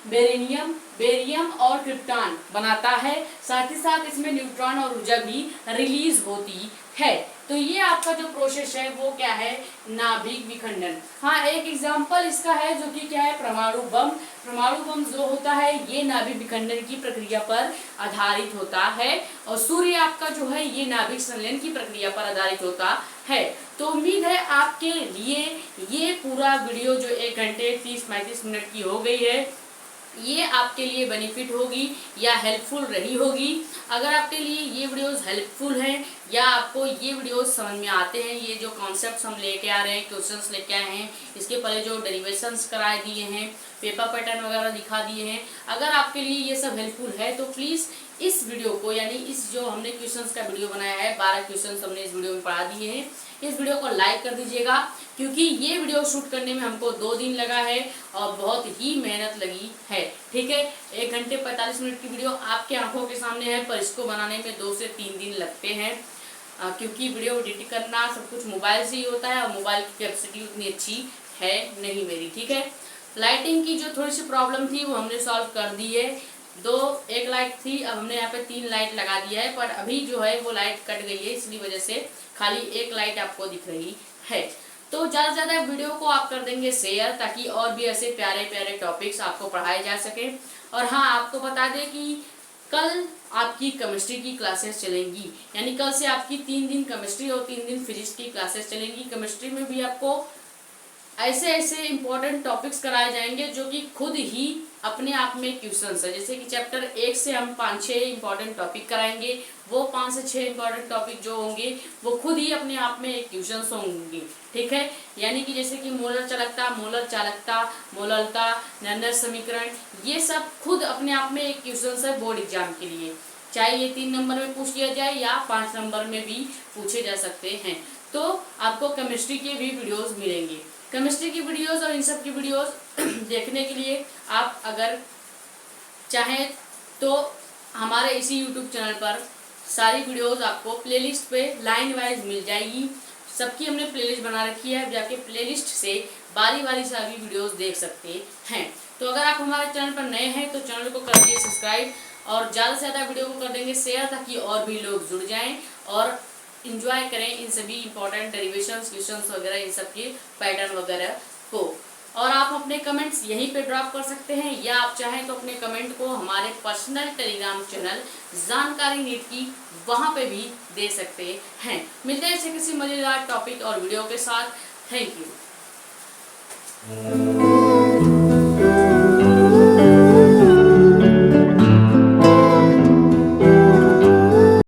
बेरियम और क्रिप्टॉन बनाता है। साथ ही साथ इसमें न्यूट्रॉन और ऊर्जा भी रिलीज होती है। तो ये आपका जो प्रोसेस है वो क्या है, नाभिक विखंडन। हाँ, एक एग्जांपल इसका है जो कि क्या है, परमाणु बम। परमाणु बम जो होता है ये नाभिक विखंडन की प्रक्रिया पर आधारित होता है, और सूर्य आपका जो है ये नाभिक संलयन की प्रक्रिया पर आधारित होता है। तो उम्मीद है आपके लिए ये पूरा वीडियो जो 1 घंटे 30-35 मिनट की हो गई है, ये आपके लिए बेनिफिट होगी या हेल्पफुल रही होगी। अगर आपके लिए ये वीडियोस हेल्पफुल हैं या आपको ये वीडियोस समझ में आते हैं, ये जो कॉन्सेप्ट्स हम लेके आ रहे हैं, क्वेश्चंस लेके आए हैं, इसके पहले जो डेरिवेशंस कराए दिए हैं, पेपर पैटर्न वगैरह दिखा दिए हैं, अगर आपके लिए ये सब हेल्पफुल है तो प्लीज़ इस वीडियो को, यानी इस जो हमने क्वेश्चंस का वीडियो बनाया है, 12 क्वेश्चंस हमने इस वीडियो में पढ़ा दिए हैं, इस वीडियो को लाइक कर दीजिएगा, क्योंकि ये वीडियो शूट करने में हमको 2 दिन लगा है और बहुत ही मेहनत लगी है। ठीक है, 1 घंटे 45 मिनट की वीडियो आपके आंखों के सामने है, पर इसको बनाने में 2 से 3 दिन लगते हैं, क्योंकि वीडियो एडिट करना सब कुछ मोबाइल से ही होता है और मोबाइल की कैपेसिटी उतनी अच्छी है नहीं मेरी। ठीक है, लाइटिंग की जो थोड़ी सी प्रॉब्लम थी वो हमने सॉल्व कर दी है। एक लाइट थी, अब हमने यहाँ पे 3 लाइट लगा दिया है, पर अभी जो है वो लाइट कट गई है, इसलिए वजह से खाली 1 लाइट आपको दिख रही है। तो ज़्यादा से ज़्यादा वीडियो को आप कर देंगे शेयर, ताकि और भी ऐसे प्यारे प्यारे टॉपिक्स आपको पढ़ाए जा सके। और हाँ, आपको बता दें कि कल आपकी केमिस्ट्री की क्लासेस चलेंगी, यानी कल से आपकी 3 दिन केमिस्ट्री और 3 दिन फिजिक्स की क्लासेस चलेंगी। केमिस्ट्री में भी आपको ऐसे ऐसे इंपॉर्टेंट टॉपिक्स कराए जाएंगे जो कि खुद ही अपने आप में क्वेश्चंस है। जैसे कि चैप्टर 1 से हम 5-6 इंपॉर्टेंट टॉपिक कराएंगे, वो 5 से 6 इंपॉर्टेंट टॉपिक जो होंगे वो खुद ही अपने आप में एक क्वेश्चंस होंगे। ठीक है, यानी कि जैसे कि मोलर चालकता, मोलर चालकता, मोलरता, नैनर समीकरण, ये सब खुद अपने आप में एक क्वेश्चंस है बोर्ड एग्जाम के लिए। चाहे ये 3 नंबर में पूछ लिया जाए या 5 नंबर में भी पूछे जा सकते हैं। तो आपको केमिस्ट्री के भी वीडियोस मिलेंगे। केमिस्ट्री की वीडियोस और इन सब की वीडियोस देखने के लिए आप अगर चाहें तो हमारे इसी यूट्यूब चैनल पर सारी वीडियोस आपको प्लेलिस्ट पे लाइन वाइज मिल जाएगी। सबकी हमने प्लेलिस्ट बना रखी है, जाके प्लेलिस्ट से बारी बारी सारी वीडियोस देख सकते हैं। तो अगर आप हमारे चैनल पर नए हैं तो चैनल को कर दिए सब्सक्राइब, और ज़्यादा से ज़्यादा वीडियो को कर देंगे शेयर, ताकि और भी लोग जुड़ जाएं और इंजॉय करें इन सभी इंपॉर्टेंट डेरिवेशंस, क्वेश्चंस वगैरह, इन सब के पैटर्न वगैरह को। और आप अपने कमेंट्स यहीं पे ड्रॉप कर सकते हैं, या आप चाहें तो अपने कमेंट को हमारे पर्सनल टेलीग्राम चैनल जानकारी नीट की वहां पे भी दे सकते हैं। मिलते हैं ऐसे किसी मजेदार टॉपिक और वीडियो के साथ। Thank you.